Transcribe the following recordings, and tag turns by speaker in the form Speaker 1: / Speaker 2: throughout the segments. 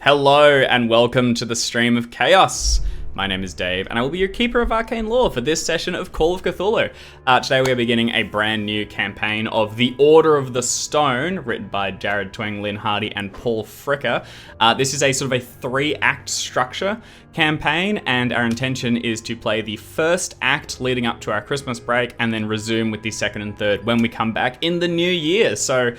Speaker 1: Hello and welcome to the Stream of Chaos. My name is Dave and I will be your keeper of arcane lore for this session of Call of Cthulhu. Today we are beginning a brand new campaign of The Order of the Stone, written by Jared Twing, Lynn Hardy and Paul Fricker. This is a sort of a 3-act structure campaign, and our intention is to play the first act leading up to our Christmas break and then resume with the second and third when we come back in the new year. So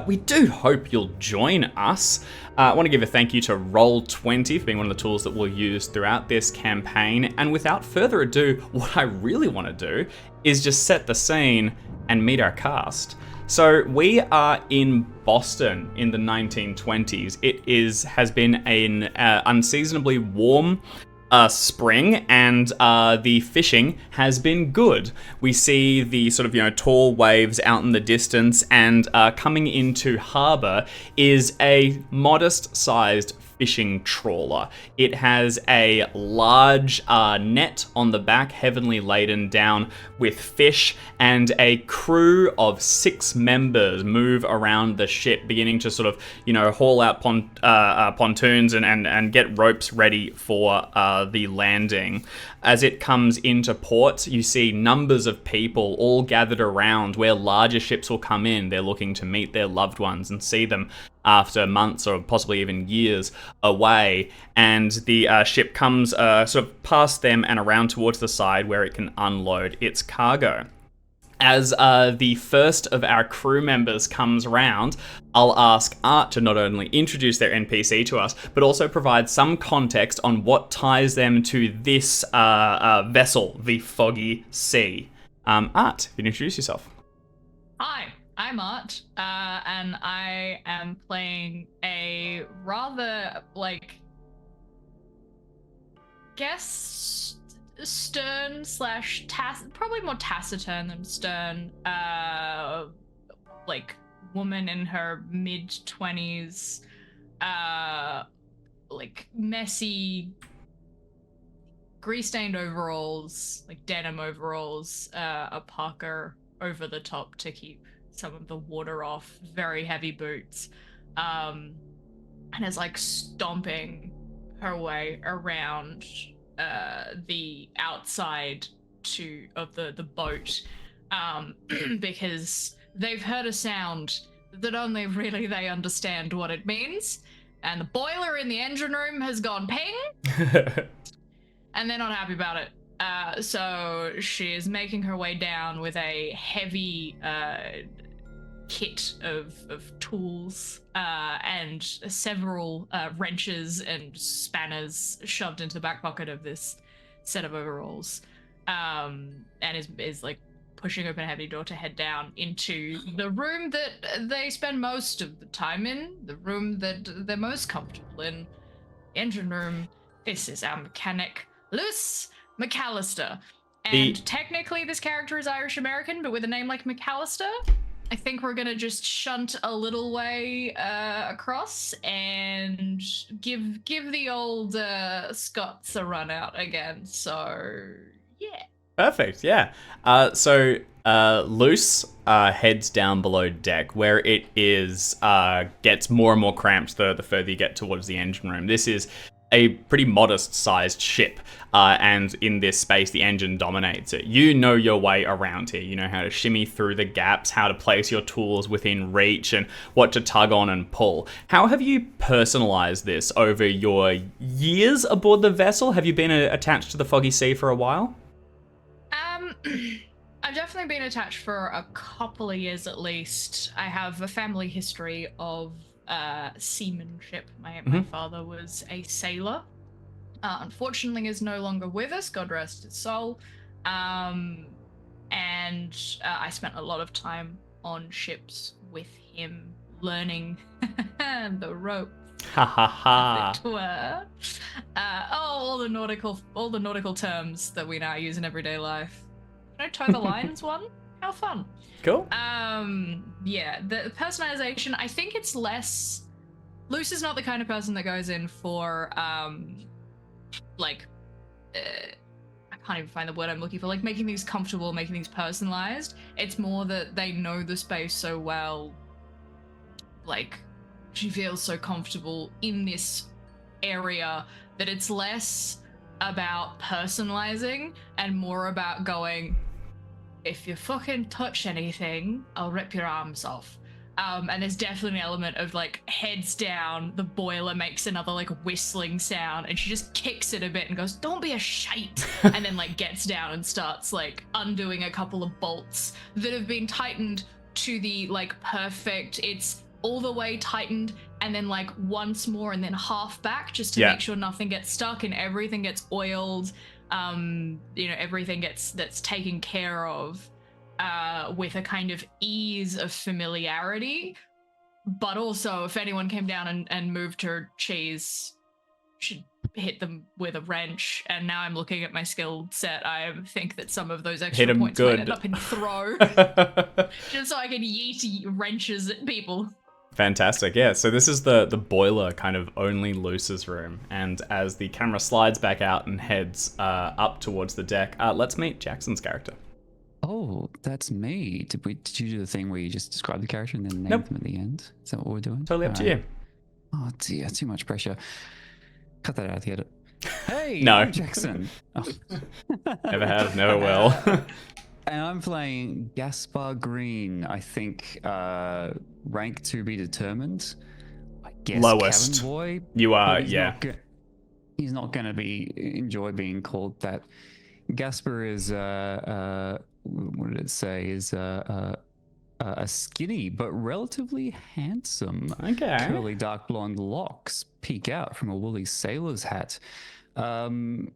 Speaker 1: we do hope you'll join us. I want to give a thank you to Roll20 for being one of the tools that we'll use throughout this campaign. And without further ado, what I really want to do is just set the scene and meet our cast. So we are in Boston in the 1920s. It has been an unseasonably warm spring, and the fishing has been good. We see the sort of, tall waves out in the distance, and coming into harbour is a modest-sized fishing trawler. It has a large net on the back, heavily laden down with fish, and a crew of 6 members move around the ship, beginning to sort of, haul out pontoons and get ropes ready for the landing. As it comes into port, you see numbers of people all gathered around where larger ships will come in. They're looking to meet their loved ones and see them after months or possibly even years away. And the ship comes sort of past them and around towards the side where it can unload its cargo. As the first of our crew members comes round, I'll ask Art to not only introduce their NPC to us, but also provide some context on what ties them to this vessel, the Foggy Sea. Art, you can introduce yourself.
Speaker 2: Hi, I'm Art, and I am playing a rather, stern slash probably more taciturn than stern, woman in her mid-20s, messy, grease-stained overalls, denim overalls, a parka over the top to keep some of the water off, very heavy boots, and is stomping her way around the outside of the boat, because they've heard a sound that only really they understand what it means, and the boiler in the engine room has gone ping, and they're not happy about it. So she is making her way down with a heavy kit of tools and several wrenches and spanners shoved into the back pocket of this set of overalls, and is pushing open a heavy door to head down into the room that they spend most of the time in, the room that they're most comfortable in, engine room. This is our mechanic, Luce McAllister. And technically this character is Irish American, but with a name like McAllister, I think we're gonna just shunt a little way across and give the old Scots a run out again. So yeah.
Speaker 1: Perfect, yeah. So Luce heads down below deck, where it is gets more and more cramped the further you get towards the engine room. This is a pretty modest-sized ship, and in this space, the engine dominates it. You know your way around here. You know how to shimmy through the gaps, how to place your tools within reach, and what to tug on and pull. How have you personalized this over your years aboard the vessel? Have you been attached to the Foggy Sea for a while?
Speaker 2: I've definitely been attached for a couple of years at least. I have a family history of seamanship. My father was a sailor. Unfortunately is no longer with us, God rest his soul. And I spent a lot of time on ships with him, learning the ropes.
Speaker 1: Ha ha ha.
Speaker 2: As it were. All the nautical terms that we now use in everyday life. Toe the lines one? How fun.
Speaker 1: Cool.
Speaker 2: Yeah, the personalization, I think it's less... Luce is not the kind of person that goes in for, I can't even find the word I'm looking for, making things comfortable, making things personalized. It's more that they know the space so well, she feels so comfortable in this area that it's less about personalizing and more about going, if you fucking touch anything, I'll rip your arms off. And there's definitely an element of like heads down, the boiler makes another like whistling sound, and she just kicks it a bit and goes, "Don't be a shite," and then like gets down and starts like undoing a couple of bolts that have been tightened to the like perfect. It's all the way tightened and then like once more and then half back just to make sure nothing gets stuck and everything gets oiled. Everything that's taken care of with a kind of ease of familiarity. But also, if anyone came down and moved her cheese, should hit them with a wrench. And now I'm looking at my skill set. I think that some of those extra points might end up in throw, just so I can yeet wrenches at people.
Speaker 1: Fantastic, yeah. So this is the boiler kind of only Luce's room, and as the camera slides back out and heads up towards the deck, let's meet Jackson's character.
Speaker 3: Oh, that's me. Did you do the thing where you just describe the character and then name them at the end? Is that what we're doing?
Speaker 1: Totally up to you.
Speaker 3: Oh dear, too much pressure. Cut that out of the edit. Hey,
Speaker 1: no.
Speaker 3: I'm Jackson. Oh.
Speaker 1: Never have, never will.
Speaker 3: And I'm playing Gaspar Green. I think rank to be determined. I guess
Speaker 1: lowest.
Speaker 3: Cabin boy.
Speaker 1: You are, yeah.
Speaker 3: He's not going to enjoy being called that. Gaspar is what did it say? Is a skinny but relatively handsome.
Speaker 1: Okay.
Speaker 3: Curly dark blonde locks peek out from a woolly sailor's hat. I think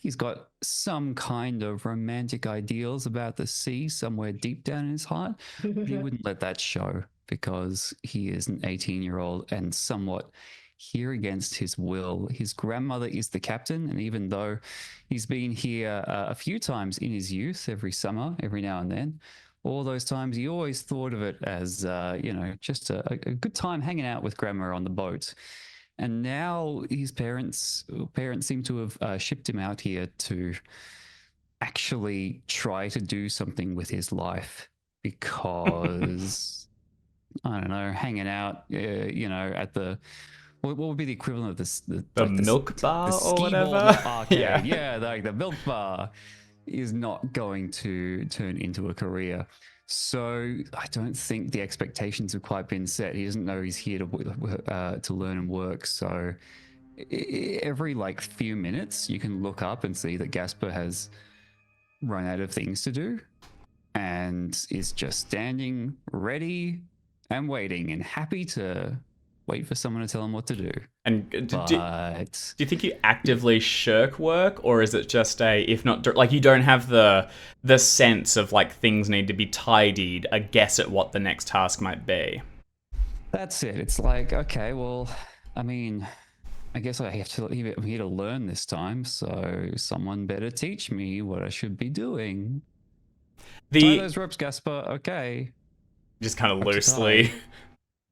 Speaker 3: he's got some kind of romantic ideals about the sea somewhere deep down in his heart. But he wouldn't let that show because he is an 18-year-old and somewhat here against his will. His grandmother is the captain, and even though he's been here a few times in his youth, every summer, every now and then, all those times he always thought of it as, just a good time hanging out with grandma on the boat. And now his parents seem to have shipped him out here to actually try to do something with his life because, I don't know, hanging out, at the... What would be the equivalent of
Speaker 1: the milk bar or whatever?
Speaker 3: Yeah, like the milk bar is not going to turn into a career. So I don't think the expectations have quite been set. He doesn't know he's here to learn and work. So every like few minutes, you can look up and see that Gaspar has run out of things to do and is just standing ready and waiting and happy to wait for someone to tell him what to do.
Speaker 1: And do you think you actively shirk work, or is it just if not, like you don't have the sense of like things need to be tidied, a guess at what the next task might be?
Speaker 3: That's it. It's like, okay, well, I mean, I guess I'm here to learn this time, so someone better teach me what I should be doing. Tie those ropes, Gaspar. Okay.
Speaker 1: Just kind of loosely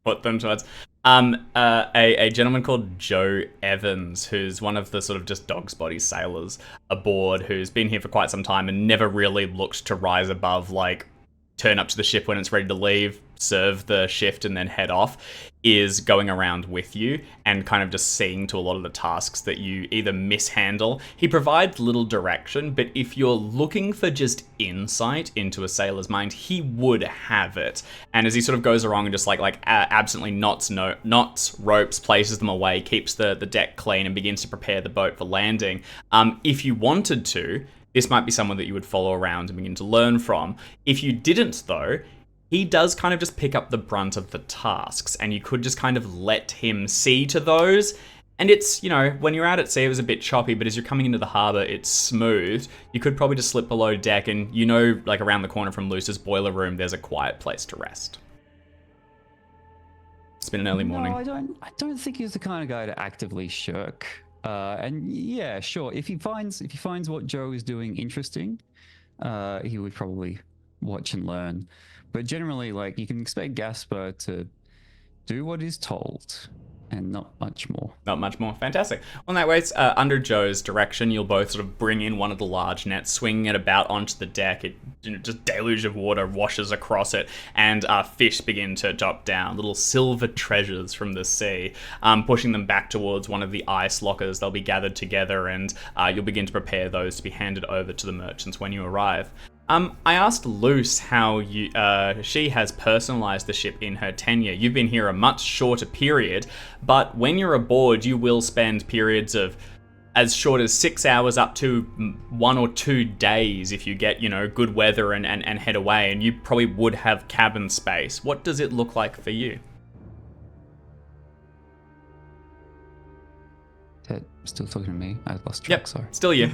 Speaker 1: put them towards. A gentleman called Joe Evans, who's one of the sort of just dog's body sailors aboard, who's been here for quite some time and never really looked to rise above, like, turn up to the ship when it's ready to leave, serve the shift, and then head off, is going around with you and kind of just seeing to a lot of the tasks that you either mishandle. He provides little direction, but if you're looking for just insight into a sailor's mind, he would have it. And as he sort of goes along and just absently knots ropes, places them away, keeps the deck clean, and begins to prepare the boat for landing, if you wanted to, this might be someone that you would follow around and begin to learn from. If you didn't, though, he does kind of just pick up the brunt of the tasks, and you could just kind of let him see to those. And it's, when you're out at sea, it was a bit choppy, but as you're coming into the harbour, it's smooth. You could probably just slip below deck, and like around the corner from Luce's boiler room, there's a quiet place to rest. It's been an early morning.
Speaker 3: No, I don't think he's the kind of guy to actively shirk. And yeah, sure. If he finds what Joe is doing interesting, he would probably watch and learn. But generally, like, you can expect Gaspar to do what he's told. and not much more.
Speaker 1: Not much more. Fantastic. On that way, under Joe's direction, you'll both sort of bring in one of the large nets, swinging it about onto the deck. It just deluge of water washes across it, and fish begin to drop down, little silver treasures from the sea, pushing them back towards one of the ice lockers. They'll be gathered together, and you'll begin to prepare those to be handed over to the merchants when you arrive. I asked Luce how she has personalized the ship in her tenure. You've been here a much shorter period, but when you're aboard, you will spend periods of as short as 6 hours up to 1 or 2 days if you get, good weather and head away, and you probably would have cabin space. What does it look like for you?
Speaker 3: Still talking to me? I lost track,
Speaker 1: Yep,
Speaker 3: sorry.
Speaker 1: still you.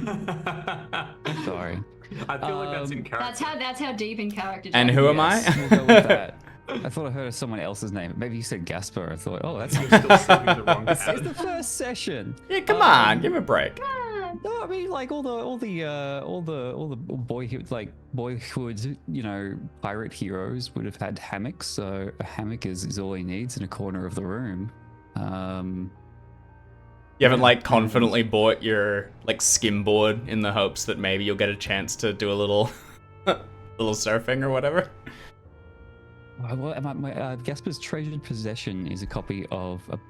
Speaker 3: Sorry.
Speaker 4: I feel like that's in character.
Speaker 5: That's how deep in character.
Speaker 1: And who am I?
Speaker 3: We'll go with that. I thought I heard someone else's name. Maybe you said Gaspar. I thought, oh, that's
Speaker 4: You're still sleeping the wrong
Speaker 3: it's
Speaker 4: cat.
Speaker 3: the first session.
Speaker 1: Yeah, come on, give him a break.
Speaker 3: No, I mean like all the boyhood, pirate heroes would have had hammocks. So a hammock is all he needs in a corner of the room.
Speaker 1: You haven't confidently bought your skimboard in the hopes that maybe you'll get a chance to do a little surfing or whatever?
Speaker 3: Gaspar's treasured possession is a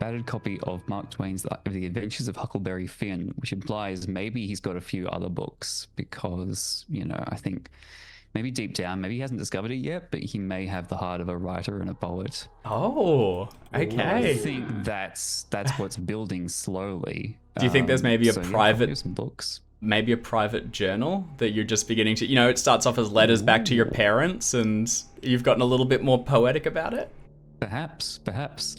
Speaker 3: battered copy of Mark Twain's The Adventures of Huckleberry Finn, which implies maybe he's got a few other books because, I think maybe deep down, maybe he hasn't discovered it yet, but he may have the heart of a writer and a poet.
Speaker 1: Oh, okay.
Speaker 3: I think that's what's building slowly.
Speaker 1: Do you think there's maybe
Speaker 3: private some books?
Speaker 1: Maybe a private journal that you're just beginning to, it starts off as letters back to your parents and you've gotten a little bit more poetic about it?
Speaker 3: Perhaps.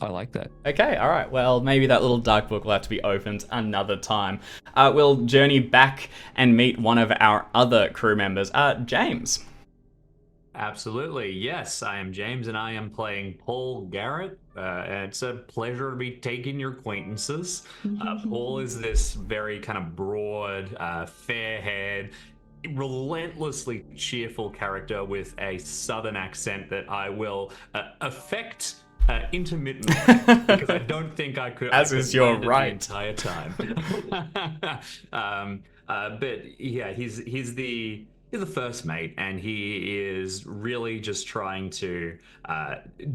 Speaker 3: I like that.
Speaker 1: Okay, all right. Well, maybe that little dark book will have to be opened another time. We'll journey back and meet one of our other crew members, James.
Speaker 4: Absolutely, yes. I am James, and I am playing Paul Garrett. And it's a pleasure to be taking your acquaintances. Paul is this very kind of broad, fair-haired, relentlessly cheerful character with a southern accent that I will affect intermittently because I don't think I could.
Speaker 1: As is your right.
Speaker 4: The entire time. But yeah, he's the first mate, and he is really just trying to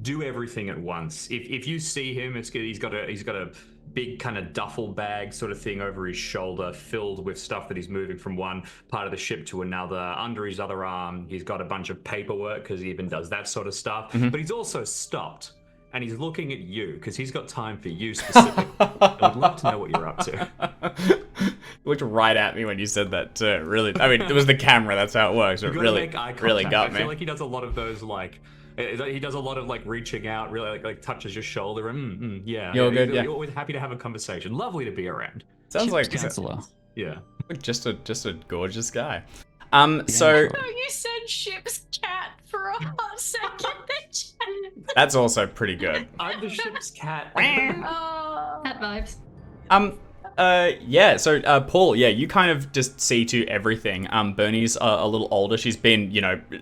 Speaker 4: do everything at once. If you see him, it's good. He's got a big kind of duffel bag sort of thing over his shoulder, filled with stuff that he's moving from one part of the ship to another. Under his other arm, he's got a bunch of paperwork because he even does that sort of stuff. But he's also stopped, and he's looking at you because he's got time for you specifically. I'd love to know what you're up to.
Speaker 1: You looked right at me when you said that too. Really, I mean, it was the camera. That's how it works. It really got me.
Speaker 4: I feel like he does a lot of those he does a lot of reaching out, really like touches your shoulder. Yeah,
Speaker 1: you're good.
Speaker 4: You're always happy to have a conversation. Lovely to be around.
Speaker 1: Sounds like
Speaker 3: Chancellor.
Speaker 4: Yeah,
Speaker 1: just a gorgeous guy.
Speaker 2: Oh, you said ship's cat for a hot second.
Speaker 1: That's also pretty good.
Speaker 4: I'm the ship's cat.
Speaker 5: Cat vibes.
Speaker 1: Yeah, so Paul, yeah, you kind of just see to everything. Bernie's a little older. She's been,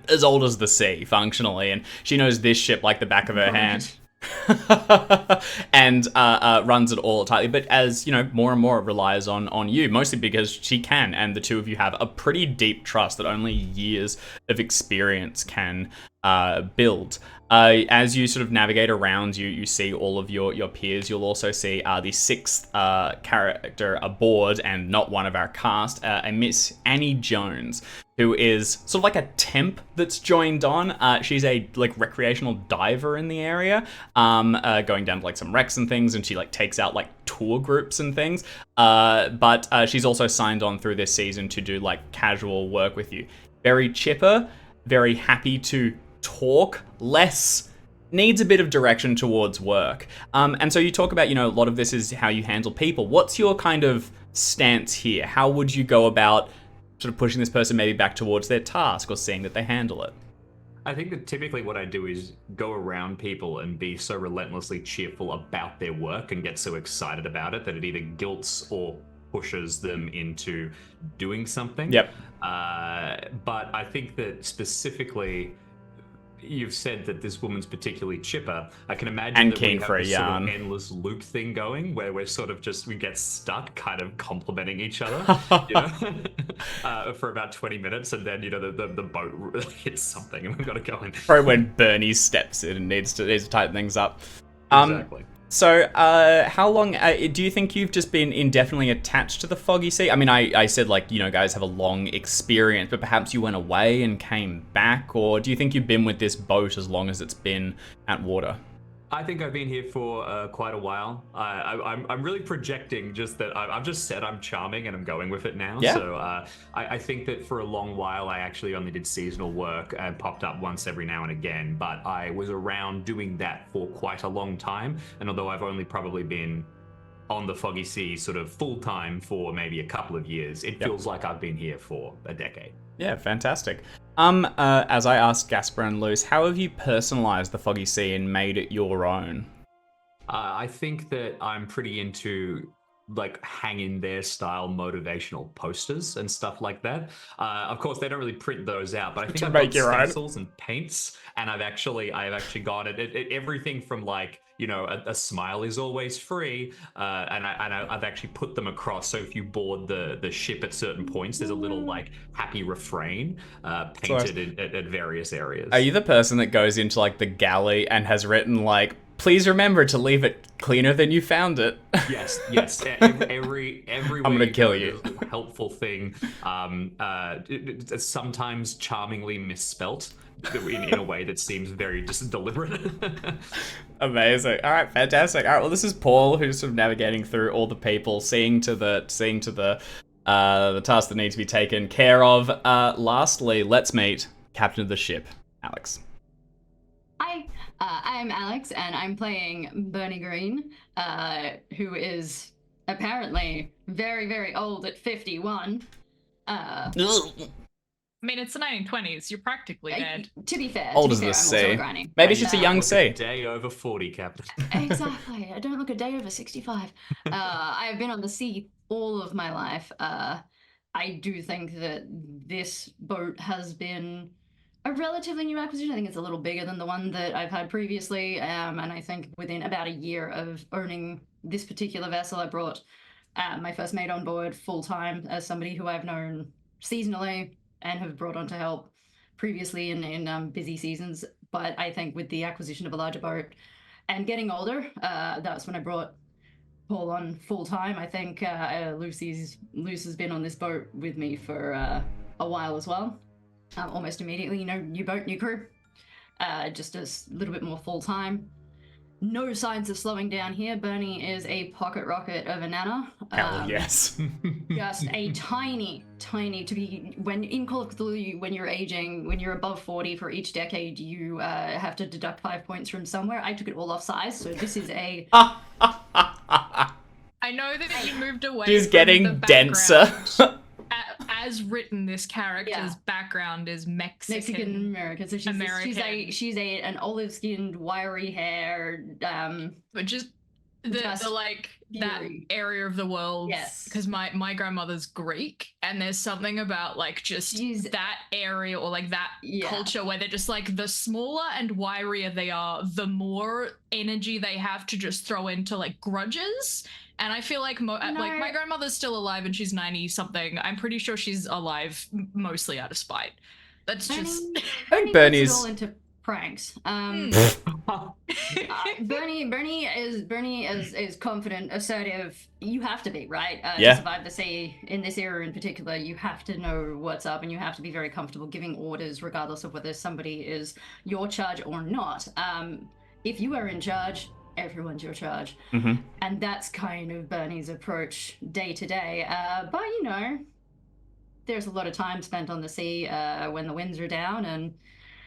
Speaker 1: as old as the sea, functionally, and she knows this ship like the back of her hand. And runs it all tightly, but as more and more it relies on you, mostly because she can, and the two of you have a pretty deep trust that only years of experience can build. As you sort of navigate around, you see all of your peers. You'll also see the sixth character aboard, and not one of our cast, a Miss Annie Jones, who is sort of like a temp that's joined on. She's a recreational diver in the area, going down to some wrecks and things, and she takes out tour groups and things. But she's also signed on through this season to do casual work with you. Very chipper, very happy to talk, needs a bit of direction towards work. And so you talk about, a lot of this is how you handle people. What's your kind of stance here? How would you go about sort of pushing this person maybe back towards their task or seeing that they handle it?
Speaker 4: I think that typically what I do is go around people and be so relentlessly cheerful about their work and get so excited about it that it either guilts or pushes them into doing something.
Speaker 1: Yep.
Speaker 4: But I think that specifically, you've said that this woman's particularly chipper, I can imagine
Speaker 1: And
Speaker 4: that
Speaker 1: keen
Speaker 4: we have
Speaker 1: for a
Speaker 4: this sort
Speaker 1: yarn.
Speaker 4: of endless loop thing going where we're sort of we get stuck kind of complimenting each other, for about 20 minutes, and then, the boat hits something and we've got to go in.
Speaker 1: Probably when Bernie steps in and needs to tighten things up.
Speaker 4: Exactly.
Speaker 1: So, how long do you think you've just been indefinitely attached to the Foggy Sea? I mean, I said, guys have a long experience, but perhaps you went away and came back, or do you think you've been with this boat as long as it's been at water?
Speaker 4: I think I've been here for quite a while. I'm really projecting just that I've just said I'm charming and I'm going with it now.
Speaker 1: Yeah.
Speaker 4: So I think that for a long while I actually only did seasonal work and popped up once every now and again. But I was around doing that for quite a long time. And although I've only probably been on the Foggy Sea sort of full time for maybe a couple of years, it feels like I've been here for a decade.
Speaker 1: Yeah, fantastic. As I asked Gaspar and Luce, how have you personalized the Foggy Sea and made it your own?
Speaker 4: I think that I'm pretty into hang in there style motivational posters and stuff like that. Of course, they don't really print those out, but I think I've got stencils and paints, and I've actually got it everything from a smile is always free, and I've actually put them across. So if you board the ship at certain points, there's a little happy refrain painted at various areas.
Speaker 1: Are you the person that goes into the galley and has written please remember to leave it cleaner than you found it?
Speaker 4: Yes. Every
Speaker 1: I'm gonna kill you.
Speaker 4: Helpful thing, it's sometimes charmingly misspelt in a way that seems very just deliberate.
Speaker 1: Amazing. All right, fantastic. All right, well, this is Paul, who's sort of navigating through all the people, seeing to the tasks that need to be taken care of. Lastly, let's meet Captain of the ship, Alex.
Speaker 5: Hi, I'm Alex, and I'm playing Bernie Green, who is apparently very, very old at 51.
Speaker 2: I mean, it's the 1920s. You're practically dead.
Speaker 5: To be fair,
Speaker 1: old as the sea. Maybe she's a young sea.
Speaker 4: A day over 40, Captain.
Speaker 5: Exactly. I don't look a day over 65. I have been on the sea all of my life. I do think that this boat has been a relatively new acquisition. I think it's a little bigger than the one that I've had previously, and I think within about a year of owning this particular vessel, I brought my first mate on board full-time as somebody who I've known seasonally and have brought on to help previously in busy seasons. But I think with the acquisition of a larger boat and getting older, that's when I brought Paul on full-time. I think Luce has been on this boat with me for a while as well. Almost immediately, new boat, new crew. Just a little bit more full-time. No signs of slowing down here. Bernie is a pocket rocket of a nana.
Speaker 1: Hell yes.
Speaker 5: Just a tiny, when in Call of Cthulhu, when you're aging, when you're above 40 for each decade, you have to deduct 5 points from somewhere. I took it all off size, so this is a...
Speaker 2: I know that you moved away
Speaker 1: She's
Speaker 2: from
Speaker 1: getting
Speaker 2: the
Speaker 1: denser.
Speaker 2: As written, this character's background is
Speaker 5: Mexican American. So she's an olive-skinned, wiry-haired,
Speaker 2: but just that area of the world.
Speaker 5: Yes,
Speaker 2: because my grandmother's Greek, and there's something about that area or that culture where they're just the smaller and wirier they are, the more energy they have to just throw into grudges. And I feel like my grandmother's still alive and she's 90 something. I'm pretty sure she's alive mostly out of spite. That's just
Speaker 1: Bernie's
Speaker 5: all into pranks. Bernie is confident, assertive. You have to be, right? To survive the sea in this era in particular, you have to know what's up and you have to be very comfortable giving orders regardless of whether somebody is your charge or not. If you are in charge, everyone's your charge.
Speaker 1: Mm-hmm.
Speaker 5: And that's kind of Bernie's approach day to day. But there's a lot of time spent on the sea when the winds are down and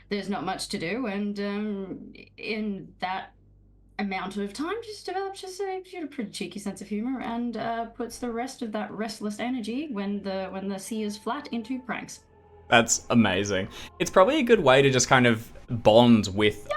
Speaker 5: there's not much to do. And in that amount of time, just develops a pretty cheeky sense of humor and puts the rest of that restless energy when the sea is flat into pranks.
Speaker 1: That's amazing. It's probably a good way to just kind of bond with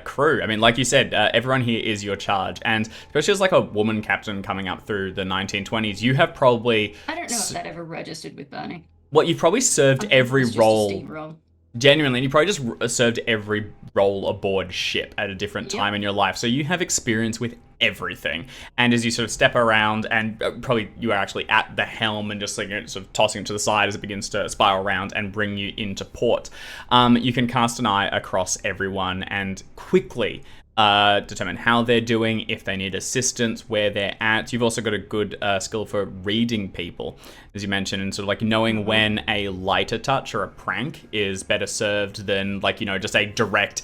Speaker 1: crew. I mean, like you said, everyone here is your charge. And especially as a woman captain coming up through the 1920s, you have probably...
Speaker 5: I don't know if that ever registered with Bernie.
Speaker 1: Well, you've probably served every role... Genuinely, and you probably just served every role aboard ship at a different time in your life, so you have experience with everything. And as you sort of step around, and probably you are actually at the helm and just like, sort of tossing it to the side as it begins to spiral around and bring you into port, you can cast an eye across everyone and quickly determine how they're doing, if they need assistance, where they're at. You've also got a good skill for reading people, as you mentioned, and sort of like knowing when a lighter touch or a prank is better served than like, just a direct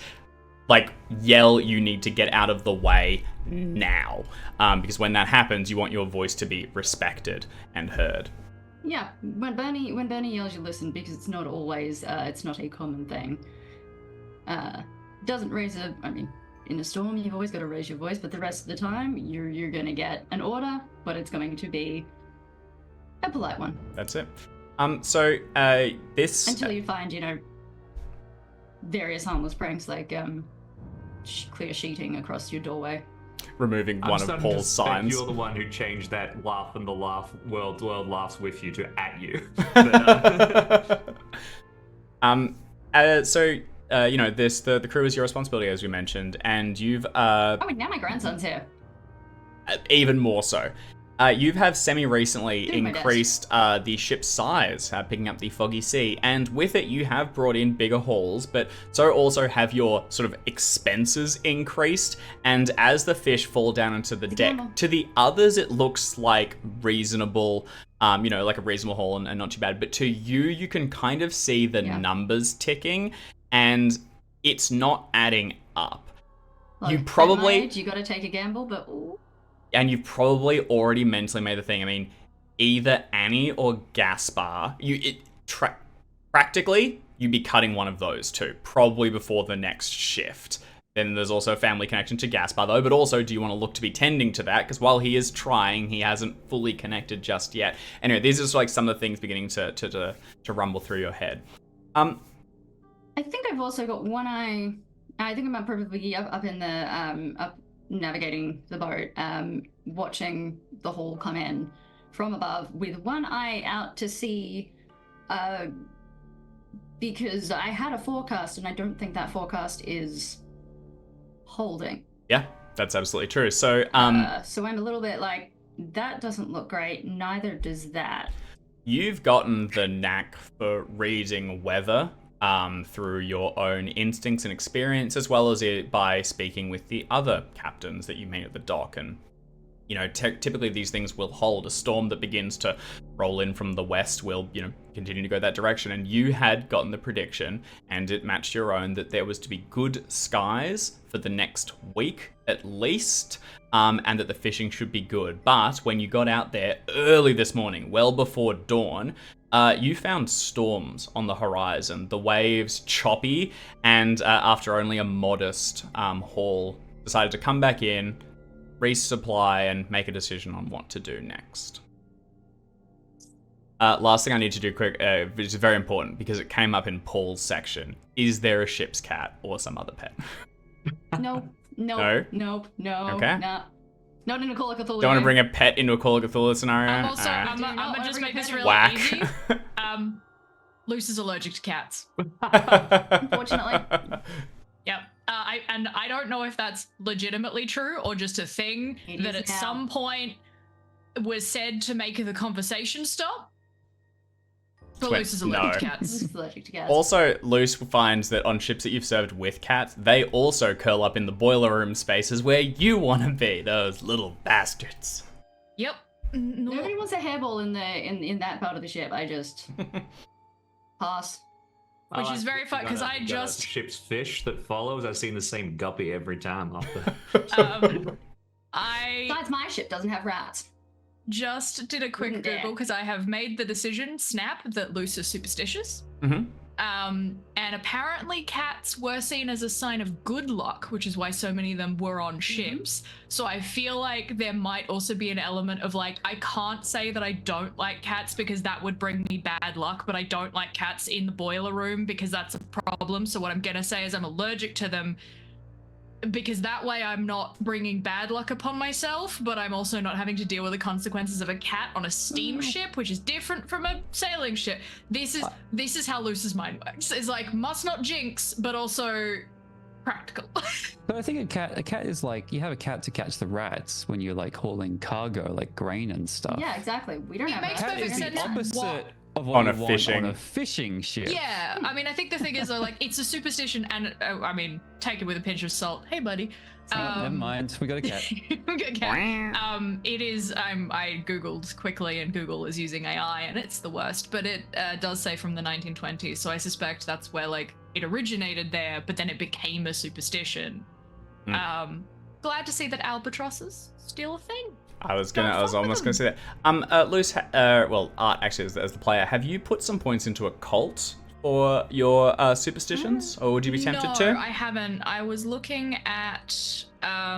Speaker 1: like yell, you need to get out of the way now. Because when that happens, you want your voice to be respected and heard.
Speaker 5: Yeah, when Bernie yells, you listen, because it's not always, it's not a common thing. Doesn't raise in a storm, you've always got to raise your voice, but the rest of the time, you're going to get an order, but it's going to be a polite one.
Speaker 1: That's it. So this...
Speaker 5: Until you find, various harmless pranks like clear sheeting across your doorway.
Speaker 1: Removing one of Paul's signs.
Speaker 4: You're the one who changed that laugh and the laugh world laughs with you to at you. The crew is your responsibility, as we mentioned, and you've
Speaker 5: now my grandson's here.
Speaker 1: Even more so. You have semi-recently
Speaker 5: Doing my
Speaker 1: increased the ship's size, picking up the foggy sea, and with it you have brought in bigger hauls, but so also have your sort of expenses increased, and as the fish fall down into the deck, to the others it looks like reasonable, like a reasonable haul and not too bad, but to you, you can kind of see the numbers ticking, and it's not adding up.
Speaker 5: Like,
Speaker 1: you probably...
Speaker 5: At my age, you gotta take a gamble, but... Ooh.
Speaker 1: And you've probably already mentally made the thing. I mean, either Annie or Gaspar, practically, you'd be cutting one of those two, probably before the next shift. Then there's also a family connection to Gaspar, though, but also do you want to look to be tending to that? Because while he is trying, he hasn't fully connected just yet. Anyway, these are just like some of the things beginning to rumble through your head.
Speaker 5: I think I've also got one eye... I think I'm probably up in the... up navigating the boat, watching the hull come in from above with one eye out to sea, because I had a forecast and I don't think that forecast is holding.
Speaker 1: Yeah, that's absolutely true. So
Speaker 5: so I'm a little bit like, that doesn't look great, neither does that.
Speaker 1: You've gotten the knack for reading weather through your own instincts and experience, as well as by speaking with the other captains that you meet at the dock. And, typically these things will hold. A storm that begins to roll in from the west will, continue to go that direction. And you had gotten the prediction, and it matched your own, that there was to be good skies for the next week at least, and that the fishing should be good. But when you got out there early this morning, well before dawn, you found storms on the horizon, the waves choppy, and after only a modest haul, decided to come back in, resupply, and make a decision on what to do next. Last thing I need to do quick, which is very important because it came up in Paul's section. Is there a ship's cat or some other pet?
Speaker 5: No.
Speaker 1: Okay.
Speaker 5: Nah. Not in a Call of Cthulhu.
Speaker 1: Don't want to bring a pet into a Call of Cthulhu scenario?
Speaker 2: I'm gonna just make this really
Speaker 1: Whack.
Speaker 2: easy. Luce is allergic to cats.
Speaker 5: Unfortunately.
Speaker 2: Yep. I don't know if that's legitimately true or just a thing that at some point was said to make the conversation stop. But Luce is allergic to cats.
Speaker 5: Luce is allergic to cats.
Speaker 1: Also, Luce finds that on ships that you've served with cats, they also curl up in the boiler room spaces where you want to be. Those little bastards.
Speaker 2: Yep.
Speaker 5: Nobody wants a hairball in that part of the ship. I just pass.
Speaker 2: Which is very fun because I just
Speaker 4: ship's fish that follows. I've seen the same guppy every time after.
Speaker 5: Besides, my ship doesn't have rats.
Speaker 2: Just did a quick Google because I have made the decision, snap, that Luce is superstitious.
Speaker 1: Mm-hmm.
Speaker 2: And apparently cats were seen as a sign of good luck, which is why so many of them were on ships. So I feel like there might also be an element of like, I can't say that I don't like cats because that would bring me bad luck, but I don't like cats in the boiler room because that's a problem. So what I'm going to say is I'm allergic to them because that way I'm not bringing bad luck upon myself, but I'm also not having to deal with the consequences of a cat on a steamship, which is different from a sailing ship. This is how Luce's mind works. It's like must not jinx, but also practical.
Speaker 3: But I think a cat is like, you have a cat to catch the rats when you're like hauling cargo, like grain and stuff.
Speaker 5: Yeah, exactly. We don't
Speaker 2: It
Speaker 5: have
Speaker 2: makes
Speaker 5: that.
Speaker 3: Cat is
Speaker 2: perfect
Speaker 3: the
Speaker 2: sense.
Speaker 3: opposite of
Speaker 1: On
Speaker 3: what
Speaker 1: a
Speaker 3: you want
Speaker 1: fishing.
Speaker 3: on a fishing ship.
Speaker 2: Yeah, I mean, I think the thing is, though, like, it's a superstition, and I mean, take it with a pinch of salt. Hey, buddy.
Speaker 3: Oh, never mind, we got a cat.
Speaker 2: Good cat. It is. I googled quickly, and Google is using AI, and it's the worst. But it does say from the 1920s, so I suspect that's where like it originated there, but then it became a superstition. Glad to see that albatrosses still a thing.
Speaker 1: I was almost gonna say that. Luce, well, Art actually as the player, have you put some points into a cult for your superstitions, or would you be tempted to?
Speaker 2: No, I haven't. I was looking at. I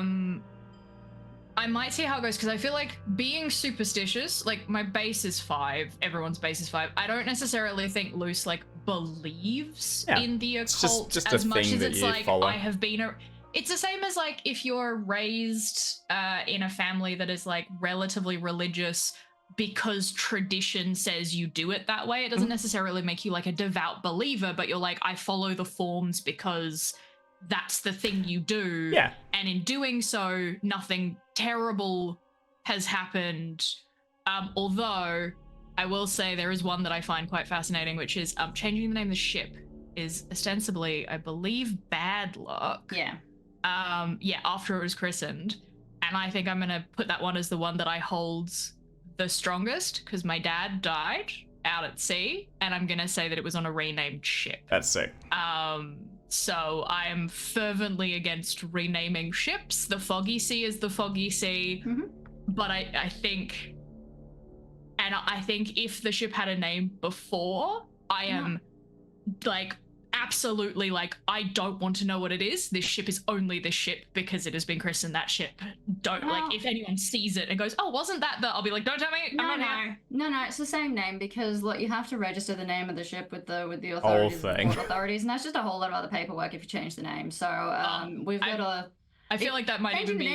Speaker 2: might see how it goes because I feel like being superstitious, like my base is 5, everyone's base is 5. I don't necessarily think Luce like believes in the occult
Speaker 1: just
Speaker 2: as
Speaker 1: a
Speaker 2: much
Speaker 1: thing
Speaker 2: as
Speaker 1: that
Speaker 2: it's
Speaker 1: you
Speaker 2: like
Speaker 1: follow.
Speaker 2: I have been. It's the same as like if you're raised in a family that is like relatively religious because tradition says you do it that way. It doesn't necessarily make you like a devout believer, but you're like, I follow the forms because that's the thing you do.
Speaker 1: Yeah.
Speaker 2: And in doing so, nothing terrible has happened. Although I will say there is one that I find quite fascinating, which is changing the name of the ship is ostensibly, I believe, bad luck.
Speaker 5: Yeah.
Speaker 2: After it was christened. And I think I'm gonna put that one as the one that I hold the strongest because my dad died out at sea, and I'm gonna say that it was on a renamed ship.
Speaker 1: That's sick.
Speaker 2: So I am fervently against renaming ships. The Foggy Sea is the Foggy Sea, but I think if the ship had a name before, I am like absolutely like, I don't want to know what it is. This ship is only this ship because it has been christened that ship. Don't like if anyone sees it and goes, oh, wasn't that the? I'll be like, don't tell me. I'm not here.
Speaker 5: No, it's the same name because look, you have to register the name of the ship with the authorities, the port authorities, and that's just a whole lot of other paperwork if you change the name. So we've got a.
Speaker 2: I feel like that might even be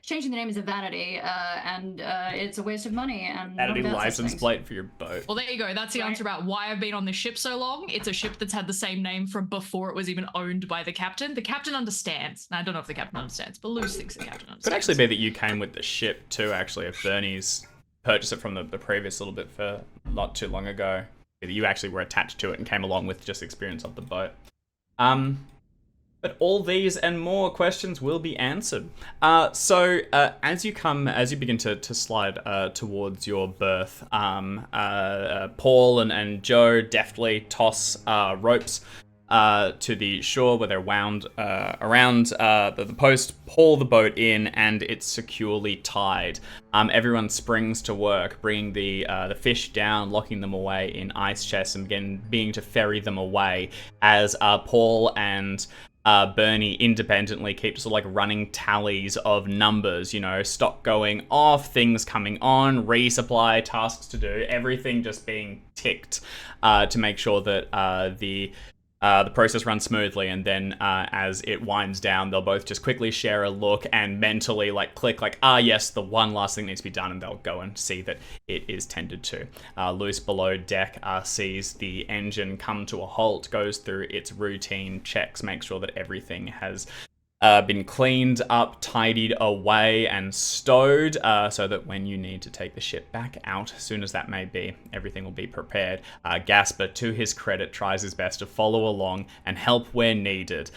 Speaker 5: changing the name is a vanity, and it's a waste of money. And
Speaker 1: That'd be license plate for your boat.
Speaker 2: Well, there you go. That's the answer about why I've been on this ship so long. It's a ship that's had the same name from before it was even owned by the captain. The captain understands. I don't know if the captain understands, but Luce thinks the captain understands.
Speaker 1: Could actually be that you came with the ship too. Actually, if Bernie's purchased it from the previous little bit for not too long ago, that you actually were attached to it and came along with just experience of the boat. But all these and more questions will be answered. So as you begin to slide towards your berth, Paul and Joe deftly toss ropes to the shore where they're wound around the post, pull the boat in, and it's securely tied. Everyone springs to work, bringing the fish down, locking them away in ice chests, and beginning to ferry them away as Paul and Bernie independently keep sort of like running tallies of numbers, stock going off, things coming on, resupply, tasks to do, everything just being ticked to make sure that the process runs smoothly. And then as it winds down, they'll both just quickly share a look and mentally like click like, yes, the one last thing needs to be done, and they'll go and see that it is tended to. Luce below deck sees the engine come to a halt, goes through its routine checks, makes sure that everything has been cleaned up, tidied away, and stowed, so that when you need to take the ship back out, as soon as that may be, everything will be prepared. Gaspar, to his credit, tries his best to follow along and help where needed,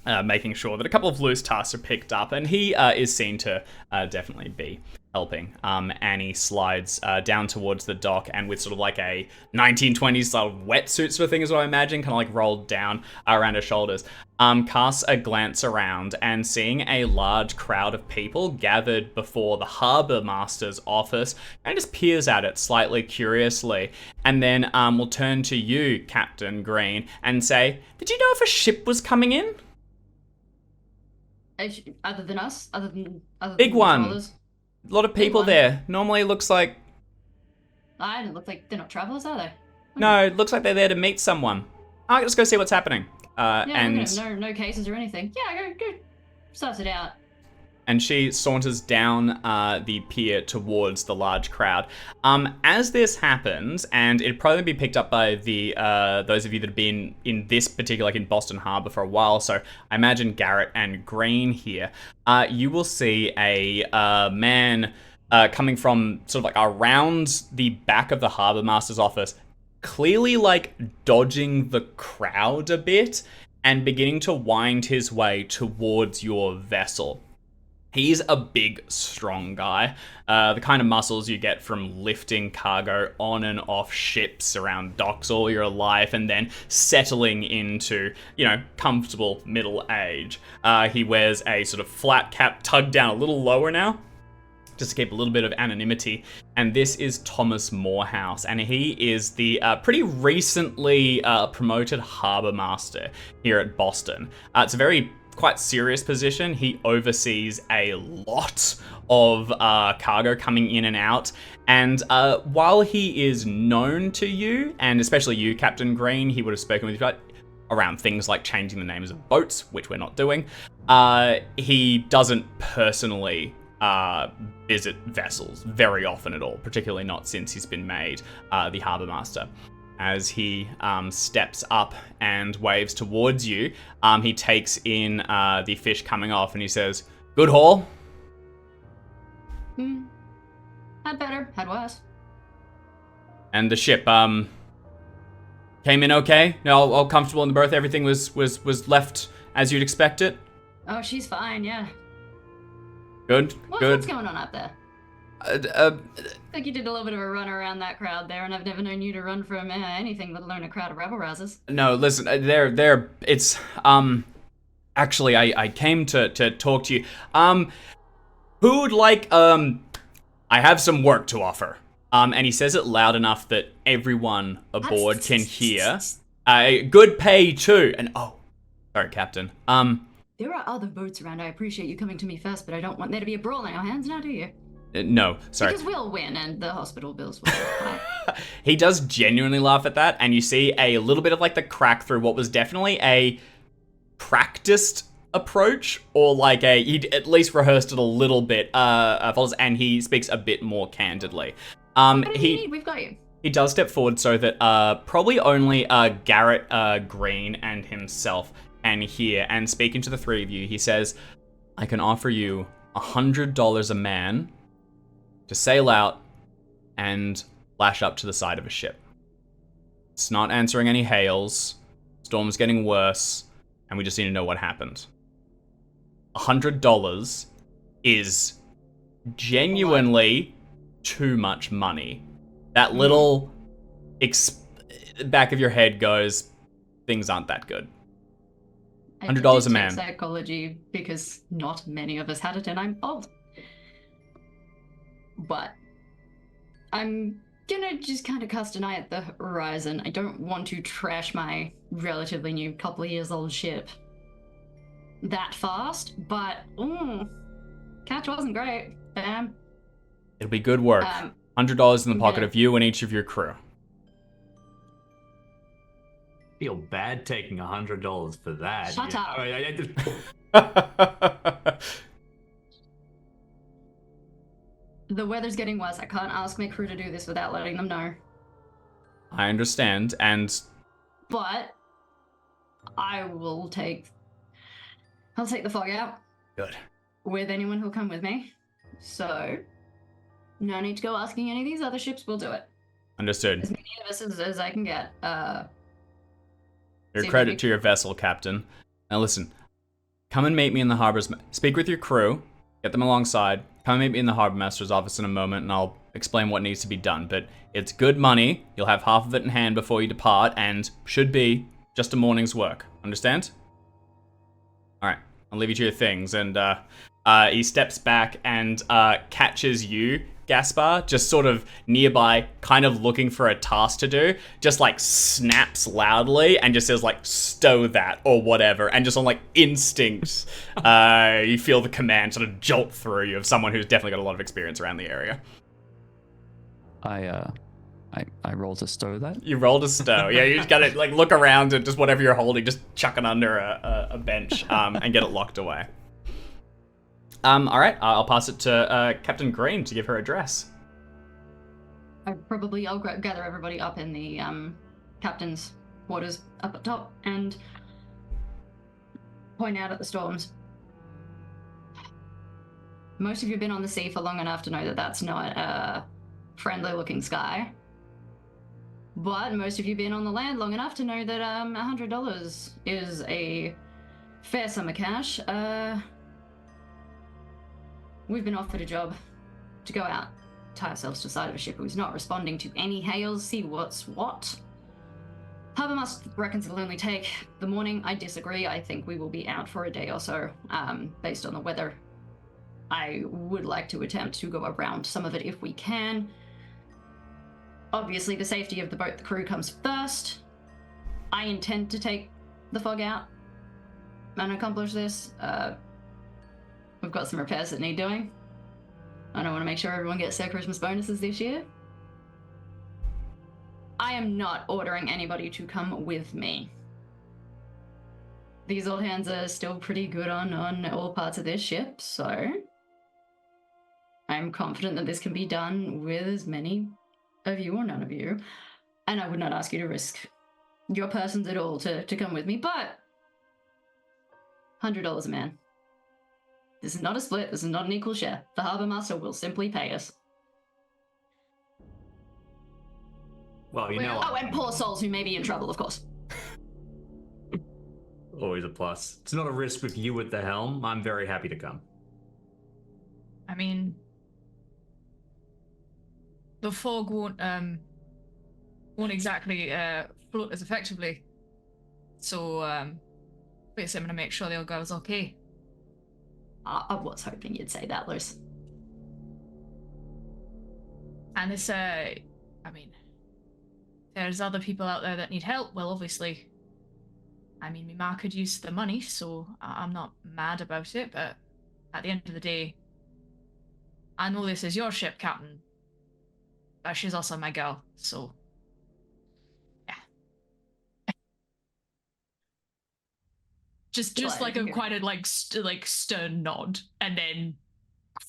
Speaker 1: making sure that a couple of loose tasks are picked up, and he is seen to definitely be helping. Annie slides down towards the dock, and with sort of like a 1920s style wetsuit sort of thing is what I imagine, kind of like rolled down around her shoulders, casts a glance around and seeing a large crowd of people gathered before the harbour master's office, and just peers at it slightly curiously, and then will turn to you, Captain Green, and say, did you know if a ship was coming in?
Speaker 5: Other than us? Other than
Speaker 1: Big one.
Speaker 5: Travelers?
Speaker 1: A lot of people there. Normally it looks like...
Speaker 5: I don't look like they're not travelers, are they?
Speaker 1: No, it looks like they're there to meet someone. I'll just go see what's happening. and
Speaker 5: no cases or anything. Yeah, go suss it out.
Speaker 1: and she saunters down the pier towards the large crowd. As this happens, and it'd probably be picked up by the those of you that have been in this particular, like in Boston Harbor for a while, so I imagine Garrett and Green here, you will see a man coming from sort of like around the back of the Harbor Master's office, clearly like dodging the crowd a bit and beginning to wind his way towards your vessel. He's a big, strong guy. The kind of muscles you get from lifting cargo on and off ships around docks all your life and then settling into, comfortable middle age. He wears a sort of flat cap tugged down a little lower now, just to keep a little bit of anonymity. And this is Thomas Morehouse, and he is the pretty recently promoted Harbor Master here at Boston. It's a very quite serious position. He oversees a lot of cargo coming in and out, and while he is known to you, and especially you, Captain Green, he would have spoken with you about around things like changing the names of boats, which we're not doing. He doesn't personally visit vessels very often at all, particularly not since he's been made the Harbour Master. As he steps up and waves towards you, he takes in the fish coming off and he says, "Good haul?"
Speaker 5: Had better, had worse.
Speaker 1: And the ship came in okay? All comfortable in the berth? Everything was left as you'd expect it?
Speaker 5: Oh, she's fine, yeah.
Speaker 1: Good, good.
Speaker 5: What's going on up there? Like you did a little bit of a run around that crowd there, and I've never known you to run from anything, let alone a crowd of rabble rousers.
Speaker 1: No, listen, it's, actually, I came to talk to you. Who'd like, I have some work to offer. And he says it loud enough that everyone aboard can hear. Good pay too, and sorry, Captain.
Speaker 5: There are other boats around. I appreciate you coming to me first, but I don't want there to be a brawl in our hands now, do you?
Speaker 1: No, sorry.
Speaker 5: Because we'll win, and the hospital bills will pay.
Speaker 1: He does genuinely laugh at that, and you see a little bit of like the crack through what was definitely a practiced approach, or like he'd at least rehearsed it a little bit, and he speaks a bit more candidly.
Speaker 5: What do you need? We've got you.
Speaker 1: He does step forward so that probably only Garrett, Green, and himself can hear, and speaking to the three of you, he says, "I can offer you $100 a man to sail out and lash up to the side of a ship. It's not answering any hails, storm's getting worse, and we just need to know what happened." $100 is genuinely too much money. That little back of your head goes, things aren't that good. $100 a man.
Speaker 5: Psychology, because not many of us had it, and I'm old. But I'm gonna just kind of cast an eye at the horizon. I don't want to trash my relatively new, couple of years old ship that fast, but catch wasn't great. Bam.
Speaker 1: It'll be good work. $100 in the pocket of you and each of your crew.
Speaker 4: Feel bad taking $100 for that.
Speaker 5: Shut up. The weather's getting worse. I can't ask my crew to do this without letting them know.
Speaker 1: I understand,
Speaker 5: But I'll take the fog out.
Speaker 1: Good.
Speaker 5: With anyone who'll come with me. So, no need to go asking any of these other ships. We'll do it.
Speaker 1: Understood.
Speaker 5: As many of us as I can get.
Speaker 1: Your credit to your vessel, Captain. Now listen, come and meet me in the harbor's... Speak with your crew, get them alongside, come and meet me in the Harbor Master's office in a moment, and I'll explain what needs to be done. But it's good money, you'll have half of it in hand before you depart, and should be just a morning's work. Understand? Alright, I'll leave you to your things, and he steps back and catches you, Gaspar, just sort of nearby, kind of looking for a task to do, just like snaps loudly and just says like, "Stow that," or whatever, and just on like instinct, you feel the command sort of jolt through you of someone who's definitely got a lot of experience around the area.
Speaker 3: I I roll to stow that.
Speaker 1: You rolled a stow. Yeah, you just gotta like look around and just whatever you're holding, just chuck it under a bench and get it locked away. All right, I'll pass it to Captain Green to give her address.
Speaker 5: I'll gather everybody up in the captain's quarters up at top and point out at the storms. Most of you have been on the sea for long enough to know that that's not a friendly-looking sky. But most of you have been on the land long enough to know that $100 is a fair sum of cash. We've been offered a job to go out, tie ourselves to the side of a ship who's not responding to any hails, see what's what. Harbourmaster reckons it'll only take the morning. I disagree. I think we will be out for a day or so, based on the weather. I would like to attempt to go around some of it if we can. Obviously, the safety of the boat, the crew comes first. I intend to take the fog out and accomplish this. We've got some repairs that need doing. I don't want to make sure everyone gets their Christmas bonuses this year. I am not ordering anybody to come with me. These old hands are still pretty good on all parts of this ship, so I'm confident that this can be done with as many of you or none of you, and I would not ask you to risk your persons at all to come with me, but $100 a man. This is not a split, this is not an equal share. The Harbourmaster will simply pay us.
Speaker 4: Well, you know.
Speaker 5: Oh, and poor souls who may be in trouble, of course.
Speaker 4: Always a plus. It's not a risk with you at the helm. I'm very happy to come.
Speaker 2: I mean, the fog won't exactly float as effectively. So, basically, I'm gonna make sure the old girl's okay.
Speaker 5: I was hoping you'd say that, Luce.
Speaker 2: And this, I mean, there's other people out there that need help. Well, obviously, I mean, my ma could use the money, so I'm not mad about it. But at the end of the day, I know this is your ship, Captain. But she's also my girl, so yeah. just like a quite a stern nod, and then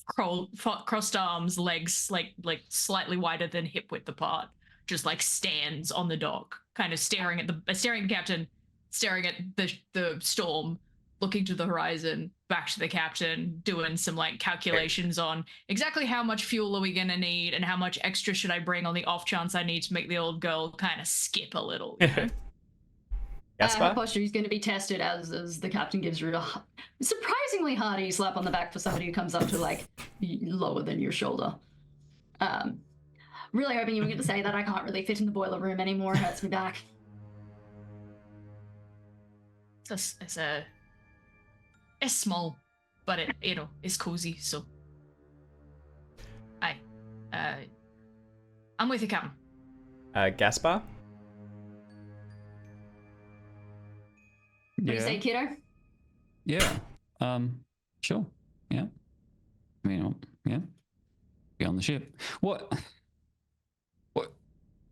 Speaker 2: crossed arms, legs like slightly wider than hip width apart, just like stands on the dock, kind of staring at the captain, staring at the storm, looking to the horizon, back to the captain, doing some like calculations on exactly how much fuel are we gonna need and how much extra should I bring on the off chance I need to make the old girl kind of skip a little. You know?
Speaker 1: Gaspar?
Speaker 5: Her posture is going to be tested as the captain gives her a surprisingly hearty slap on the back for somebody who comes up to like lower than your shoulder. Really hoping you were going to say that. I can't really fit in the boiler room anymore. It hurts me back.
Speaker 2: It's small, but it it's cozy. So, I'm with you, Captain.
Speaker 1: Gaspar?
Speaker 5: What do you say, kiddo?
Speaker 3: Yeah. Sure. Yeah. I mean, yeah. Be on the ship. What?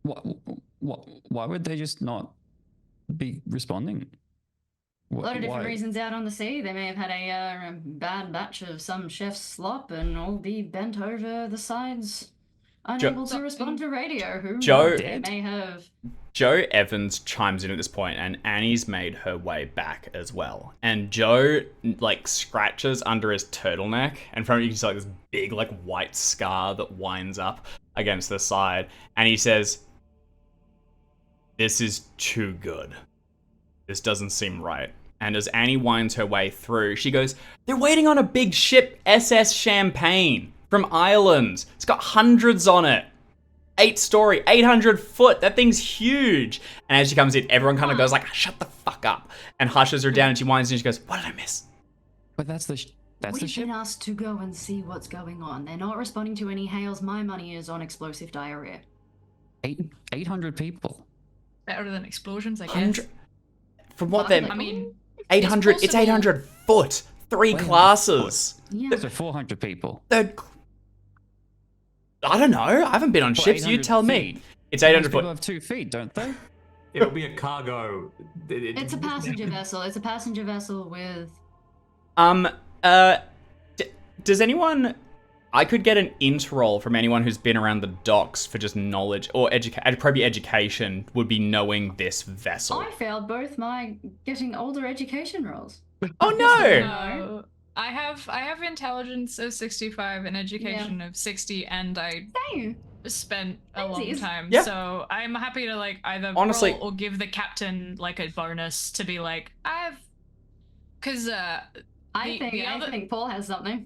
Speaker 3: Why would they just not be responding?
Speaker 5: A lot of different reasons out on the sea. They may have had a bad batch of some chef's slop and all be bent over the sides, unable to respond to radio. Who may have...
Speaker 1: Joe Evans chimes in at this point, and Annie's made her way back as well. And Joe, like, scratches under his turtleneck, and from it you can see, like, this big, like, white scar that winds up against the side. And he says, "This is too good. This doesn't seem right." And as Annie winds her way through, she goes, "They're waiting on a big ship, SS Champagne, from Ireland. It's got hundreds on it. 8-story, 800 foot. That thing's huge." And as she comes in, everyone kind of goes like, "Shut the fuck up," and hushes her down. And she winds in and she goes, "What did I miss?"
Speaker 3: But that's the ship.
Speaker 5: We've been asked to go and see what's going on. They're not responding to any hails. My money is on explosive diarrhea.
Speaker 3: 800 people.
Speaker 2: Better than explosions, I guess.
Speaker 1: From what they're...
Speaker 2: I mean...
Speaker 1: 800, it's 800 foot. 3 classes.
Speaker 5: Yeah.
Speaker 3: So 400 people.
Speaker 1: I don't know. I haven't been on ships. You tell me. It's 800
Speaker 3: People
Speaker 1: foot.
Speaker 3: have 2 feet, don't they?
Speaker 4: It'll be a cargo.
Speaker 5: It's a passenger vessel. It's a passenger vessel with.
Speaker 1: Does anyone? I could get an int roll from anyone who's been around the docks for just knowledge or probably education would be knowing this vessel.
Speaker 5: I failed both my getting older education rolls.
Speaker 1: Oh no!
Speaker 2: No. I have intelligence of 65 and education of 60, and I
Speaker 5: Dang.
Speaker 2: spent a long
Speaker 5: Funsies.
Speaker 2: time.
Speaker 1: Yeah.
Speaker 2: So I'm happy to like either
Speaker 1: Honestly-
Speaker 2: roll or give the captain like a bonus to be like because
Speaker 5: I think Paul has something.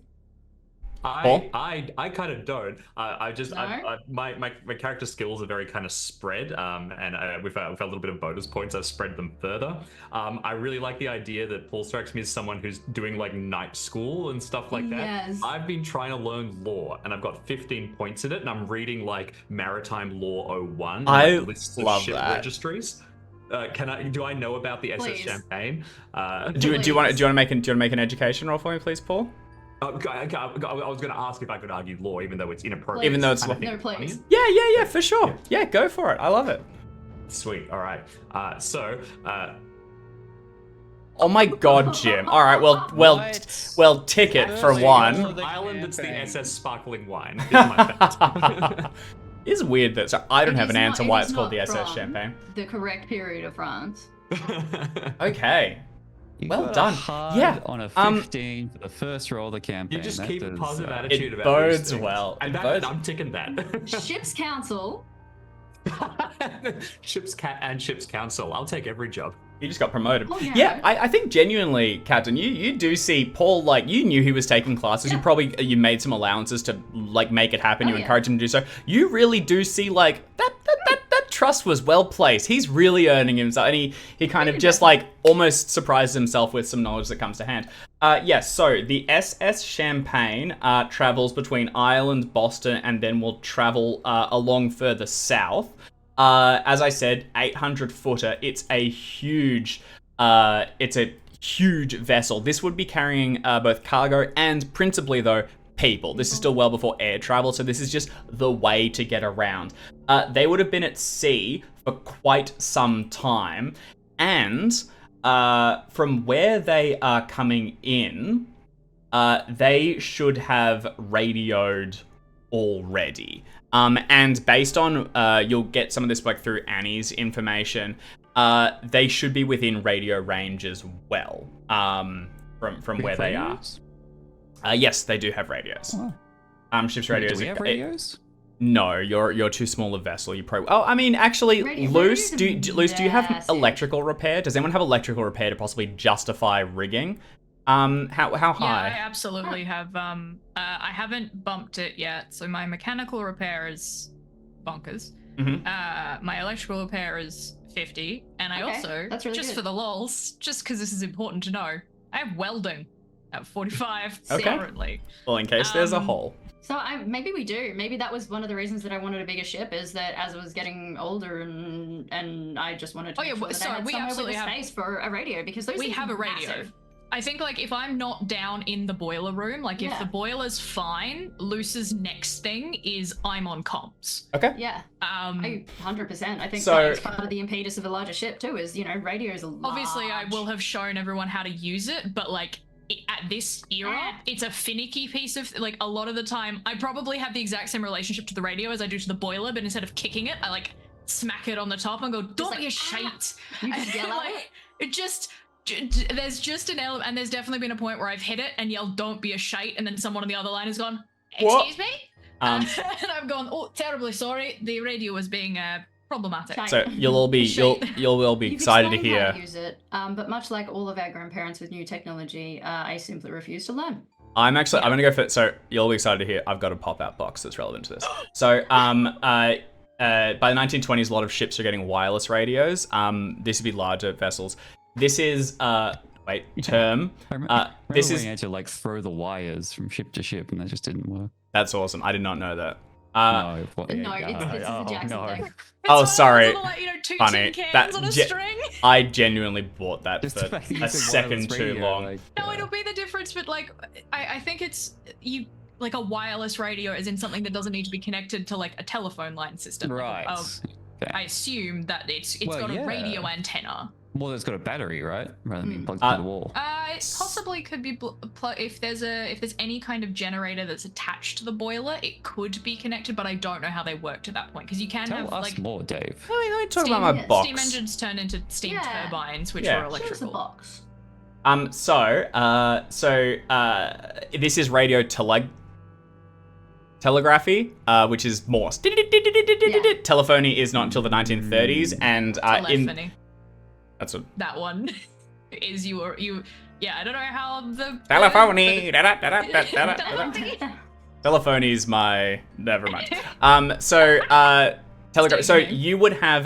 Speaker 1: Paul?
Speaker 4: I kind of don't.
Speaker 5: No?
Speaker 4: My character skills are very kind of spread, and with a little bit of bonus points, I've spread them further. I really like the idea that Paul strikes me as someone who's doing like night school and stuff like that.
Speaker 5: Yes.
Speaker 4: I've been trying to learn law, and I've got 15 points in it, and I'm reading like Maritime Law 01. and,
Speaker 1: I
Speaker 4: like, lists of
Speaker 1: love
Speaker 4: ship
Speaker 1: that.
Speaker 4: registries. Do I know about the SS
Speaker 5: Please.
Speaker 4: Champagne?
Speaker 1: Do you want to make an education roll for me, please, Paul?
Speaker 4: I was going to ask if I could argue law, even though it's inappropriate.
Speaker 1: Even though it's
Speaker 4: kind of
Speaker 5: No,
Speaker 4: thing
Speaker 5: please.
Speaker 4: funny.
Speaker 1: Yeah, for sure. Yeah, go for it. I love it.
Speaker 4: Sweet. All right.
Speaker 1: Oh my god, Jim. All right, well, ticket for
Speaker 3: First
Speaker 1: one.
Speaker 3: roll of the
Speaker 4: Island that's the
Speaker 3: campaign.
Speaker 4: SS Sparkling Wine. Is my fact.
Speaker 1: It's weird that I don't
Speaker 5: It
Speaker 1: have
Speaker 5: is
Speaker 1: an
Speaker 5: not-
Speaker 1: answer
Speaker 5: it
Speaker 1: why
Speaker 5: is
Speaker 1: it's called the
Speaker 5: not
Speaker 1: SS
Speaker 5: from
Speaker 1: Champagne.
Speaker 5: The correct period of France.
Speaker 1: Okay.
Speaker 3: You
Speaker 1: Well
Speaker 3: got a
Speaker 1: done.
Speaker 3: hard
Speaker 1: Yeah,
Speaker 3: on a 15 for the first roll of the campaign.
Speaker 4: You just
Speaker 3: That
Speaker 4: keep a
Speaker 3: does,
Speaker 4: positive
Speaker 3: uh,
Speaker 4: attitude
Speaker 1: It
Speaker 4: about these
Speaker 1: bodes
Speaker 4: things.
Speaker 1: well.
Speaker 4: And
Speaker 1: It bodes-
Speaker 4: I'm ticking that.
Speaker 5: Ship's Council.
Speaker 4: Ship's Council. I'll take every job.
Speaker 1: You just got promoted.
Speaker 5: Oh, yeah.
Speaker 1: Yeah, I think genuinely, Captain, you do see Paul, like, you knew he was taking classes.
Speaker 5: Yeah.
Speaker 1: You made some allowances to, like, make it happen.
Speaker 5: Oh,
Speaker 1: You
Speaker 5: yeah.
Speaker 1: encouraged him to do so. You really do see, like, that trust was well placed. He's really earning himself. And he kind of just, like, almost surprises himself with some knowledge that comes to hand. Yes, so the SS Champagne travels between Ireland, Boston, and then will travel along further south. As I said, 800 footer. It's a huge vessel. This would be carrying both cargo and principally though people. This is still well before air travel, so this is just the way to get around. They would have been at sea for quite some time, and from where they are coming in, they should have radioed already. And based on, you'll get some of this like through Annie's information, they should be within radio range as well, from where they are.
Speaker 3: radios?
Speaker 1: Yes, they do have radios.
Speaker 3: Oh.
Speaker 1: Ship's radios.
Speaker 3: Do we have radios?
Speaker 1: No, you're too small a vessel. You probably. Oh, I mean, actually, Luce,
Speaker 5: radios are
Speaker 1: do you have
Speaker 5: massive.
Speaker 1: electrical repair? Does anyone have electrical repair to possibly justify rigging? How
Speaker 2: Yeah, I
Speaker 1: high?
Speaker 2: absolutely have. I haven't bumped it yet, so my mechanical repair is bonkers.
Speaker 1: Mhm.
Speaker 2: My electrical repair is 50, and I
Speaker 5: Okay,
Speaker 2: also,
Speaker 5: that's really
Speaker 2: just
Speaker 5: good.
Speaker 2: for the lols, just because this is important to know, I have welding at 45
Speaker 1: Okay.
Speaker 2: currently.
Speaker 1: Well, in case there's a
Speaker 2: Um,
Speaker 1: hole.
Speaker 5: So maybe we do. Maybe that was one of the reasons that I wanted a bigger ship. Is that as I was getting older and I just wanted to.
Speaker 2: Oh, yeah,
Speaker 5: make sure that
Speaker 2: sorry,
Speaker 5: I had
Speaker 2: we
Speaker 5: somewhere
Speaker 2: absolutely
Speaker 5: with
Speaker 2: have-
Speaker 5: space for a radio because those
Speaker 2: We
Speaker 5: things
Speaker 2: have
Speaker 5: are
Speaker 2: a radio.
Speaker 5: massive.
Speaker 2: I think like if I'm not down in the boiler room, like if
Speaker 5: Yeah.
Speaker 2: the boiler's fine, Luce's next thing is I'm on comms.
Speaker 1: Okay.
Speaker 5: Yeah,
Speaker 2: Um,
Speaker 5: 100%. I think
Speaker 1: So-
Speaker 5: that's part of the impetus of a larger ship too. Is radios are large.
Speaker 2: obviously I will have shown everyone how to use it, but like at this era, it's a finicky piece of like a lot of the time. I probably have the exact same relationship to the radio as I do to the boiler, but instead of kicking it, I like smack it on the top and go, "Don't
Speaker 5: like,
Speaker 2: be a
Speaker 5: "Ah!"
Speaker 2: shite."
Speaker 5: You just yell at
Speaker 2: Like, it just. There's just an element, and there's definitely been a point where I've hit it and yelled, "Don't be a shite," and then someone on the other line has gone,
Speaker 1: What?
Speaker 2: "Excuse me,"
Speaker 1: Um,
Speaker 2: and I've gone, "Oh, terribly sorry. The radio was being problematic."
Speaker 5: Shite.
Speaker 1: So you'll all be you'll all be
Speaker 5: You've
Speaker 1: excited to
Speaker 5: explained how
Speaker 1: hear.
Speaker 5: to use it, but much like all of our grandparents with new technology, I simply refuse to learn.
Speaker 1: I'm gonna go for. So you'll be excited to hear. I've got a pop-out box that's relevant to this. So by the 1920s, a lot of ships are getting wireless radios. This would be larger vessels. This is term.
Speaker 3: I remember
Speaker 1: This
Speaker 3: when
Speaker 1: is
Speaker 3: you had to like throw the wires from ship to ship, and that just didn't work.
Speaker 1: that's awesome. I did not know that.
Speaker 3: No, what,
Speaker 5: No, it's a Jackson
Speaker 3: no.
Speaker 5: thing.
Speaker 2: It's
Speaker 1: Oh,
Speaker 2: one of those
Speaker 1: sorry.
Speaker 2: little, like, two
Speaker 1: Funny.
Speaker 2: tin cans
Speaker 1: That
Speaker 2: on a
Speaker 1: ge-
Speaker 2: string.
Speaker 1: I genuinely bought that
Speaker 3: Just
Speaker 1: for
Speaker 3: the fact that you
Speaker 1: a
Speaker 3: said
Speaker 1: second
Speaker 3: wireless
Speaker 1: too
Speaker 3: radio,
Speaker 1: long.
Speaker 3: like,
Speaker 2: No, it'll be the difference, but like I think it's like a wireless radio is in something that doesn't need to be connected to like a telephone line system.
Speaker 3: right. Okay.
Speaker 2: I assume that it's
Speaker 3: Well,
Speaker 2: got
Speaker 3: yeah.
Speaker 2: a radio antenna.
Speaker 3: Well, it's got a battery, right? Rather than being plugged
Speaker 1: Uh,
Speaker 3: to the wall.
Speaker 2: It possibly could be if there's any kind of generator that's attached to the boiler, it could be connected, but I don't know how they work to that point because you can
Speaker 3: Tell
Speaker 2: have
Speaker 3: us
Speaker 2: like
Speaker 3: more, Dave.
Speaker 1: Let me talk
Speaker 2: steam,
Speaker 1: about my box.
Speaker 2: steam engines turn into steam
Speaker 5: Yeah.
Speaker 2: turbines, which
Speaker 1: Yeah.
Speaker 2: are
Speaker 5: Show us the
Speaker 2: electrical.
Speaker 5: box.
Speaker 1: This is radio telegraphy, which is Morse. Telephony is not until the 1930s, and
Speaker 2: Telephony.
Speaker 1: that's what
Speaker 2: That one is you. Yeah, I don't know how the
Speaker 1: telephony.
Speaker 2: the-
Speaker 1: Telephony is my never mind. Telegraph. So you would have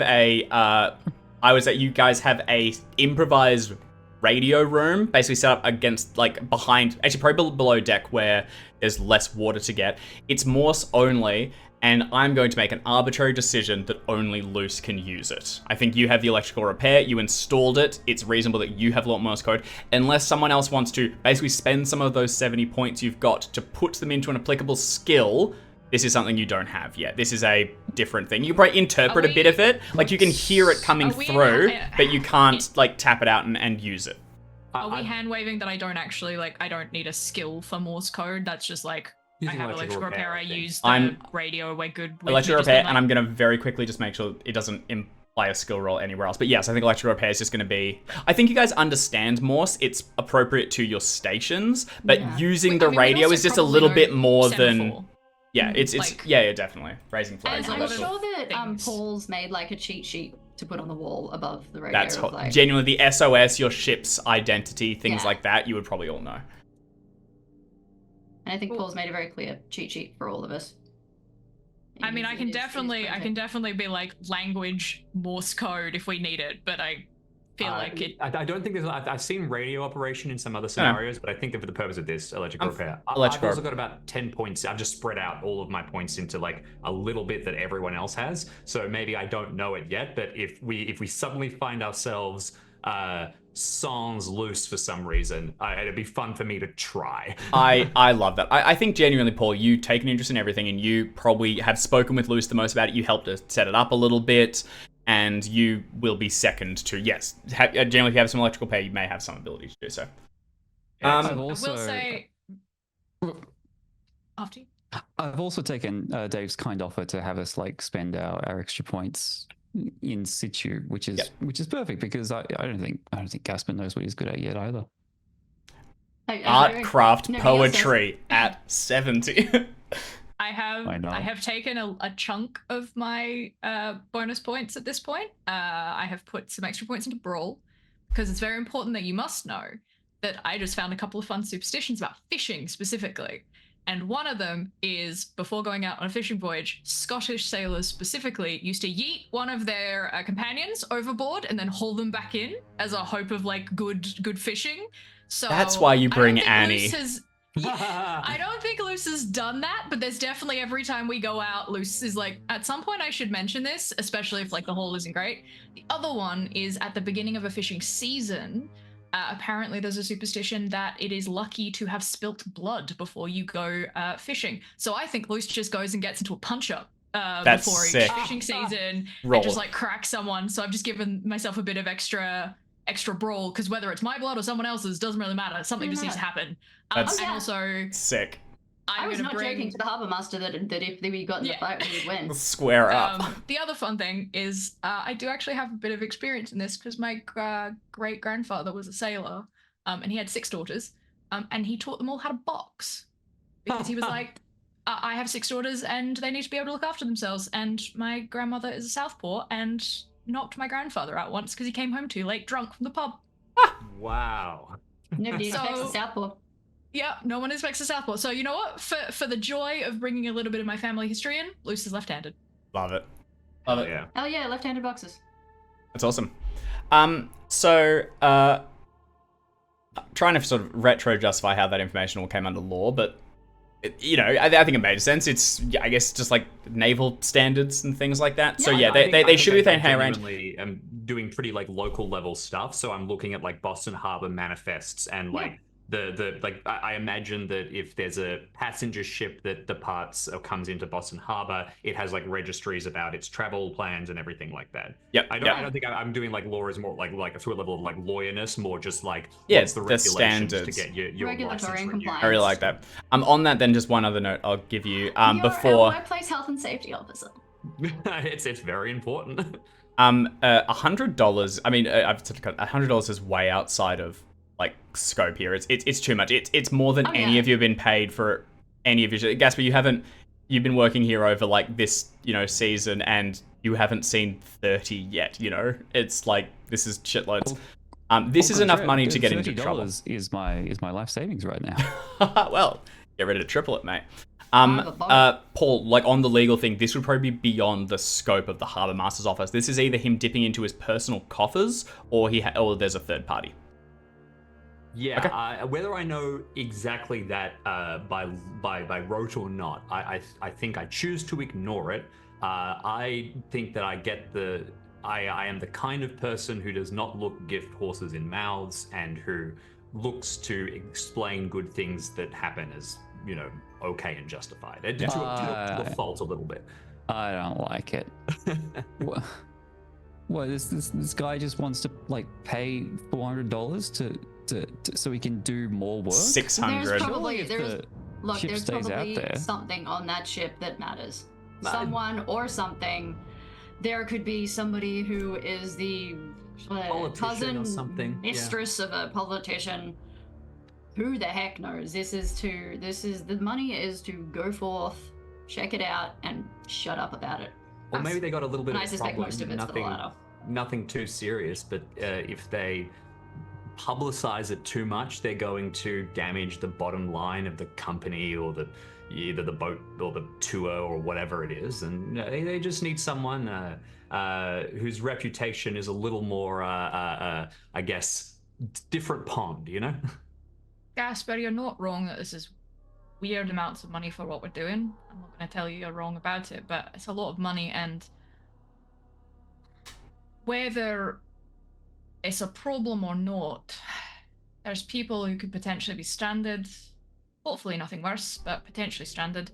Speaker 1: you guys have a improvised radio room, basically set up against behind, actually probably below deck where there's less water to get. It's Morse only, and I'm going to make an arbitrary decision that only Luce can use it. I think you have the electrical repair, you installed it, it's reasonable that you have learnt Morse code, unless someone else wants to basically spend some of those 70 points you've got to put them into an applicable skill. This is something you don't have yet. This is a different thing. You can probably interpret a bit of it, you can hear it coming through, but you can't tap it out and use it.
Speaker 2: Are we hand waving that I don't actually I don't need a skill for Morse code? That's just I
Speaker 4: Using
Speaker 2: have
Speaker 4: electrical
Speaker 2: electrical repair. I
Speaker 4: repair, I think.
Speaker 2: use the
Speaker 1: I'm-
Speaker 2: radio. We're good. With
Speaker 1: Electrical
Speaker 2: just
Speaker 1: repair,
Speaker 2: being
Speaker 1: and I'm going to very quickly just make sure it doesn't imply a skill roll anywhere else. But yes, I think electrical repair is just going to be... I think you guys understand Morse. It's appropriate to your stations, but
Speaker 5: Yeah.
Speaker 1: using
Speaker 2: I
Speaker 1: the
Speaker 2: mean, we
Speaker 1: radio
Speaker 2: also
Speaker 1: is just a
Speaker 2: probably
Speaker 1: little
Speaker 2: know
Speaker 1: bit more than...
Speaker 2: semaphore.
Speaker 1: Yeah, it's yeah, definitely. Raising flags.
Speaker 5: And
Speaker 2: a
Speaker 5: I'm
Speaker 2: lot of
Speaker 5: sure that
Speaker 2: things.
Speaker 5: Paul's made a cheat sheet to put on the wall above the radio.
Speaker 1: That's
Speaker 5: of,
Speaker 1: genuinely the SOS, your ship's identity, things
Speaker 5: Yeah.
Speaker 1: like that, you would probably all know.
Speaker 5: And I think Paul's made a very clear cheat sheet for all of us.
Speaker 2: I mean, I can
Speaker 5: It is
Speaker 2: definitely be language Morse code if we need it, but I feel like it.
Speaker 4: I don't think there's. I've seen radio operation in some other scenarios, but I think that for the purpose of this, electrical repair. I've also got about 10 points. I've just spread out all of my points into a little bit that everyone else has. So maybe I don't know it yet, but if we suddenly find ourselves sans loose for some reason, it'd be fun for me to try.
Speaker 1: I love that. I think genuinely, Paul, you take an interest in everything, and you probably have spoken with Luce the most about it. You helped to set it up a little bit, and you will be second to, yes, generally if you have some electrical repair, you may have some ability to do so.
Speaker 3: I've
Speaker 2: I will
Speaker 3: also,
Speaker 2: say. After you.
Speaker 3: I've also taken Dave's kind offer to have us spend our extra points in situ, which is perfect because I don't think Gaspar knows what he's good at yet either.
Speaker 1: Art, craft,
Speaker 5: nobody else does.
Speaker 1: poetry at 70.
Speaker 2: I
Speaker 3: know.
Speaker 2: have taken a chunk of my bonus points at this point. I have put some extra points into Brawl because it's very important that you must know that I just found a couple of fun superstitions about fishing specifically. And one of them is, before going out on a fishing voyage, Scottish sailors specifically used to yeet one of their companions overboard and then haul them back in as a hope of good fishing. So
Speaker 1: That's why you bring
Speaker 2: I don't think
Speaker 1: Annie.
Speaker 2: Luce has- I don't think Luce has done that, but there's definitely every time we go out, Luce is at some point I should mention this, especially if the haul isn't great. The other one is at the beginning of a fishing season. Apparently there's a superstition that it is lucky to have spilt blood before you go fishing. So I think Luce just goes and gets into a punch-up
Speaker 1: That's
Speaker 2: before
Speaker 1: sick.
Speaker 2: each fishing season
Speaker 1: Roll.
Speaker 2: and just cracks someone. So I've just given myself a bit of extra brawl, because whether it's my blood or someone else's doesn't really matter. Something just needs to happen.
Speaker 1: That's
Speaker 2: and also,
Speaker 1: sick.
Speaker 5: I was
Speaker 2: gonna
Speaker 5: not
Speaker 2: bring...
Speaker 5: joking to the harbour master that if we got in the fight, we would win.
Speaker 1: Square up.
Speaker 2: The other fun thing is I do actually have a bit of experience in this because my great-grandfather was a sailor, and he had 6 daughters, and he taught them all how to box because he was I have 6 daughters and they need to be able to look after themselves, and my grandmother is a southpaw and knocked my grandfather out once because he came home too late drunk from the pub.
Speaker 4: Wow.
Speaker 5: Nobody expects
Speaker 2: So-
Speaker 5: a southpaw.
Speaker 2: Yeah, no one expects a southpaw. So you know what? For the joy of bringing a little bit of my family history in, Luce is left-handed.
Speaker 1: Love it. Love it.
Speaker 4: Yeah.
Speaker 5: Hell yeah, left-handed boxes.
Speaker 1: That's awesome. Trying to sort of retro justify how that information all came under law, but I think it made sense. It's, I guess, just naval standards and things like that. So yeah, they should be within high range.
Speaker 4: I'm doing pretty local level stuff, so I'm looking at Boston Harbor manifests and I imagine that if there's a passenger ship that departs or comes into Boston Harbor, it has like registries about its travel plans and everything like that.
Speaker 1: Yep.
Speaker 4: I don't think I'm doing like law is more like to a level of like lawyerness, more just like
Speaker 1: Yeah,
Speaker 4: what's the
Speaker 1: the
Speaker 4: regulations to
Speaker 1: standards.
Speaker 4: get your
Speaker 5: Regulatory
Speaker 4: license
Speaker 5: and
Speaker 4: renewed.
Speaker 5: compliance.
Speaker 1: I really like that. On that, then just one other note I'll give you.
Speaker 5: You're a
Speaker 1: Before
Speaker 5: workplace health and safety officer.
Speaker 4: It's very important.
Speaker 1: $100. I mean, I've said $100 is way outside of like scope here. It's too much. It's more than any of you have been paid for any of your. Gaspar, you've been working here over like this season, and you haven't seen 30 yet. It's like this is shitloads. This is enough money to get into trouble.
Speaker 3: $30 is my life savings right now.
Speaker 1: Well, get ready to triple it, mate. Paul, like on the legal thing, this would probably be beyond the scope of the Harbour Master's office. This is either him dipping into his personal coffers, or or there's a third party.
Speaker 4: Yeah,
Speaker 1: Okay.
Speaker 4: Whether I know exactly that by rote or not, I think I choose to ignore it. I think that I am the kind of person who does not look gift horses in mouths and who looks to explain good things that happen as okay and justified. To a fault a little bit.
Speaker 3: I don't like it. What this guy just wants to like pay $400 to so he can do more work?
Speaker 1: 600.
Speaker 5: There's
Speaker 3: Surely
Speaker 5: there's probably something on that ship that matters. Someone or something. There could be somebody who is the cousin
Speaker 4: or something.
Speaker 5: mistress of a politician. Who the heck knows? The money is to go forth, check it out, and shut up about it.
Speaker 4: Or maybe they got a little bit
Speaker 5: And
Speaker 4: of
Speaker 5: I suspect
Speaker 4: problem.
Speaker 5: most of it's for the latter.
Speaker 4: Nothing too serious, but if they publicize it too much, they're going to damage the bottom line of the company or either the boat or the tour or whatever it is, and they just need someone whose reputation is a little more, I guess, different pond,
Speaker 2: Gaspar, you're not wrong that this is weird amounts of money for what we're doing. I'm not going to tell you you're wrong about it, but it's a lot of money, and whether it's a problem or not, there's people who could potentially be stranded, hopefully nothing worse, but potentially stranded,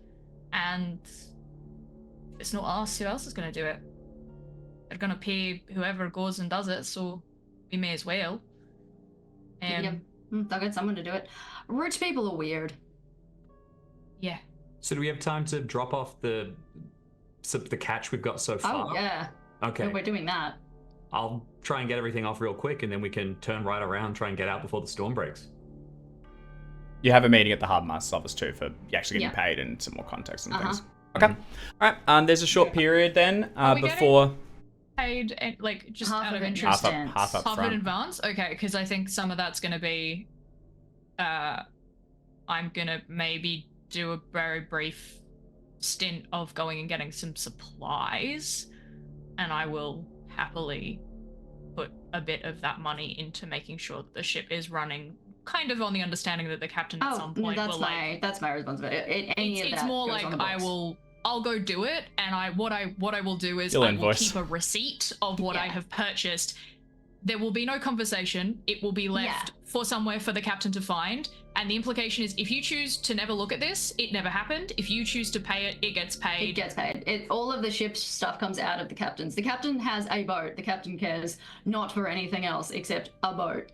Speaker 2: and if it's not us, who else is going to do it? They're going to pay whoever goes and does it, so we may as well.
Speaker 5: Yep. They'll get someone to do it. Rich people are weird.
Speaker 2: Yeah.
Speaker 4: So do we have time to drop off the catch we've got so far?
Speaker 5: Oh, yeah.
Speaker 4: Okay.
Speaker 5: If we're doing that.
Speaker 4: I'll try and get everything off real quick, and then we can turn right around, try and get out before the storm breaks.
Speaker 1: You have a meeting at the Harbour Master's office too for you actually getting paid and some more context and things. Okay. All right. There's a short period then before
Speaker 2: Paid like just
Speaker 5: Half
Speaker 2: out
Speaker 5: of
Speaker 2: of
Speaker 5: it
Speaker 2: interest.
Speaker 1: half up
Speaker 2: Half
Speaker 1: front.
Speaker 2: in advance? Okay, because I think some of that's going to be I'm going to maybe do a very brief stint of going and getting some supplies, and I will happily put a bit of that money into making sure that the ship is running, kind of on the understanding that the captain at some point will
Speaker 5: that's my responsibility.
Speaker 2: It's more like I'll go do it, and what I will do is
Speaker 1: You'll
Speaker 2: I will
Speaker 1: invoice.
Speaker 2: keep a receipt of what I have purchased. There will be no conversation. It will be left for somewhere for the captain to find. And the implication is if you choose to never look at this, it never happened. If you choose to pay it, it gets paid.
Speaker 5: It gets paid. All of the ship's stuff comes out of the captain's. The captain has a boat. The captain cares not for anything else except a boat.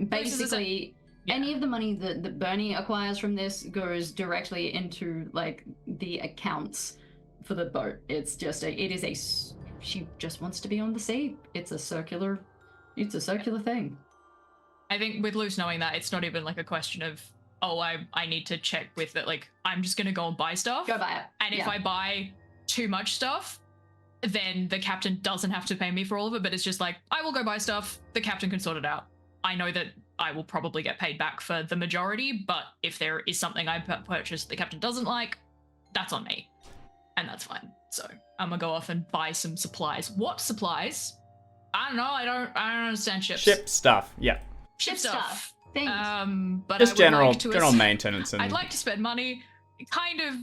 Speaker 5: Basically, any of the money that Bernie acquires from this goes directly into like the accounts for the boat. She just wants to be on the sea. It's a circular thing.
Speaker 2: I think with Luce knowing that, it's not even like a question of, I need to check with it. Like, I'm just going to go and buy stuff.
Speaker 5: Go buy it.
Speaker 2: And if I buy too much stuff, then the captain doesn't have to pay me for all of it. But it's just like, I will go buy stuff. The captain can sort it out. I know that I will probably get paid back for the majority, but if there is something I purchased the captain doesn't like, that's on me. And that's fine. So I'm gonna go off and buy some supplies. What supplies? I don't know. I don't understand ships.
Speaker 1: Ship stuff. Yeah.
Speaker 2: Ship stuff.
Speaker 5: Things.
Speaker 2: But
Speaker 1: Just
Speaker 2: I would
Speaker 1: general
Speaker 2: like to
Speaker 1: general maintenance and
Speaker 2: I'd like to spend money, kind of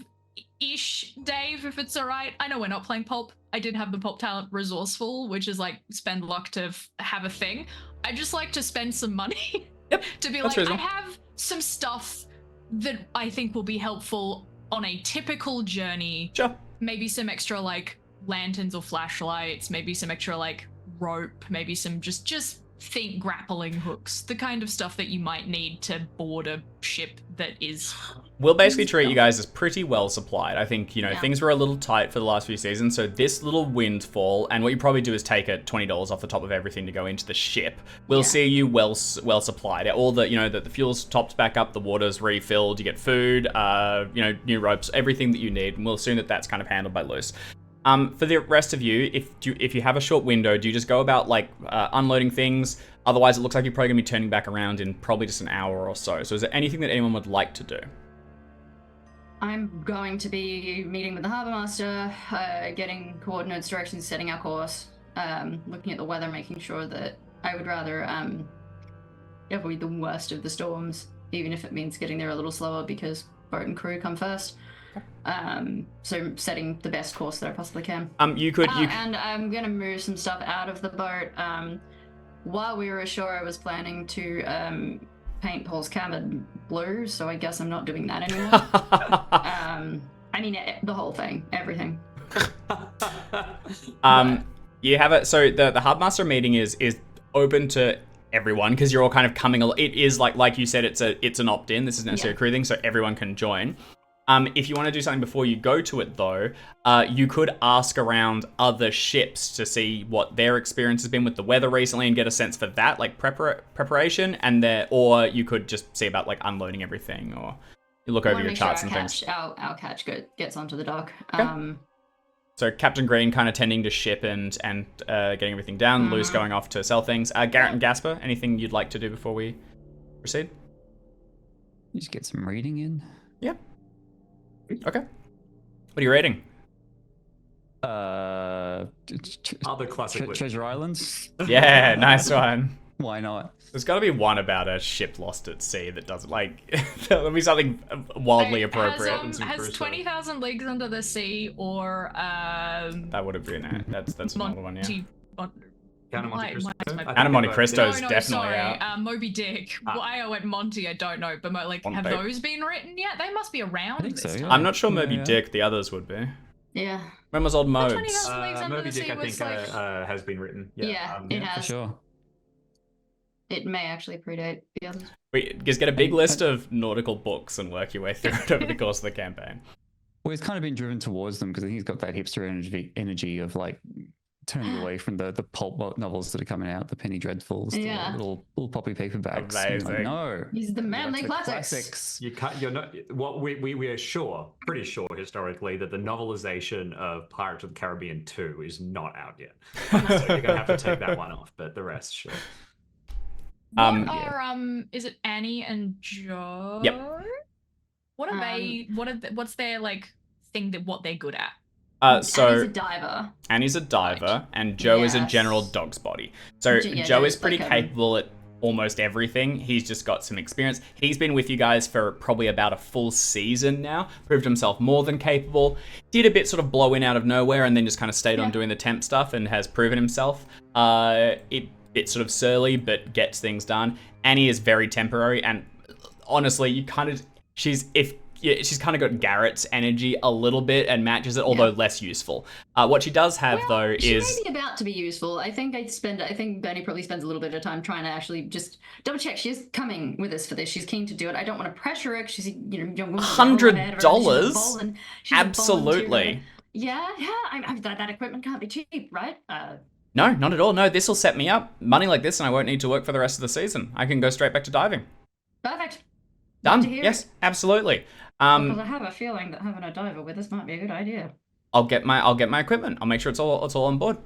Speaker 2: ish, Dave, if it's all right. I know we're not playing Pulp. I did have the Pulp talent resourceful, which is like spend luck to have a thing. I just like to spend some money.
Speaker 1: Yep,
Speaker 2: To be
Speaker 1: that's
Speaker 2: like, I
Speaker 1: reasonable.
Speaker 2: have some stuff that I think will be helpful on a typical journey.
Speaker 1: Sure.
Speaker 2: Maybe some extra like lanterns or flashlights, maybe some extra like rope, maybe some just think grappling hooks, the kind of stuff that you might need to board a ship that is.
Speaker 1: We'll basically treat you guys as pretty well supplied. I think,
Speaker 5: Yeah.
Speaker 1: things were a little tight for the last few seasons, so this little windfall, and what you probably do is take it $20 off the top of everything to go into the ship. We'll
Speaker 5: Yeah.
Speaker 1: see you well supplied. All the, the fuel's topped back up, the water's refilled, you get food, new ropes, everything that you need, and we'll assume that that's kind of handled by Luce. For the rest of you, if you have a short window, do you just go about unloading things? Otherwise, it looks like you're probably gonna be turning back around in probably just an hour or so. So is there anything that anyone would like to do?
Speaker 5: I'm going to be meeting with the harbour master, getting coordinates, directions, setting our course, looking at the weather, making sure that I would rather avoid the worst of the storms, even if it means getting there a little slower because boat and crew come first. So setting the best course that I possibly can.
Speaker 1: And
Speaker 5: I'm gonna move some stuff out of the boat. While we were ashore, I was planning to paint Paul's cabin blue, so I guess I'm not doing that anymore. The whole thing, everything.
Speaker 1: You have it. So the hubmaster meeting is open to everyone because you're all kind of coming. It is like you said, it's an opt-in. This isn't necessarily a crew thing, so everyone can join. If you want to do something before you go to it, though, you could ask around other ships to see what their experience has been with the weather recently and get a sense for that, like preparation, or you could just see about like unloading everything, or you look over your charts and things.
Speaker 5: Our catch gets onto the dock.
Speaker 1: Okay. So Captain Green kind of tending to ship and getting everything down, Luce going off to sell things. Garrett and Gaspar, anything you'd like to do before we proceed?
Speaker 3: You just get some reading in.
Speaker 1: Yeah. Okay. What are you rating?
Speaker 4: Other classic
Speaker 3: Treasure Islands.
Speaker 1: Yeah, nice one.
Speaker 3: Why not?
Speaker 1: There's got to be one about a ship lost at sea that doesn't there'll be something wildly appropriate.
Speaker 2: Has 20,000 Leagues Under the Sea or
Speaker 1: that would have been it. That's another one, yeah.
Speaker 4: Count of Monte Cristo?
Speaker 1: Count of Monte Cristo is definitely
Speaker 2: sorry.
Speaker 1: out.
Speaker 2: Moby Dick. Why I went Monty, I don't know. But have those been written yet? They must be around.
Speaker 3: I think so, yeah.
Speaker 1: I'm not sure Moby Dick. The others would be.
Speaker 5: Yeah.
Speaker 1: When was Old Mobes?
Speaker 4: Moby Dick, I think, has been written.
Speaker 5: Yeah, it has.
Speaker 3: For sure.
Speaker 5: It may actually predate the others.
Speaker 1: Just get a big list of nautical books and work your way through it over the course of the campaign.
Speaker 3: Well, he's kind of been driven towards them because he's got that hipster energy of like turning away from the pulp novels that are coming out, the Penny Dreadfuls, the little poppy paperbacks.
Speaker 1: Amazing.
Speaker 3: Like, no,
Speaker 5: he's the manly classics.
Speaker 4: You can't. You're not. What we are pretty sure historically that the novelization of Pirates of the Caribbean 2 is not out yet. So you're gonna have to take that one off, but the rest, sure.
Speaker 2: Is it Annie and Joe?
Speaker 1: Yep.
Speaker 2: What are they? What's their thing what they're good at?
Speaker 5: Annie's a diver.
Speaker 1: Right. And Joe is a general dog's body. So Joe is pretty capable at almost everything. He's just got some experience. He's been with you guys for probably about a full season now, proved himself more than capable. Did a bit sort of blow in out of nowhere and then just kind of stayed on doing the temp stuff and has proven himself. It's sort of surly, but gets things done. Annie is very temporary, and honestly, she's kind of got Garrett's energy a little bit and matches it, although less useful. What she does have, though, is...
Speaker 5: She may be about to be useful. I think Bernie probably spends a little bit of time trying to actually just double check. She is coming with us for this. She's keen to do it. I don't want to pressure her because she's, young woman.
Speaker 1: $100? Absolutely.
Speaker 5: Yeah. That equipment can't be cheap, right?
Speaker 1: No, not at all. No, this will set me up. Money like this, and I won't need to work for the rest of the season. I can go straight back to diving.
Speaker 5: Perfect.
Speaker 1: Done. Yes, absolutely.
Speaker 5: Because I have a feeling that having a diver with us might be a good idea.
Speaker 1: I'll get my equipment. I'll make sure it's all on board.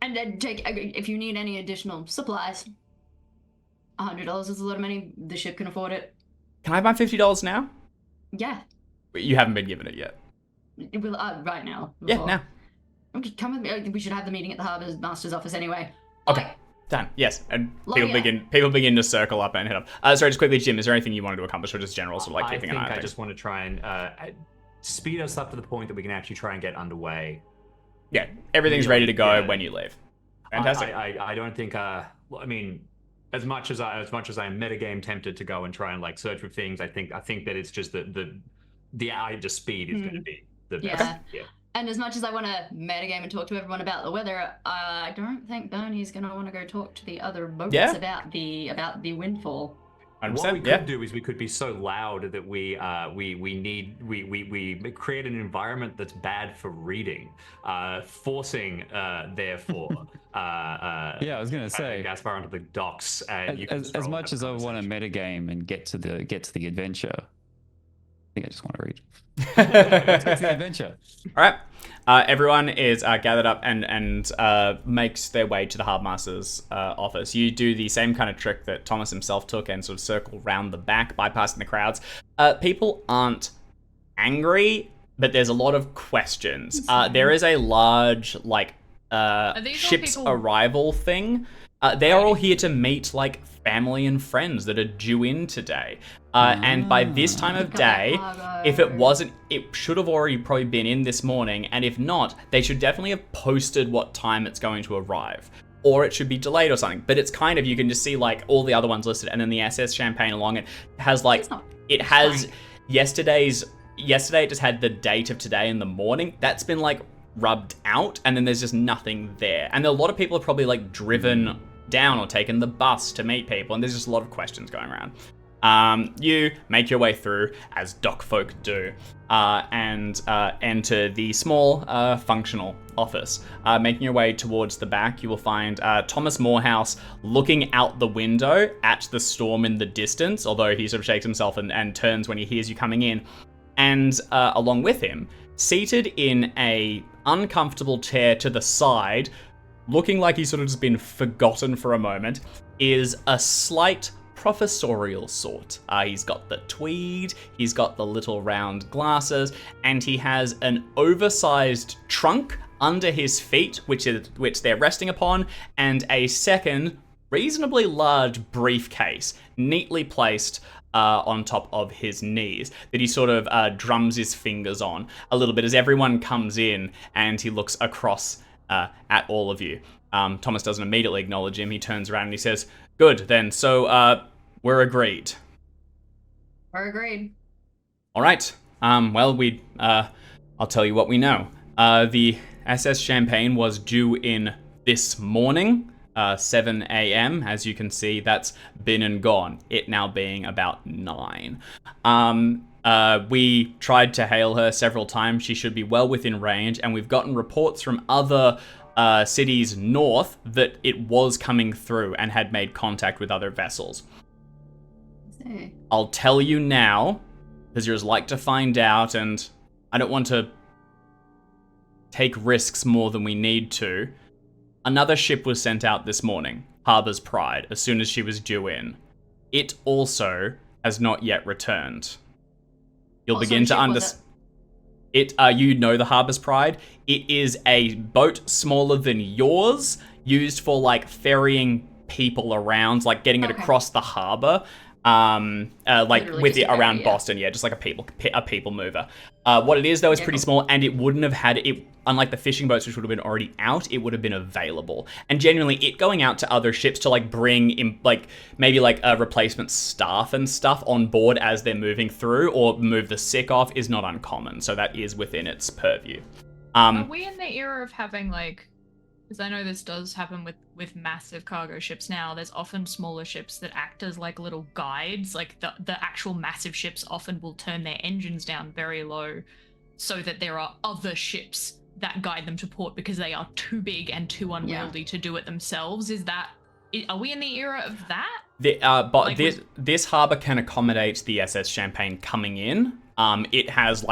Speaker 5: And then if you need any additional supplies, $100 is a lot of money. The ship can afford it.
Speaker 1: Can I buy $50 now?
Speaker 5: Yeah.
Speaker 1: You haven't been given it yet.
Speaker 5: Well, right now.
Speaker 1: Yeah, now.
Speaker 5: Okay, come with me. We should have the meeting at the harbour master's office anyway.
Speaker 1: Okay. Done. Yes, and people begin to circle up and head up. Sorry, just quickly, Jim. Is there anything you wanted to accomplish, or just general sort of keeping an eye on things?
Speaker 4: I just want to try and speed us up to the point that we can actually try and get underway.
Speaker 1: Yeah, everything's ready to go when you leave. Fantastic.
Speaker 4: I don't think. as much as I'm metagame tempted to go and try and like search for things, I think that it's just the eye to speed is going to be the best.
Speaker 5: Yeah. And as much as I want to metagame and talk to everyone about the weather, I don't think Bernie's going to want to go talk to the other boats about the windfall.
Speaker 4: What we could do is we could be so loud that we create an environment that's bad for reading, forcing therefore.
Speaker 3: I was gonna say
Speaker 4: Gaspar onto the docks. And
Speaker 3: as much as I want to metagame and get to the adventure, I think I just want to read. Let's get to the adventure.
Speaker 1: All right. Everyone is gathered up and makes their way to the Harbmaster's office. You do the same kind of trick that Thomas himself took and sort of circle round the back, bypassing the crowds. People aren't angry, but there's a lot of questions. There is a large, ship's arrival thing. They are all here to meet, family and friends that are due in today. And by this time of day, if it wasn't, it should have already probably been in this morning. And if not, they should definitely have posted what time it's going to arrive. Or it should be delayed or something. But it's kind of, you can just see all the other ones listed. And then the SS Champagne along it has yesterday it just had the date of today in the morning. That's been rubbed out. And then there's just nothing there. And a lot of people are probably driven down or taken the bus to meet people, and there's just a lot of questions going around. You make your way through, as dock folk do, and enter the small functional office. Making your way towards the back, you will find Thomas Morehouse looking out the window at the storm in the distance, although he sort of shakes himself and turns when he hears you coming in. And along with him, seated in a uncomfortable chair to the side, looking like he's sort of just been forgotten for a moment, is a slight professorial sort. He's got the tweed, he's got the little round glasses, and he has an oversized trunk under his feet, which they're resting upon, and a second, reasonably large briefcase, neatly placed on top of his knees, that he sort of drums his fingers on a little bit as everyone comes in, and he looks across at all of you. Thomas doesn't immediately acknowledge him. He turns around and he says, "Good, then. So, we're agreed."
Speaker 5: We're agreed.
Speaker 1: All right. Well, I'll tell you what we know. The SS Champagne was due in this morning, 7 a.m. As you can see, that's been and gone. It now being about 9. We tried to hail her several times. She should be well within range, and we've gotten reports from other cities north that it was coming through and had made contact with other vessels. I'll tell you now, because you're as like to find out, and I don't want to take risks more than we need to. Another ship was sent out this morning, Harbour's Pride, as soon as she was due in. It also has not yet returned. You'll begin to understand. You know the Harbour's Pride. It is a boat smaller than yours, used for ferrying people around, getting it across the harbour. With it around Boston, just like a people mover. What it is though is pretty small, and it wouldn't have had it. Unlike the fishing boats, which would have been already out, it would have been available. And genuinely, it going out to other ships to bring in maybe replacement staff and stuff on board as they're moving through, or move the sick off, is not uncommon. So that is within its purview.
Speaker 2: Are we in the era of having because I know this does happen with massive cargo ships now. There's often smaller ships that act as little guides. The actual massive ships often will turn their engines down very low, so that there are other ships that guide them to port because they are too big and too unwieldy to do it themselves. Are we in the era of that?
Speaker 1: This harbour can accommodate the SS Champagne coming in. It has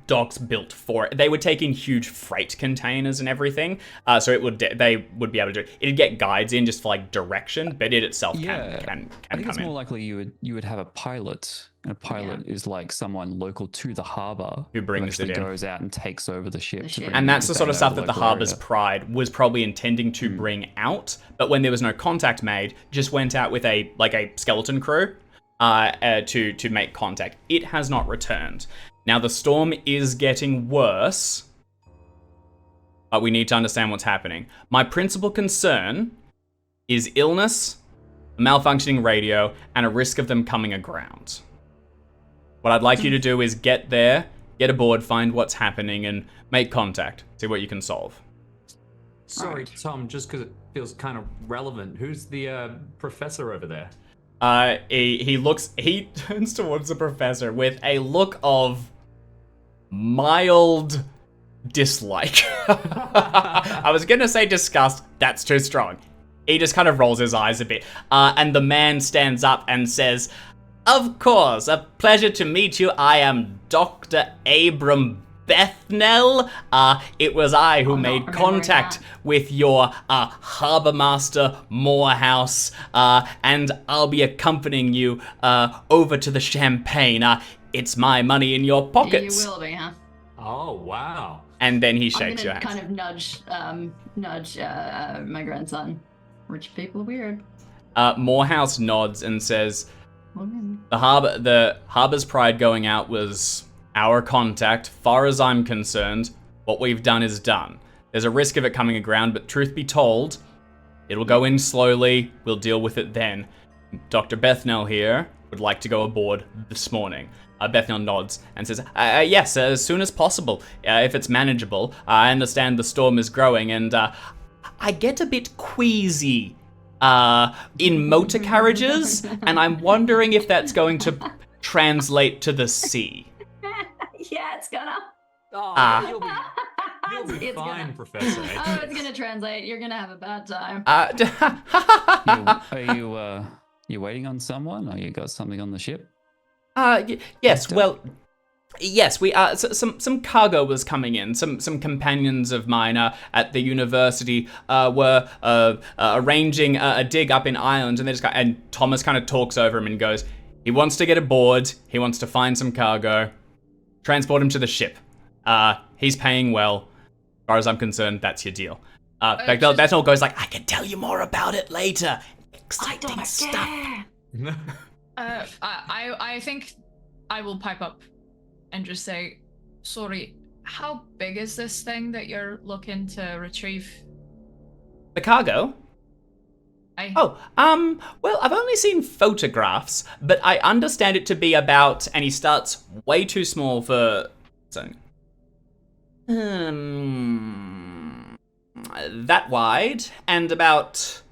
Speaker 1: docks built for it. They would take in huge freight containers and everything. So they would be able to do it. It'd get guides in just for direction, but it itself can
Speaker 3: I think it's
Speaker 1: come
Speaker 3: more
Speaker 1: in.
Speaker 3: likely you would have a pilot, and a pilot is someone local to the harbour
Speaker 1: Who brings it in.
Speaker 3: goes out and takes over the ship.
Speaker 1: And that's the sort of stuff that the Harbour's Pride was probably intending to bring out, but when there was no contact made, just went out with a skeleton crew to make contact. It has not returned. Now the storm is getting worse, but we need to understand what's happening. My principal concern is illness a malfunctioning radio, and a risk of them coming aground. What I'd like you to do is get there, get aboard, find what's happening, and make contact. See what you can solve.
Speaker 4: Sorry, Tom, just because it feels kind of relevant. Who's the professor over there?
Speaker 1: He turns towards the professor with a look of mild dislike. I was gonna say disgust, that's too strong. He just kind of rolls his eyes a bit. And the man stands up and says, "Of course, a pleasure to meet you. I am Dr. Abram Bethnell. It was I who made contact with your harbor master Morehouse, and I'll be accompanying you over to the champagne. It's my money in your pockets."
Speaker 5: You will be, huh?
Speaker 4: Oh, wow.
Speaker 1: And then he shakes your
Speaker 5: I'm
Speaker 1: hand.
Speaker 5: gonna kind of nudge my grandson. Rich people are weird.
Speaker 1: Morehouse nods and says,
Speaker 5: Okay.
Speaker 1: the harbor's pride going out was our contact. Far as I'm concerned, what we've done is done. There's a risk of it coming aground, but truth be told, it'll go in slowly. We'll deal with it then. Dr. Bethnell here would like to go aboard this morning. Bethnell nods and says, yes, as soon as possible, if it's manageable. I understand the storm is growing, and I get a bit queasy in motor carriages, and I'm wondering if that's going to translate to the sea.
Speaker 5: Yeah, it's gonna.
Speaker 4: Oh, you'll be
Speaker 5: It's
Speaker 4: fine,
Speaker 5: gonna.
Speaker 4: Professor.
Speaker 5: Oh, it's gonna translate. You're gonna have a bad time.
Speaker 3: You waiting on someone, or you got something on the ship?
Speaker 1: Yes, well, yes, we some cargo was coming in. Some companions of mine at the university were arranging a dig up in Ireland, and and Thomas kind of talks over him and goes, he wants to get aboard, he wants to find some cargo, transport him to the ship. He's paying well. As far as I'm concerned, that's your deal. Bethnell goes like, I can tell you more about it later. Exciting stuff.
Speaker 2: I think I will pipe up and just say, sorry, how big is this thing that you're looking to retrieve?
Speaker 1: The cargo?
Speaker 2: I
Speaker 1: Well, I've only seen photographs, but I understand it to be about, and he starts way too small for, that wide, and about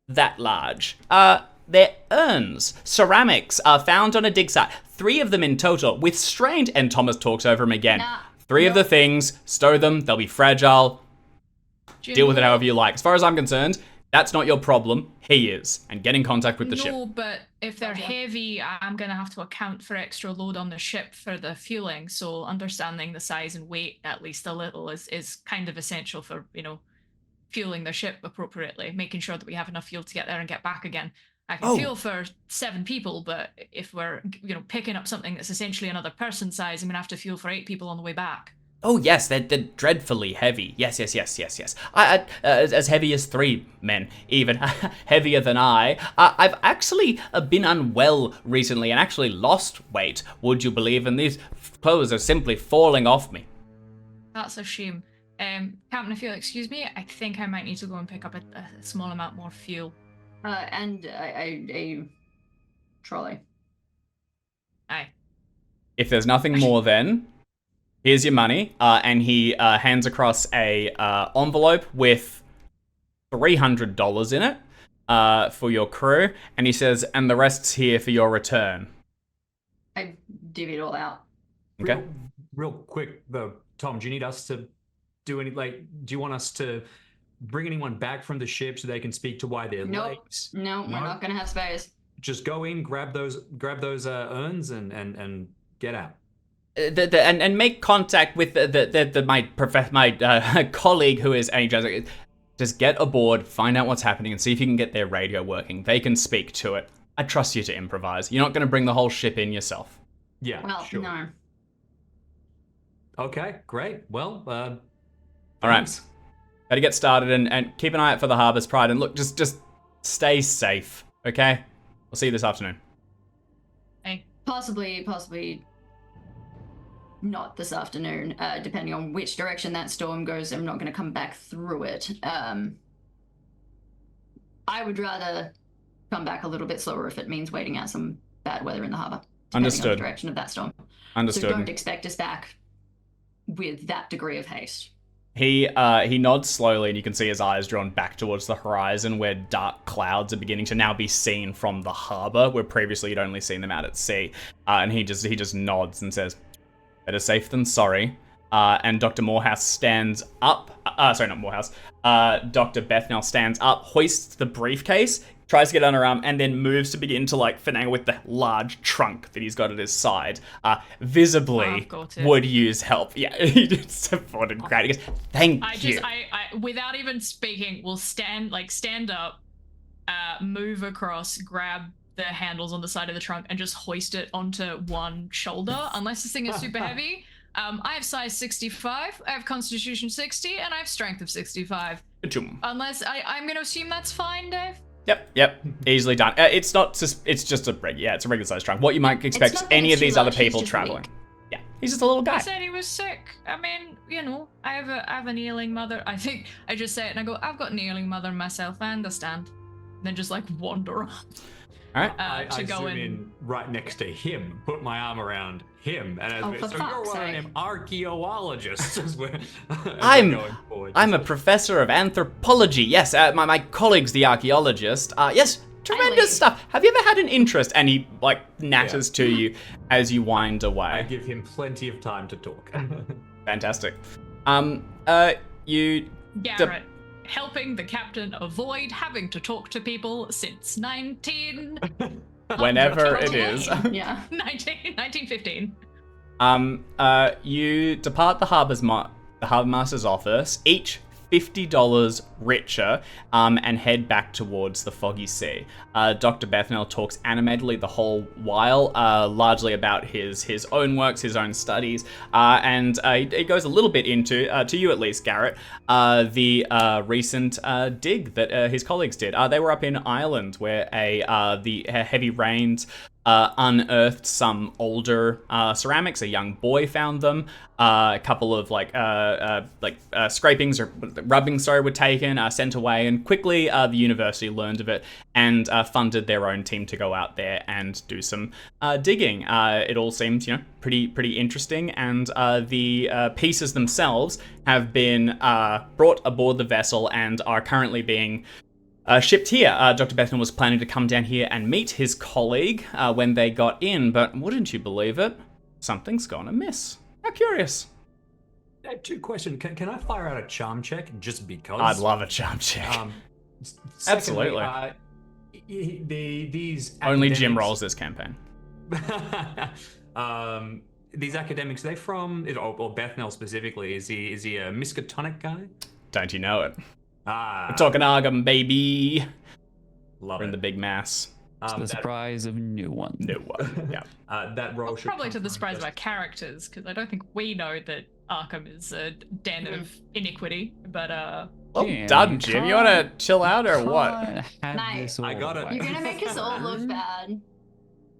Speaker 1: that large. They're urns, ceramics, found on a dig site. 3 of them in total, with strained, and Thomas talks over him again.
Speaker 5: Nah,
Speaker 1: 3 of the things, stow them, they'll be fragile, deal with it however you like. As far as I'm concerned, that's not your problem. He is, and get in contact with the ship.
Speaker 2: No, but if they're heavy, I'm gonna have to account for extra load on the ship for the fueling. So understanding the size and weight at least a little is kind of essential for, fueling the ship appropriately, making sure that we have enough fuel to get there and get back again. I can fuel for 7 people, but if we're, picking up something that's essentially another person's size, I'm gonna have to fuel for 8 people on the way back.
Speaker 1: Oh yes, they're dreadfully heavy. Yes. As heavy as 3 men, even heavier than I. I've actually been unwell recently and actually lost weight, would you believe? And these clothes are simply falling off me.
Speaker 2: That's a shame. Captain, if you'll excuse me, I think I might need to go and pick up a small amount more fuel.
Speaker 5: And a trolley.
Speaker 2: Aye.
Speaker 1: If there's nothing more then, here's your money. And he hands across a envelope with $300 in it for your crew. And he says, and the rest's here for your return.
Speaker 5: I divvy it all out.
Speaker 1: Okay.
Speaker 4: Real quick though, Tom, do you need us to do do you want us to bring anyone back from the ship so they can speak to why they're late?
Speaker 5: No, we're not gonna have space.
Speaker 4: Just go in, grab those urns and get out.
Speaker 1: And make contact with my colleague who is Angel. Just get aboard, find out what's happening, and see if you can get their radio working. They can speak to it. I trust you to improvise. You're not going to bring the whole ship in yourself.
Speaker 4: Yeah,
Speaker 5: Well,
Speaker 4: sure.
Speaker 5: no.
Speaker 4: Okay, great. Well,
Speaker 1: All right. Better get started and keep an eye out for the Harbor's Pride. And look, just stay safe, okay? We'll see you this afternoon.
Speaker 2: Hey.
Speaker 5: Possibly not this afternoon, depending on which direction that storm goes. I'm not going to come back through it. I would rather come back a little bit slower if it means waiting out some bad weather in the harbor. Depending on
Speaker 1: Understood.
Speaker 5: the direction of that storm.
Speaker 1: Understood.
Speaker 5: So don't expect us back with that degree of haste.
Speaker 1: He nods slowly, and you can see his eyes drawn back towards the horizon, where dark clouds are beginning to now be seen from the harbor, where previously you'd only seen them out at sea. And he just nods and says, "Better safe than sorry." And Dr. Morehouse stands up. Sorry, not Morehouse. Dr. Bethnell stands up, hoists the briefcase, tries to get on her arm, and then moves to begin to finagle with the large trunk that he's got at his side. Visibly would use help. Yeah, he just supported great. He goes, "Thank you."
Speaker 2: I without even speaking, will stand up, move across, grab the handles on the side of the trunk, and just hoist it onto one shoulder. Unless this thing is super heavy. I have size 65, I have constitution 60, and I have strength of 65. Unless I'm going to assume that's fine, Dave.
Speaker 1: Yep, easily done. It's just a regular size trunk. What you might expect any of these other people traveling.
Speaker 5: Weak.
Speaker 1: Yeah, he's just a little guy.
Speaker 2: I said he was sick. I mean, I have an ailing mother. I think I just say it and I go, I've got an ailing mother myself. I understand. And then just wander off.
Speaker 1: All right.
Speaker 4: I zoom in right next to him, put my arm around him, and
Speaker 5: for
Speaker 4: so you're
Speaker 5: fuck's
Speaker 4: one of
Speaker 5: sake.
Speaker 4: them archaeologists. As we're
Speaker 1: I'm
Speaker 4: forward.
Speaker 1: a professor of anthropology. Yes, my colleague's the archaeologist. Yes, tremendous stuff. Have you ever had an interest? And he natters to you as you wind away.
Speaker 4: I give him plenty of time to talk.
Speaker 1: Fantastic. You
Speaker 2: Garrett, helping the captain avoid having to talk to people since 19...
Speaker 1: whenever it is.
Speaker 5: Yeah.
Speaker 2: 1915.
Speaker 1: You depart the harbour master's office, each $50 richer, and head back towards the foggy sea. Dr. Bethnell talks animatedly the whole while, largely about his own works, his own studies, and it goes a little bit into, to you at least, Garrett, the recent dig that his colleagues did. They were up in Ireland, where the heavy rains unearthed some older ceramics. A young boy found them. A couple of scrapings or rubbing, were taken, sent away, and quickly the university learned of it and funded their own team to go out there and do some digging. It all seems, pretty interesting, and the pieces themselves have been brought aboard the vessel and are currently being shipped here. Dr. Bethnell was planning to come down here and meet his colleague when they got in, but wouldn't you believe it? Something's gone amiss. How curious.
Speaker 4: I have two questions. Can I fire out a charm check just because?
Speaker 1: I'd love a charm check.
Speaker 4: Secondly,
Speaker 1: absolutely.
Speaker 4: These
Speaker 1: Only Jim
Speaker 4: academics-
Speaker 1: rolls this campaign.
Speaker 4: These academics, are they from, or Bethnell specifically, is he a Miskatonic guy?
Speaker 1: Don't you know it?
Speaker 4: Ah,
Speaker 1: We're talking Arkham, baby.
Speaker 4: love
Speaker 1: We're in
Speaker 4: it.
Speaker 1: the big mass.
Speaker 3: To the
Speaker 4: That-
Speaker 3: surprise of no one.
Speaker 1: No one. Yeah.
Speaker 4: that role should
Speaker 2: Probably
Speaker 4: come
Speaker 2: to the
Speaker 4: from
Speaker 2: surprise of
Speaker 4: just-
Speaker 2: our characters, because I don't think we know that Arkham is a den of iniquity, but
Speaker 1: Well
Speaker 3: Jim,
Speaker 1: done, Jim. You want to chill out or what?
Speaker 3: Can't have
Speaker 5: Nice.
Speaker 3: this all
Speaker 4: I got it.
Speaker 3: the way.
Speaker 5: You're gonna make us all look bad.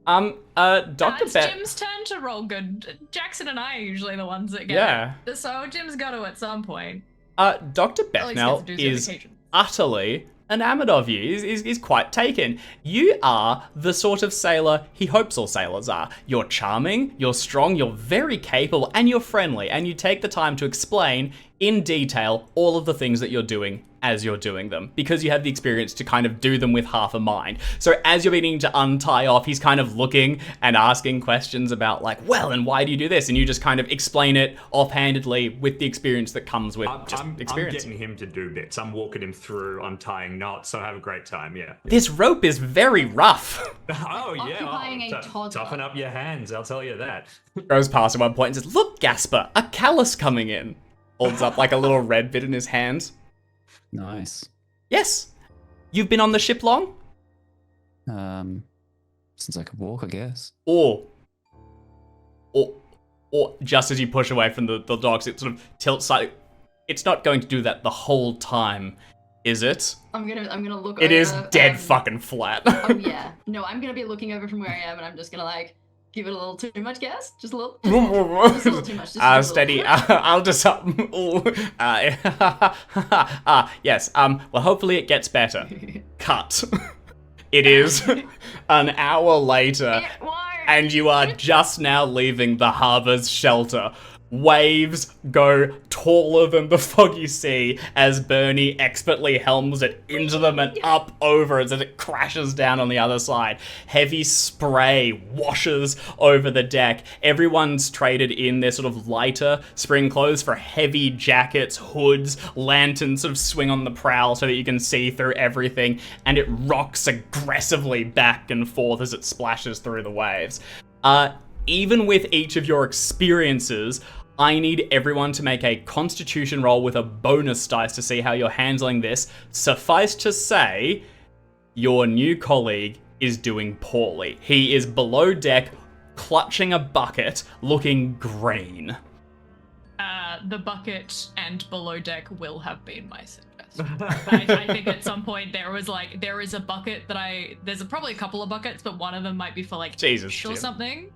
Speaker 1: Dr.
Speaker 2: it's
Speaker 1: Bet.
Speaker 2: Jim's turn to roll good. Jackson and I are usually the ones that get
Speaker 1: Yeah.
Speaker 2: it. So Jim's got to at some point.
Speaker 1: Dr.
Speaker 2: At least gets to
Speaker 1: Bethnell
Speaker 2: do
Speaker 1: is
Speaker 2: certification.
Speaker 1: utterly enamored of you. He's quite taken. You are the sort of sailor he hopes all sailors are. You're charming, you're strong, you're very capable, and you're friendly, and you take the time to explain in detail all of the things that you're doing as you're doing them, because you have the experience to kind of do them with half a mind. So as you're beginning to untie off, he's kind of looking and asking questions about and why do you do this? And you just kind of explain it offhandedly with the experience that comes with
Speaker 4: I'm
Speaker 1: experience.
Speaker 4: getting him to do bits. I'm walking him through untying knots, so I have a great time, yeah.
Speaker 1: This rope is very rough.
Speaker 4: Oh, yeah.
Speaker 5: Occupying a toddler.
Speaker 4: Toughen up your hands, I'll tell you that.
Speaker 1: Goes past at one point and says, "Look, Gaspar, a callus coming in." Holds up a little red bit in his hand.
Speaker 3: Nice.
Speaker 1: Yes. You've been on the ship long?
Speaker 3: Since I could walk, I guess.
Speaker 1: Or just as you push away from the docks, it sort of tilts slightly. It's not going to do that the whole time, is it?
Speaker 5: I'm gonna look
Speaker 1: It
Speaker 5: over.
Speaker 1: is dead fucking flat.
Speaker 5: Oh yeah. No, I'm gonna be looking over from where I am and I'm just gonna give it a little too much gas. Just a little. Just a little too much. Just a little.
Speaker 1: Steady. I'll just yes. Well, hopefully it gets better. cut. It is an hour later,
Speaker 5: It worked.
Speaker 1: and you are just now leaving the harbor's shelter. Waves go taller than the foggy sea as Bernie expertly helms it into them and up over as it crashes down on the other side. Heavy spray washes over the deck. Everyone's traded in their sort of lighter spring clothes for heavy jackets, hoods, lanterns sort of swing on the prow so that you can see through everything, and it rocks aggressively back and forth as it splashes through the waves. Even with each of your experiences, I need everyone to make a constitution roll with a bonus dice to see how you're handling this. Suffice to say, your new colleague is doing poorly. He is below deck, clutching a bucket, looking green.
Speaker 2: The bucket and below deck will have been my suggestion. I think at some point there is a bucket that there's probably a couple of buckets, but one of them might be for like
Speaker 1: Jesus,
Speaker 2: fish or
Speaker 1: Jim.
Speaker 2: something.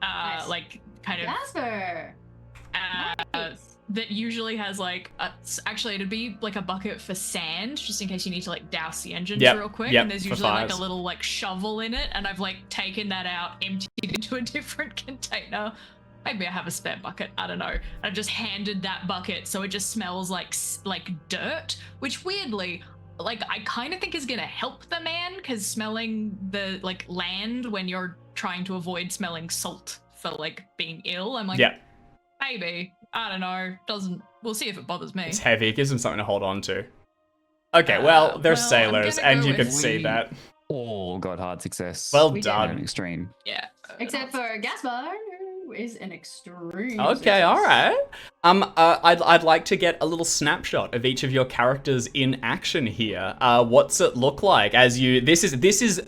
Speaker 5: Nice.
Speaker 2: Like kind of
Speaker 5: Gaspar. Nice.
Speaker 2: that usually has like actually it'd be like a bucket for sand, just in case you need to like douse the engines real quick. And there's
Speaker 1: for
Speaker 2: usually like a
Speaker 1: fires.
Speaker 2: little like shovel in it, and I've like taken that out, emptied into a different container. Maybe I have a spare bucket, I don't know. I've just handed that bucket, so it just smells like dirt, which weirdly, like I kind of think is gonna help the man, because smelling the like land when you're trying to avoid smelling salt for like being ill, I'm like, maybe, I don't know. We'll see if it bothers me.
Speaker 1: It's heavy. It gives them something to hold on to. Okay, well, they're sailors, and you can see that.
Speaker 3: All got hard success.
Speaker 1: Well
Speaker 5: We did.
Speaker 3: An
Speaker 1: done.
Speaker 3: extreme.
Speaker 2: Yeah.
Speaker 5: Except for Gaspar, who is an extreme.
Speaker 1: Okay, all right. I'd like to get a little snapshot of each of your characters in action here. What's it look like as you? This is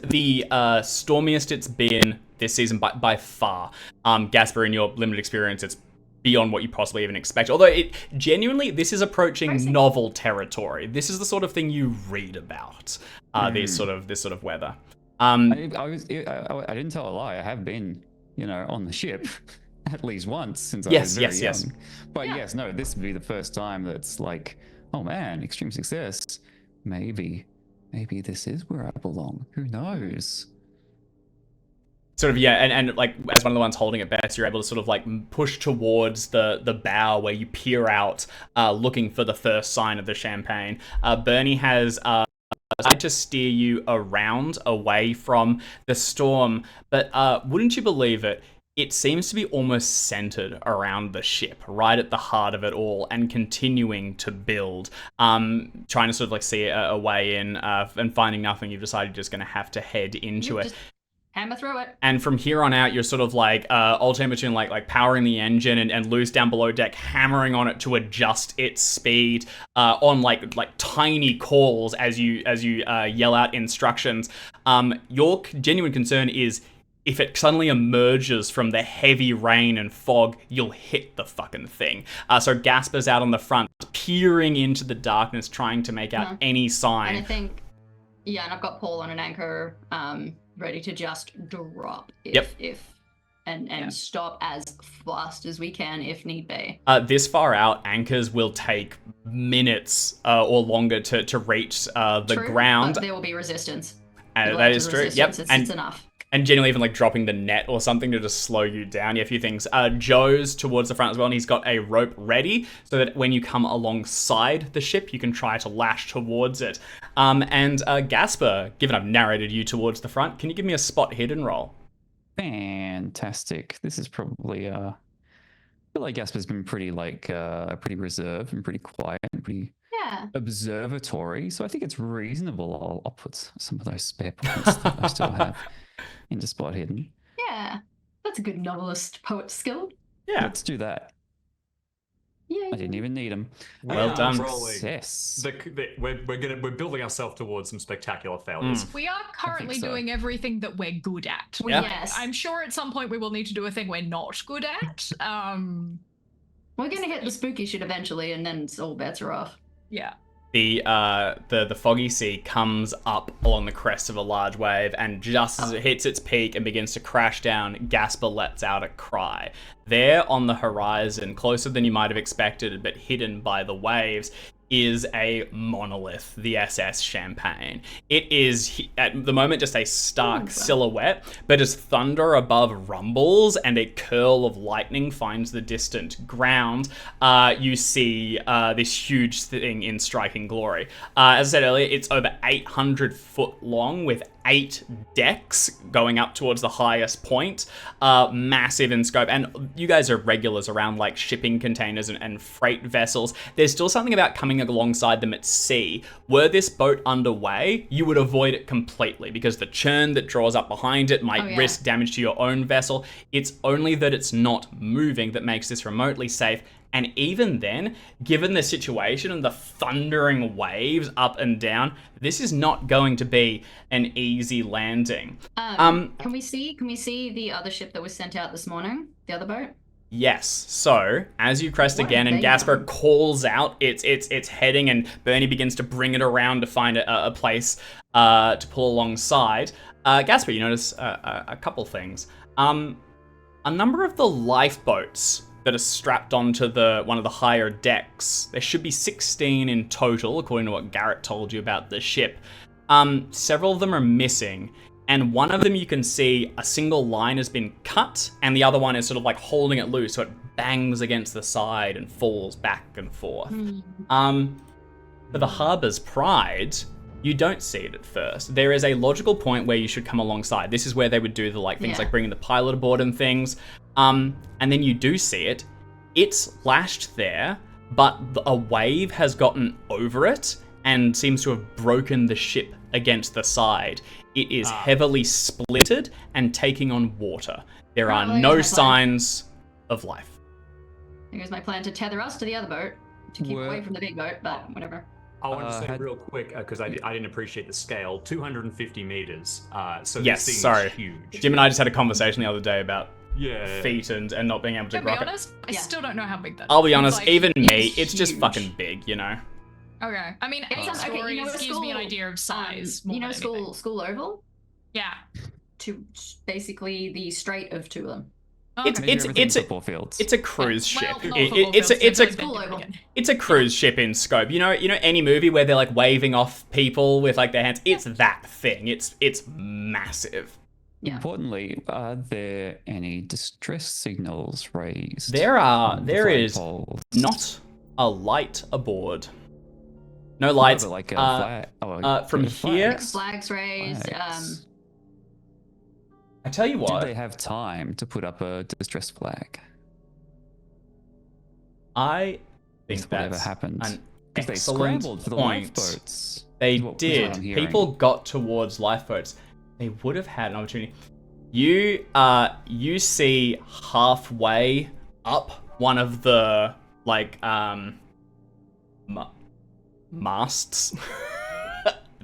Speaker 1: the stormiest it's been this season by far. Gaspar, in your limited experience, it's beyond what you possibly even expect. Although it genuinely, this is approaching
Speaker 5: Crazy.
Speaker 1: novel territory. This is the sort of thing you read about. This sort of weather.
Speaker 3: I didn't tell a lie. I have been, on the ship at least once since I was very
Speaker 1: yes.
Speaker 3: young. But yes, no, this would be the first time that's like, oh man, extreme success. Maybe this is where I belong. Who knows?
Speaker 1: Sort of, and like as one of the ones holding it best, you're able to sort of like push towards the bow where you peer out, looking for the first sign of the champagne. Bernie has tried to steer you around away from the storm, but wouldn't you believe it? It seems to be almost centered around the ship, right at the heart of it all, and continuing to build. Trying to sort of like see a way in, and finding nothing, you've decided you're just going to have to head into it.
Speaker 5: Just hammer through it.
Speaker 1: And from here on out, you're sort of like alternating between like powering the engine and loose down below deck, hammering on it to adjust its speed on like tiny calls as you yell out instructions. Your genuine concern is if it suddenly emerges from the heavy rain and fog, you'll hit the fucking thing. So Gaspar's out on the front, peering into the darkness, trying to make out any sign.
Speaker 5: And I think, and I've got Paul on an anchor, ready to just drop if stop as fast as we can if need be.
Speaker 1: This far out, anchors will take minutes or longer to reach the
Speaker 5: True,
Speaker 1: ground.
Speaker 5: but there will be resistance.
Speaker 1: That is true. Yep,
Speaker 5: It's enough.
Speaker 1: And generally even like dropping the net or something to just slow you down. Yeah, a few things. Joe's towards the front as well, and he's got a rope ready so that when you come alongside the ship, you can try to lash towards it. And Gaspar, given I've narrated you towards the front, can you give me a spot hidden roll?
Speaker 3: Fantastic. This is probably I feel like Gaspar's been pretty pretty reserved and pretty quiet and pretty observatory. So I think it's reasonable. I'll put some of those spare points that I still have into spot hidden.
Speaker 5: Yeah, that's a good novelist poet skill.
Speaker 1: Yeah.
Speaker 3: Let's do that.
Speaker 5: Yeah.
Speaker 3: I didn't even need them.
Speaker 1: Well done.
Speaker 3: Success.
Speaker 4: We're building ourselves towards some spectacular failures.
Speaker 2: We are currently
Speaker 3: so.
Speaker 2: doing everything that we're good at.
Speaker 1: Yeah.
Speaker 5: Yes.
Speaker 2: I'm sure at some point we will need to do a thing we're not good at.
Speaker 5: We're gonna hit the spooky shit eventually, and then all bets are off.
Speaker 2: Yeah.
Speaker 1: The foggy sea comes up along the crest of a large wave, and just as it hits its peak and begins to crash down, Gaspar lets out a cry. There on the horizon, closer than you might have expected, but hidden by the waves, is a monolith, the SS Champagne. It is, at the moment, just a stark silhouette, but as thunder above rumbles and a curl of lightning finds the distant ground, you see this huge thing in striking glory. As I said earlier, it's over 800 foot long with 8 decks going up towards the highest point, massive in scope. And you guys are regulars around like shipping containers and freight vessels. There's still something about coming alongside them at sea. Were this boat underway, you would avoid it completely because the churn that draws up behind it might risk damage to your own vessel. It's only that it's not moving that makes this remotely safe. And even then, given the situation and the thundering waves up and down, this is not going to be an easy landing.
Speaker 5: Can we see the other ship that was sent out this morning? The other boat?
Speaker 1: Yes. So as you crest
Speaker 5: What
Speaker 1: again,
Speaker 5: have
Speaker 1: and
Speaker 5: they
Speaker 1: Gaspar
Speaker 5: done?
Speaker 1: calls out its heading, and Bernie begins to bring it around to find a place to pull alongside. Gaspar, you notice a couple things. A number of the lifeboats that are strapped onto one of the higher decks. There should be 16 in total, according to what Garrett told you about the ship. Several of them are missing, and one of them you can see a single line has been cut, and the other one is sort of like holding it loose, so it bangs against the side and falls back and forth. For the harbor's pride, you don't see it at first. There is a logical point where you should come alongside. This is where they would do the things like bringing the pilot aboard and things. And then you do see it. It's lashed there, but a wave has gotten over it and seems to have broken the ship against the side. It is heavily splintered and taking on water. There are no signs of life.
Speaker 5: Here's my plan to tether us to the other boat to keep away from the big boat, but whatever.
Speaker 4: I want to say real quick, because I didn't appreciate the scale, 250 meters. So
Speaker 1: Yes,
Speaker 4: this thing
Speaker 1: sorry.
Speaker 4: is huge.
Speaker 1: Jim and I just had a conversation the other day about
Speaker 4: Yeah.
Speaker 1: feet and not being able to
Speaker 2: To be
Speaker 1: rock it.
Speaker 2: honest, I still don't know how big that is.
Speaker 1: I'll be honest,
Speaker 2: Like,
Speaker 1: even me,
Speaker 5: it's
Speaker 1: it's just
Speaker 5: huge.
Speaker 1: fucking big, you know?
Speaker 2: Okay. I mean, 8
Speaker 5: sounds- okay,
Speaker 2: stories
Speaker 5: you know, a
Speaker 2: gives me an
Speaker 5: school,
Speaker 2: idea of size. More
Speaker 5: You know,
Speaker 2: than anything.
Speaker 5: school oval?
Speaker 2: Yeah.
Speaker 5: To basically the Strait of Tulum.
Speaker 2: Okay.
Speaker 1: It's-
Speaker 3: Maybe everything's
Speaker 1: a-
Speaker 3: football fields.
Speaker 1: It's a cruise ship.
Speaker 2: Well, not
Speaker 1: It-
Speaker 2: football
Speaker 1: it's
Speaker 2: fields,
Speaker 1: a
Speaker 2: they've
Speaker 5: School
Speaker 2: been
Speaker 5: oval.
Speaker 2: again.
Speaker 1: it's a cruise ship in scope. You know any movie where they're like waving off people with like their hands. It's that thing. It's massive.
Speaker 5: Yeah.
Speaker 3: Importantly, are there any distress signals raised?
Speaker 1: There is
Speaker 3: flagpoles?
Speaker 1: not a light aboard. No
Speaker 3: No,
Speaker 1: lights.
Speaker 3: but like a flag.
Speaker 1: from
Speaker 3: yeah,
Speaker 1: here-
Speaker 3: flags.
Speaker 5: Flags raised.
Speaker 3: Flags.
Speaker 1: I tell you
Speaker 3: Do
Speaker 1: what,
Speaker 3: they have time to put up a distress flag?
Speaker 1: I think
Speaker 3: If whatever
Speaker 1: that's
Speaker 3: happened.
Speaker 1: an
Speaker 3: Because they
Speaker 1: excellent
Speaker 3: scrambled for the
Speaker 1: point.
Speaker 3: lifeboats.
Speaker 1: They
Speaker 3: is what
Speaker 1: did.
Speaker 3: I'm hearing.
Speaker 1: People got towards lifeboats. They would have had an opportunity. You see halfway up one of the masts.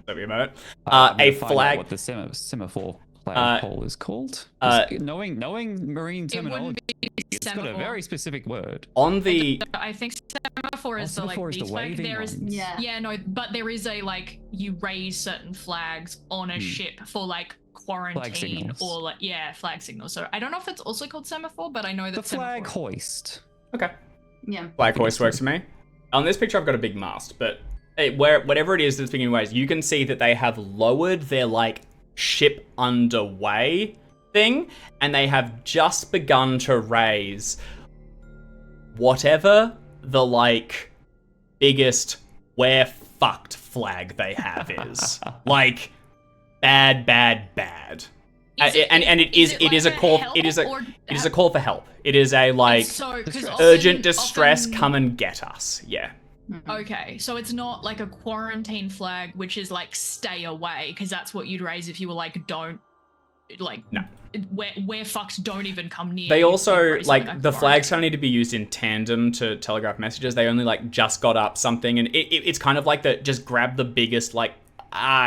Speaker 1: Let me a moment.
Speaker 3: I'm gonna
Speaker 1: A
Speaker 3: find out
Speaker 1: flag.
Speaker 3: what the semaphore flagpole is called. Knowing marine
Speaker 2: It wouldn't
Speaker 3: terminology,
Speaker 2: be
Speaker 3: it's got a
Speaker 2: semaphore.
Speaker 3: very specific word.
Speaker 1: On the
Speaker 2: I think semaphore is the
Speaker 3: semaphore is the
Speaker 2: beach flag.
Speaker 3: waving
Speaker 2: There is
Speaker 3: ones.
Speaker 5: Yeah.
Speaker 2: no, but there is a you raise certain flags on a ship for quarantine
Speaker 3: signals.
Speaker 2: or flag signals. So I don't know if it's also called semaphore, but I know that
Speaker 3: The flag
Speaker 2: semaphore-
Speaker 3: hoist.
Speaker 1: okay.
Speaker 5: Yeah.
Speaker 1: Flag hoist works for me. On this picture, I've got a big mast, but whatever it is that's being raised, you can see that they have lowered their ship underway thing, and they have just begun to raise whatever the biggest we're fucked flag they have is. Bad. And it is a call. It is a call for help. It is a
Speaker 2: So, 'cause
Speaker 1: urgent
Speaker 2: often-
Speaker 1: distress.
Speaker 2: often-
Speaker 1: Come and get us. Yeah.
Speaker 2: Okay, so it's not like a quarantine flag, which is stay away, because that's what you'd raise if you were don't,
Speaker 1: No.
Speaker 2: we're fucked, don't even come near.
Speaker 1: They
Speaker 2: you,
Speaker 1: also
Speaker 2: you'd raise
Speaker 1: the
Speaker 2: quarantine.
Speaker 1: flags don't need to be used in tandem to telegraph messages. They only just got up something, and it's kind of just grab the biggest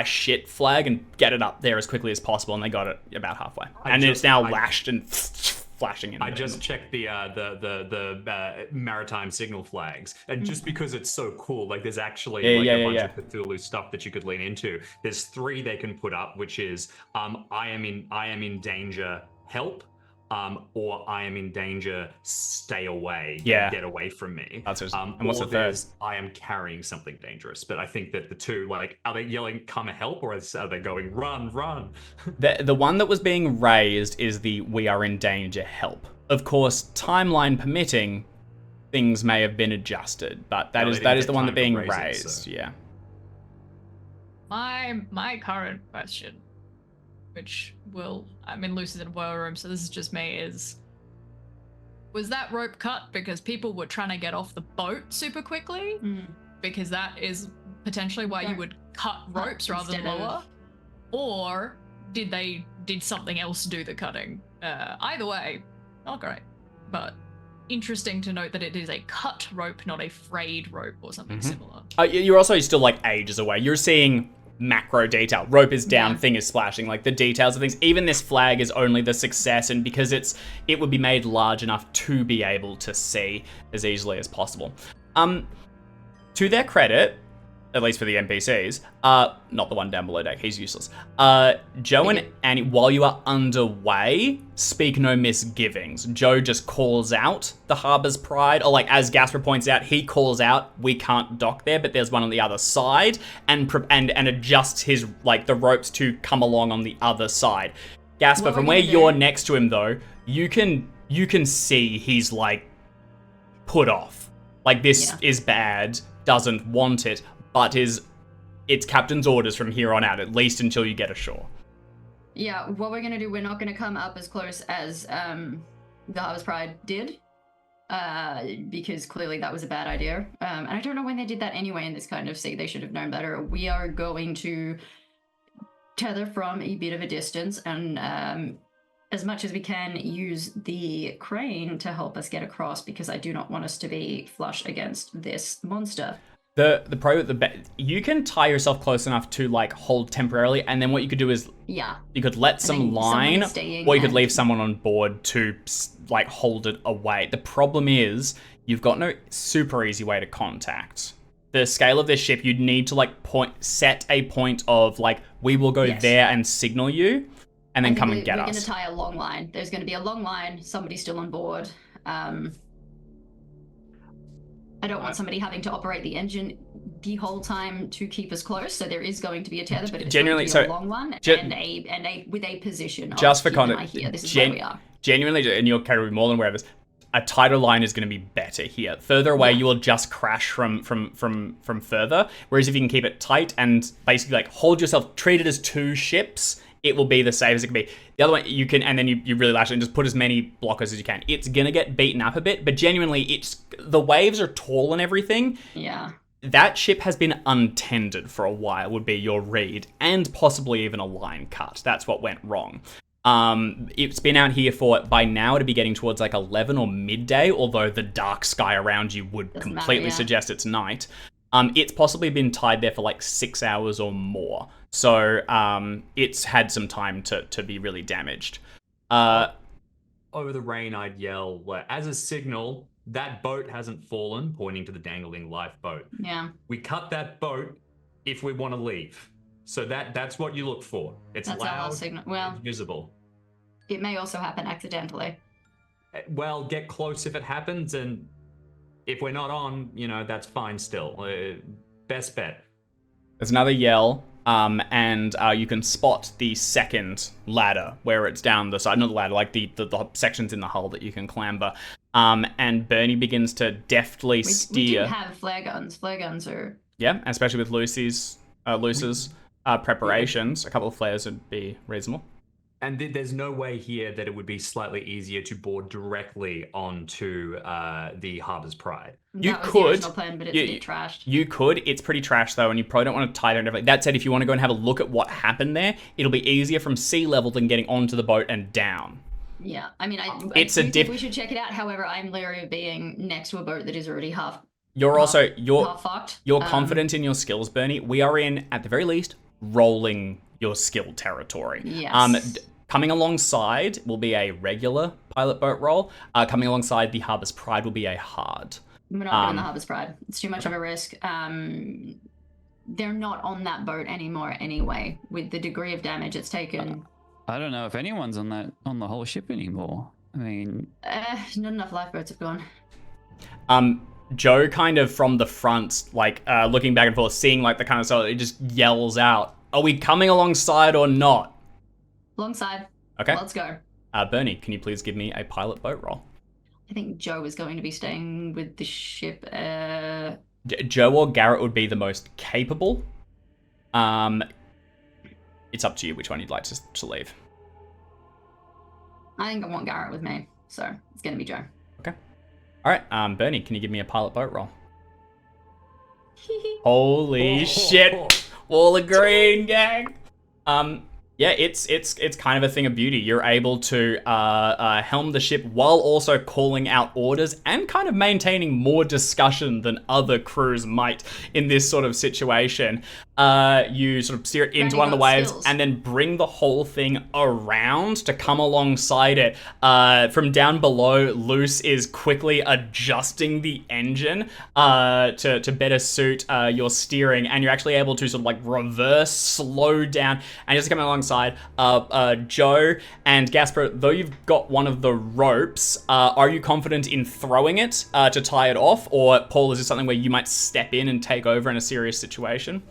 Speaker 1: shit flag and get it up there as quickly as possible, and they got it about halfway, and it's now lashed and flashing in.
Speaker 4: I just checked the maritime signal flags, and just because it's so cool, there's actually a bunch of Cthulhu stuff that you could lean into. There's 3 they can put up, which is I am in danger, help, or I am in danger, stay away,
Speaker 1: Yeah.
Speaker 4: get away from me.
Speaker 1: That's what, and what's
Speaker 4: or
Speaker 1: the third?
Speaker 4: there's, I am carrying something dangerous. But I think that the two, like, are they yelling, come help, or are they going, run, run?
Speaker 1: The one that was being raised is the we are in danger, help. Of course, timeline permitting, things may have been adjusted, but that is the one that being raised. So. Yeah.
Speaker 2: My current question, which I'm in Lucy's and Boiler Room, so this is just me, was that rope cut because people were trying to get off the boat super quickly? Because that is potentially why you would cut ropes rather than lower? Or did something else do the cutting? Either way, not great. But interesting to note that it is a cut rope, not a frayed rope or something similar.
Speaker 1: You're also still like ages away. You're seeing macro detail. Rope is down, thing is splashing, like the details of things. Even this flag is only the success, and because it would be made large enough to be able to see as easily as possible. To their credit, at least for the NPCs, not the one down below deck, he's useless. Joe and Annie, while you are underway, speak no misgivings. Joe just calls out the Harbor's Pride, or like as Gaspar points out, he calls out, we can't dock there, but there's one on the other side, and adjusts his, like, the ropes to come along on the other side. Gaspar, from where you're next to him though, you can see he's like put off. Like, this is bad, doesn't want it, but it's captain's orders from here on out, at least until you get ashore.
Speaker 5: Yeah, what we're gonna do, we're not gonna come up as close as the Harbor's Pride did, because clearly that was a bad idea. And I don't know when they did that anyway in this kind of sea. They should have known better. We are going to tether from a bit of a distance and as much as we can use the crane to help us get across, because I do not want us to be flush against this monster.
Speaker 1: The pro with you can tie yourself close enough to like hold temporarily, and then what you could do is you could let some line, or you could leave someone on board to like hold it away. The problem is you've got no super easy way to contact. The scale of this ship, you'd need to like set a point of like, we will go there and signal you, and then come and get us.
Speaker 5: We're going to tie a long line. There's going to be a long line. Somebody's still on board. I don't want somebody having to operate the engine the whole time to keep us close. So there is going to be a tether, but it's
Speaker 1: genuinely
Speaker 5: going to be a long one and with a position.
Speaker 1: Just for context,
Speaker 5: this is where we are.
Speaker 1: Genuinely, and you're carrying more than aware of this. A tighter line is going to be better here. Further away, you will just crash from further. Whereas if you can keep it tight and basically like hold yourself, treat it as two ships, it will be the safest it can be. The other one, you can, and then you really lash it and just put as many blockers as you can. It's going to get beaten up a bit, but genuinely, the waves are tall and everything.
Speaker 5: Yeah.
Speaker 1: That ship has been untended for a while, would be your read, and possibly even a line cut. That's what went wrong. It's been out here for, by now, to be getting towards like 11 or midday, although the dark sky around you would completely suggest it's night. It's possibly been tied there for like 6 hours or more. So it's had some time to be really damaged.
Speaker 4: Over the rain, I'd yell, as a signal, that boat hasn't fallen, pointing to the dangling lifeboat.
Speaker 5: Yeah.
Speaker 4: We cut that boat if we want to leave. So that's what you look for. It's loud,
Speaker 5: signal. Well,
Speaker 4: it's visible.
Speaker 5: It may also happen accidentally.
Speaker 4: Well, get close if it happens, and if we're not on, that's fine still. Best bet.
Speaker 1: There's another yell, and you can spot the second ladder where it's down the side. Not the ladder, like the sections in the hull that you can clamber. And Bernie begins to deftly steer.
Speaker 5: We do have flare guns. Flare guns are...
Speaker 1: Yeah, especially with Lucy's preparations. A couple of flares would be reasonable.
Speaker 4: And there's no way here that it would be slightly easier to board directly onto the Harbor's Pride.
Speaker 5: That was the original plan, but it's a bit trashed.
Speaker 1: You could. It's pretty trashed, though, and you probably don't want to tie there and everything. That said, if you want to go and have a look at what happened there, it'll be easier from sea level than getting onto the boat and down.
Speaker 5: Yeah, I mean, I think we should check it out. However, I'm leery of being next to a boat that is already half fucked.
Speaker 1: You're confident in your skills, Bernie. We are in, at the very least, rolling your skill territory.
Speaker 5: Yes.
Speaker 1: Coming alongside will be a regular pilot boat roll. Coming alongside the Harbor's Pride will be a hard.
Speaker 5: We're not doing the Harbor's Pride. It's too much of a risk. They're not on that boat anymore anyway, with the degree of damage it's taken.
Speaker 3: I don't know if anyone's on the whole ship anymore. I mean,
Speaker 5: Not enough lifeboats have gone.
Speaker 1: Joe kind of from the front, like looking back and forth, seeing like the kind of stuff, it just yells out, "Are we coming alongside or not?"
Speaker 5: Alongside.
Speaker 1: Okay.
Speaker 5: Let's go.
Speaker 1: Bernie, can you please give me a pilot boat roll?
Speaker 5: I think Joe is going to be staying with the ship.
Speaker 1: Joe or Garrett would be the most capable. It's up to you which one you'd like to leave.
Speaker 5: I think I want Garrett with me, so it's going to be Joe.
Speaker 1: Okay. All right, Bernie, can you give me a pilot boat roll? Holy shit! All agreeing, gang. Yeah, it's kind of a thing of beauty. You're able to helm the ship while also calling out orders and kind of maintaining more discussion than other crews might in this sort of situation. You sort of steer it into one of the waves and then bring the whole thing around to come alongside it. From down below, Luce is quickly adjusting the engine to better suit your steering, and you're actually able to sort of like reverse, slow down, and just coming alongside Joe and Gaspar. Though you've got one of the ropes, are you confident in throwing it to tie it off, or Paul, is this something where you might step in and take over in a serious situation?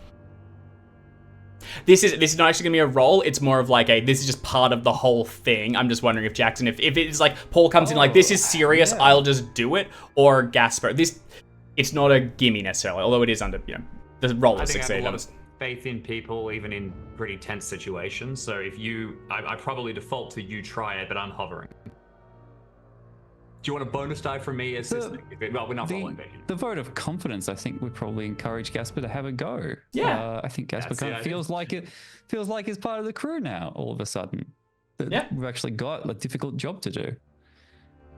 Speaker 1: This is not actually going to be a roll. It's more of like this is just part of the whole thing. I'm just wondering if Jackson, if it's like Paul comes in like, this is serious, yeah, I'll just do it, or Gaspar. It's not a gimme necessarily, although it is under, the roll has succeeded.
Speaker 4: I have a lot of faith in people, even in pretty tense situations. So if I probably default to you try it, but I'm hovering. Do you want a bonus die from me assisting? Well, we're not rolling.
Speaker 3: The vote of confidence, I think, would probably encourage Gaspar to have a go.
Speaker 1: Yeah,
Speaker 3: I think Gaspar kind of feels like he's part of the crew now. All of a sudden, we've actually got a difficult job to do.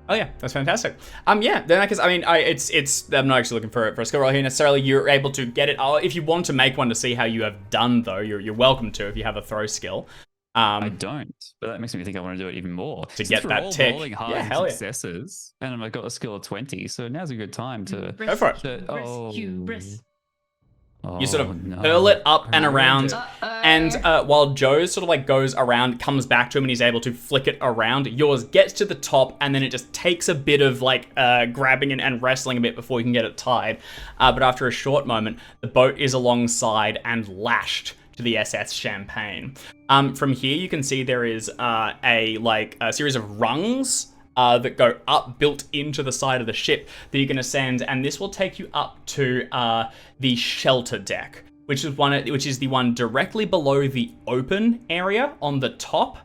Speaker 1: Oh yeah, that's fantastic. Yeah, then because I'm not actually looking for a skill roll here necessarily. You're able to get it. If you want to make one to see how you have done, though, you're welcome to if you have a throw skill.
Speaker 3: I don't, but that makes me think I want to do it even more.
Speaker 1: To get that tick.
Speaker 3: Rolling high successes, and I've got a skill of 20, so now's a good time to
Speaker 1: go for it. You sort of hurl it up and around, and while Joe sort of like goes around, comes back to him, and he's able to flick it around. Yours gets to the top, and then it just takes a bit of like grabbing and wrestling a bit before you can get it tied. But after a short moment, the boat is alongside and lashed to the SS Champagne. From here, you can see there is a series of rungs that go up, built into the side of the ship that you can ascend, and this will take you up to the shelter deck, which is the one directly below the open area on the top,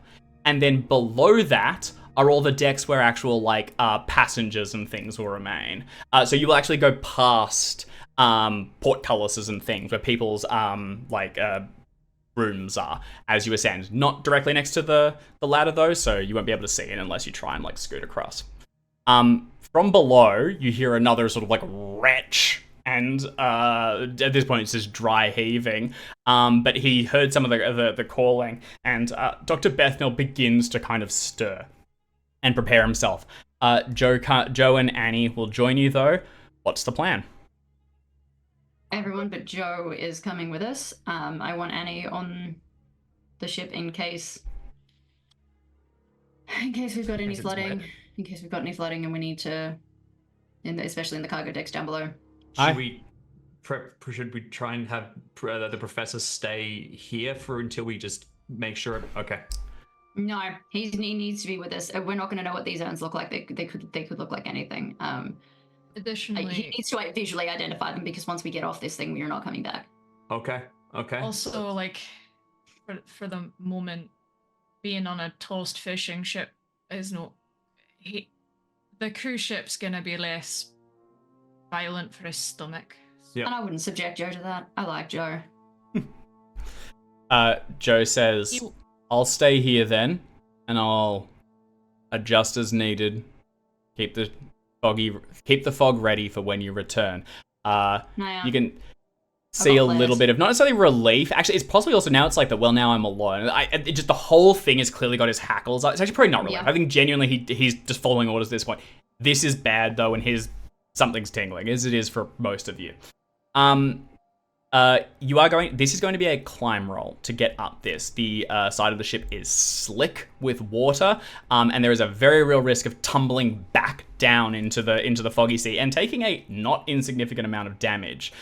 Speaker 1: and then below that are all the decks where actual passengers and things will remain. So you will actually go past portcullises and things where people's rooms are as you ascend. Not directly next to the ladder though, so you won't be able to see it unless you try and scoot across. From below, you hear another sort of retch, and at this point it's just dry heaving. But he heard some of the calling, and Dr. Bethnal begins to kind of stir and prepare himself. Joe and Annie will join you though. What's the plan?
Speaker 5: Everyone but Joe is coming with us. I want Annie on the ship in case we've got any flooding. In case we've got any flooding and we need to, especially in the cargo decks down below.
Speaker 4: Should we try and have the professor stay here until we just make sure? Okay.
Speaker 5: No, he needs to be with us. We're not going to know what these zones look like. They could look like anything.
Speaker 2: Additionally,
Speaker 5: he needs to visually identify them, because once we get off this thing, we are not coming back.
Speaker 4: Okay.
Speaker 2: Also, for the moment, being on a toast fishing ship is not. The cruise ship's gonna be less violent for his stomach.
Speaker 4: Yeah.
Speaker 5: And I wouldn't subject Joe to that. I like Joe.
Speaker 1: Joe says, "I'll stay here then, and I'll adjust as needed. Keep the fog ready for when you return." You can see a little bit of not necessarily relief. Actually, it's possibly also now it's like now I'm alone. The whole thing has clearly got his hackles. It's actually probably not relief. Yeah. I think genuinely he's just following orders at this point. This is bad though, and something's tingling, as it is for most of you. you are going. This is going to be a climb roll to get up this. The side of the ship is slick with water, and there is a very real risk of tumbling back down into the foggy sea and taking a not insignificant amount of damage.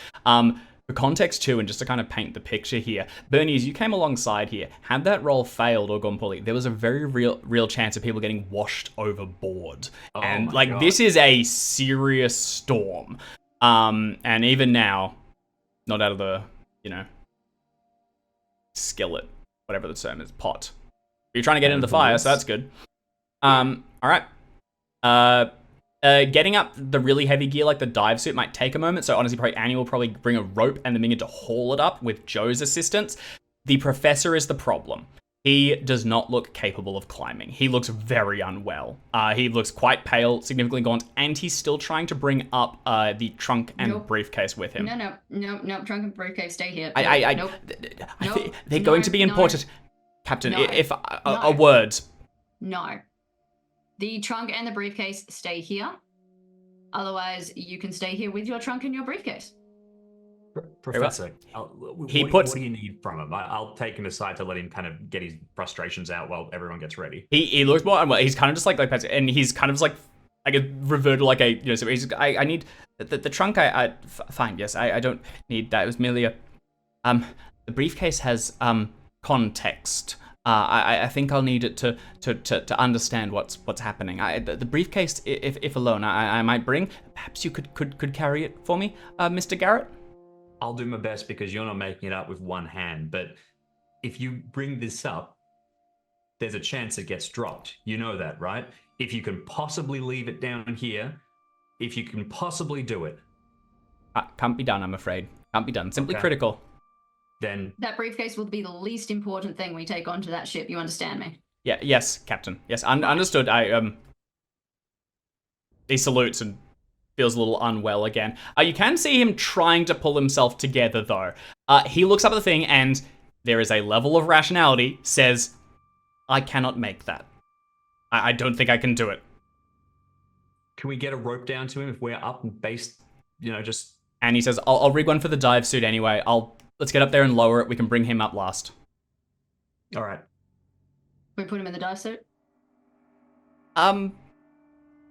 Speaker 1: For context too, and just to kind of paint the picture here, Bernie, as you came alongside here, had that roll failed or gone poorly, there was a very real chance of people getting washed overboard.
Speaker 4: Oh
Speaker 1: And
Speaker 4: my
Speaker 1: like
Speaker 4: God.
Speaker 1: this is a serious storm. And even now, not out of the, skillet, whatever the term is, pot. You're trying to get into the fire, so that's good. All right. Getting up the really heavy gear like the dive suit might take a moment, so honestly, probably Annie will probably bring a rope and the minion to haul it up with Joe's assistance. The professor is the problem. He does not look capable of climbing. He looks very unwell. He looks quite pale, significantly gaunt, and he's still trying to bring up the trunk and briefcase with him.
Speaker 5: No, trunk and briefcase, stay here.
Speaker 1: I think they're going to be important. Captain,
Speaker 5: No.
Speaker 1: if a
Speaker 5: No.
Speaker 1: word.
Speaker 5: No. The trunk and the briefcase stay here. Otherwise, you can stay here with your trunk and your briefcase.
Speaker 4: Professor, what do you need from him? I'll take him aside to let him kind of get his frustrations out while everyone gets ready.
Speaker 1: He looks more unwell. He's kind of just like and he's kind of like reverted like a so he's I need the trunk. Fine, yes, I don't need that. It was merely a the briefcase has context. I think I'll need it to understand what's happening. The briefcase, if alone, I might bring. Perhaps you could carry it for me, Mr. Garrett.
Speaker 4: I'll do my best because you're not making it up with one hand. But if you bring this up, there's a chance it gets dropped. You know that, right? If you can possibly leave it down here, if you can possibly do it,
Speaker 1: can't be done. I'm afraid. Can't be done. Simply
Speaker 4: Okay.
Speaker 1: critical.
Speaker 4: then
Speaker 5: That briefcase will be the least important thing we take onto that ship. You understand me?
Speaker 1: Yeah. Yes, Captain. Yes, understood. He salutes and feels a little unwell again. You can see him trying to pull himself together, though. He looks up at the thing, and there is a level of rationality, says, I cannot make that. I don't think I can do it.
Speaker 4: can we get a rope down to him if we're up and based, just...
Speaker 1: And he says, I'll rig one for the dive suit anyway. Let's get up there and lower it. We can bring him up last.
Speaker 4: All right.
Speaker 5: We put him in the dive suit?
Speaker 1: Perhaps.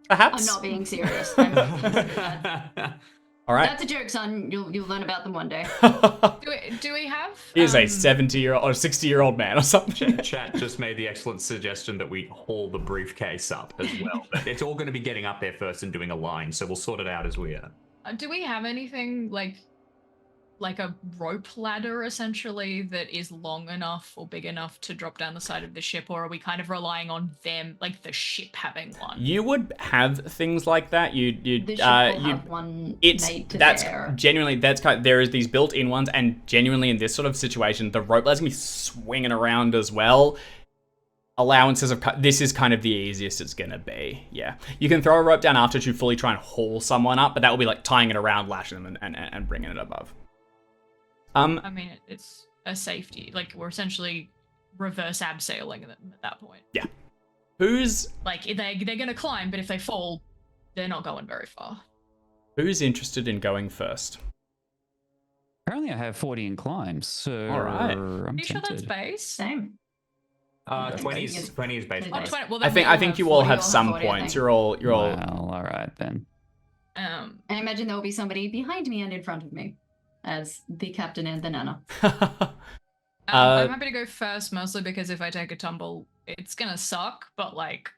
Speaker 5: I'm not being serious.
Speaker 1: All right.
Speaker 5: That's a joke, son. You'll learn about them one day.
Speaker 2: Do we have?
Speaker 1: He is a 70-year-old or 60-year-old man or something.
Speaker 4: Chat just made the excellent suggestion that we haul the briefcase up as well. But it's all going to be getting up there first and doing a line, so we'll sort it out as we are.
Speaker 2: Do we have anything like a rope ladder essentially that is long enough or big enough to drop down the side of the ship, or are we kind of relying on them, like the ship having one?
Speaker 1: You would have things like that.
Speaker 5: The ship will have one made to there.
Speaker 1: Genuinely there is these built-in ones, and genuinely in this sort of situation, the rope ladder's gonna be swinging around as well. Allowances of this is kind of the easiest it's gonna be. Yeah, you can throw a rope down after to fully try and haul someone up, but that will be like tying it around, lashing them, and bringing it above.
Speaker 2: I mean, it's a safety. Like, we're essentially reverse abseiling at that point.
Speaker 1: Yeah. Who's
Speaker 2: like they're gonna climb, but if they fall, they're not going very far.
Speaker 1: Who's interested in going first?
Speaker 3: Apparently, I have 40 in climbs, so
Speaker 1: All right.
Speaker 3: I'm
Speaker 2: You sure that's
Speaker 3: tempted.
Speaker 2: base?
Speaker 5: Same.
Speaker 4: 20 is base
Speaker 2: Oh,
Speaker 4: price.
Speaker 2: 20. Well,
Speaker 1: I
Speaker 2: then
Speaker 1: think you all
Speaker 5: 40,
Speaker 1: have
Speaker 5: you'll have
Speaker 1: some
Speaker 5: 40, I
Speaker 1: points.
Speaker 5: think.
Speaker 1: You're all.
Speaker 3: Well, all right then.
Speaker 5: I imagine there will be somebody behind me and in front of me, as the captain and the nana.
Speaker 2: I'm happy to go first, mostly because if I take a tumble, it's gonna suck. But like,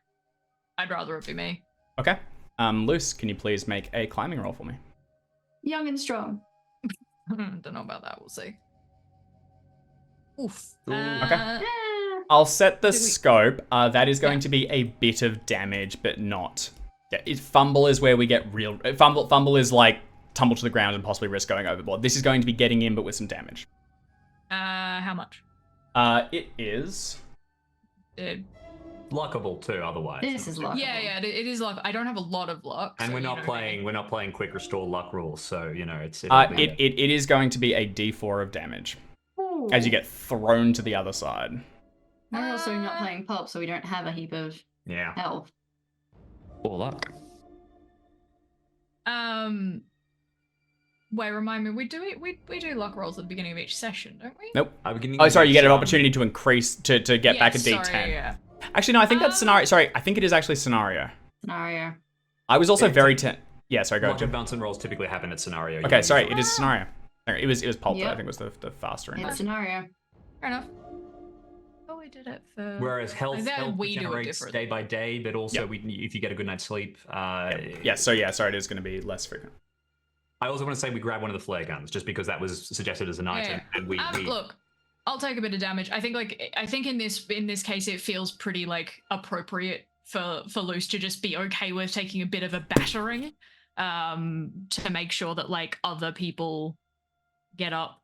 Speaker 2: I'd rather it be me.
Speaker 1: Okay. Luce, can you please make a climbing roll for me?
Speaker 5: Young and strong.
Speaker 2: Don't know about that. We'll see. Oof.
Speaker 1: Okay.
Speaker 5: Eh,
Speaker 1: I'll set the
Speaker 2: Do we-
Speaker 1: scope. That is going
Speaker 2: Yeah.
Speaker 1: to be a bit of damage, but not. Yeah, fumble is where we get real. Fumble is like tumble to the ground and possibly risk going overboard. This is going to be getting in, but with some damage.
Speaker 2: How much?
Speaker 1: It is.
Speaker 4: Lockable too, otherwise.
Speaker 5: This is luck.
Speaker 2: Yeah, it is luck. I don't have a lot of luck.
Speaker 4: And
Speaker 2: so
Speaker 4: we're
Speaker 2: you
Speaker 4: not
Speaker 2: know,
Speaker 4: playing. We're not playing quick restore luck rules, so it's.
Speaker 1: It is going to be a D4 of damage
Speaker 5: Ooh.
Speaker 1: as you get thrown to the other side.
Speaker 5: We're also not playing pulp, so we don't have a heap of
Speaker 4: Yeah.
Speaker 5: health.
Speaker 3: Poor luck.
Speaker 2: Wait, remind me. We do luck rolls at the beginning of each session, don't we?
Speaker 1: Nope.
Speaker 4: Beginning
Speaker 1: Oh,
Speaker 4: of
Speaker 1: sorry, you
Speaker 4: each,
Speaker 1: get an opportunity to increase, to get back a
Speaker 2: Yes,
Speaker 1: D10.
Speaker 2: sorry, yeah.
Speaker 1: Actually, no, I think that's scenario. Sorry, I think it is actually scenario.
Speaker 5: Scenario.
Speaker 1: I was also
Speaker 4: Yeah,
Speaker 1: very... Yeah, sorry, go
Speaker 4: Luck
Speaker 1: ahead.
Speaker 4: and bounce and rolls typically happen at scenario.
Speaker 1: Okay, sorry,
Speaker 4: usually.
Speaker 1: it is scenario. It was pulp, that I
Speaker 5: Yep.
Speaker 1: think was the faster.
Speaker 5: It's
Speaker 1: one.
Speaker 5: scenario.
Speaker 2: Fair enough. Oh, we did it for.
Speaker 4: Whereas health
Speaker 2: we do it
Speaker 4: generates
Speaker 2: different.
Speaker 4: day by day, but also
Speaker 1: Yep.
Speaker 4: if you get a good night's sleep.
Speaker 1: Yeah, so yeah, sorry, it is going to be less frequent.
Speaker 4: I also want to say we grab one of the flare guns just because that was suggested as an item, and we
Speaker 2: Look, I'll take a bit of damage. I think in this case it feels pretty like appropriate for Luce to just be okay with taking a bit of a battering, to make sure that like other people get up.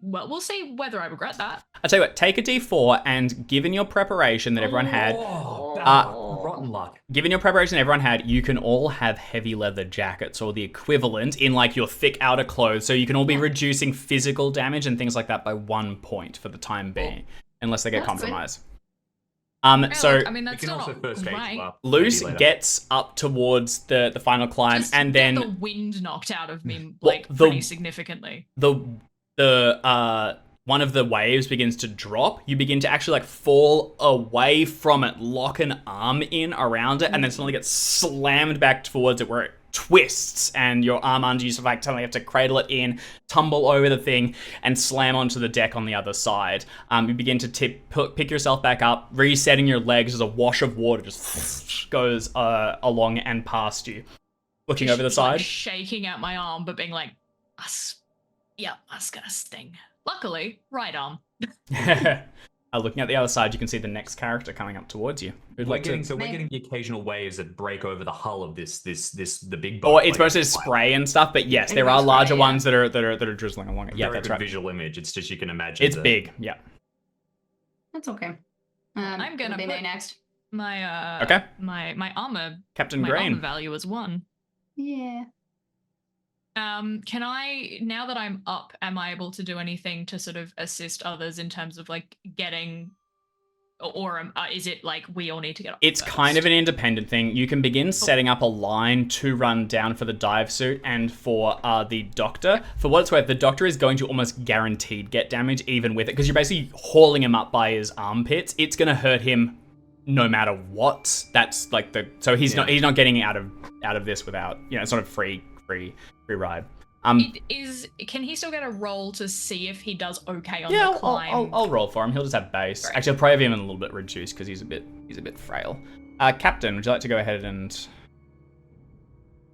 Speaker 2: Well, we'll see whether I regret that.
Speaker 1: I'll tell you what, take a D4, and given your preparation that everyone had,
Speaker 4: rotten luck.
Speaker 1: given your preparation everyone had, you can all have heavy leather jackets or the equivalent in like your thick outer clothes, so you can all be reducing physical damage and things like that by 1 point for the time being, unless they get
Speaker 5: That's good.
Speaker 1: compromised.
Speaker 2: Yeah,
Speaker 1: So
Speaker 2: look, I mean,
Speaker 4: You
Speaker 2: that's
Speaker 4: can
Speaker 2: not
Speaker 4: also first aid
Speaker 2: great.
Speaker 4: you up.
Speaker 1: Luce
Speaker 4: maybe later.
Speaker 1: gets up towards the final climb,
Speaker 2: Just
Speaker 1: and
Speaker 2: get
Speaker 1: then
Speaker 2: the wind knocked out of me
Speaker 1: Well,
Speaker 2: like
Speaker 1: the-
Speaker 2: pretty significantly.
Speaker 1: the one of the waves begins to drop. You begin to actually like fall away from it, lock an arm in around it, and then suddenly get slammed back towards it where it twists, and your arm under you sort of like suddenly have to cradle it in, tumble over the thing, and slam onto the deck on the other side. You begin to pick yourself back up, resetting your legs as a wash of water just goes along and past you. Looking over the
Speaker 2: Just, like,
Speaker 1: side.
Speaker 2: shaking out my arm, but being like, that's gonna sting. Luckily, right arm.
Speaker 1: Looking at the other side, you can see the next character coming up towards you. Who'd
Speaker 4: We're
Speaker 1: like
Speaker 4: getting,
Speaker 1: to...
Speaker 4: so we're
Speaker 5: Maybe-
Speaker 4: getting the occasional waves that break over the hull of the big boat.
Speaker 1: Or it's
Speaker 4: like,
Speaker 1: mostly spray and stuff, but yes, there
Speaker 5: Maybe
Speaker 1: are
Speaker 5: spray,
Speaker 1: larger
Speaker 5: yeah.
Speaker 1: ones that are drizzling along it. Yeah,
Speaker 4: very
Speaker 1: that's
Speaker 4: good
Speaker 1: right.
Speaker 4: visual image. It's just you can imagine.
Speaker 1: It's big. Yeah.
Speaker 5: That's okay.
Speaker 2: I'm gonna
Speaker 5: be
Speaker 2: put-
Speaker 5: me next.
Speaker 2: My
Speaker 1: Okay.
Speaker 2: my armor
Speaker 1: Captain
Speaker 2: my armor
Speaker 1: Green.
Speaker 2: value is 1.
Speaker 5: Yeah.
Speaker 2: Can I, now that I'm up, am I able to do anything to sort of assist others in terms of like getting, or is it like we all need to get up?
Speaker 1: It's
Speaker 2: first?
Speaker 1: kind of an independent thing. You can begin setting up a line to run down for the dive suit and for the doctor. For what it's worth, the doctor is going to almost guaranteed get damage even with it, because you're basically hauling him up by his armpits. It's going to hurt him no matter what. That's like so he's not getting out of this without, it's not a free ride.
Speaker 2: Can he still get a roll to see if he does okay on
Speaker 1: Yeah,
Speaker 2: the climb?
Speaker 1: I'll roll for him. He'll just have base.
Speaker 2: Great.
Speaker 1: Actually, I'll probably have him a little bit reduced because he's a bit frail. Captain, would you like to go ahead and...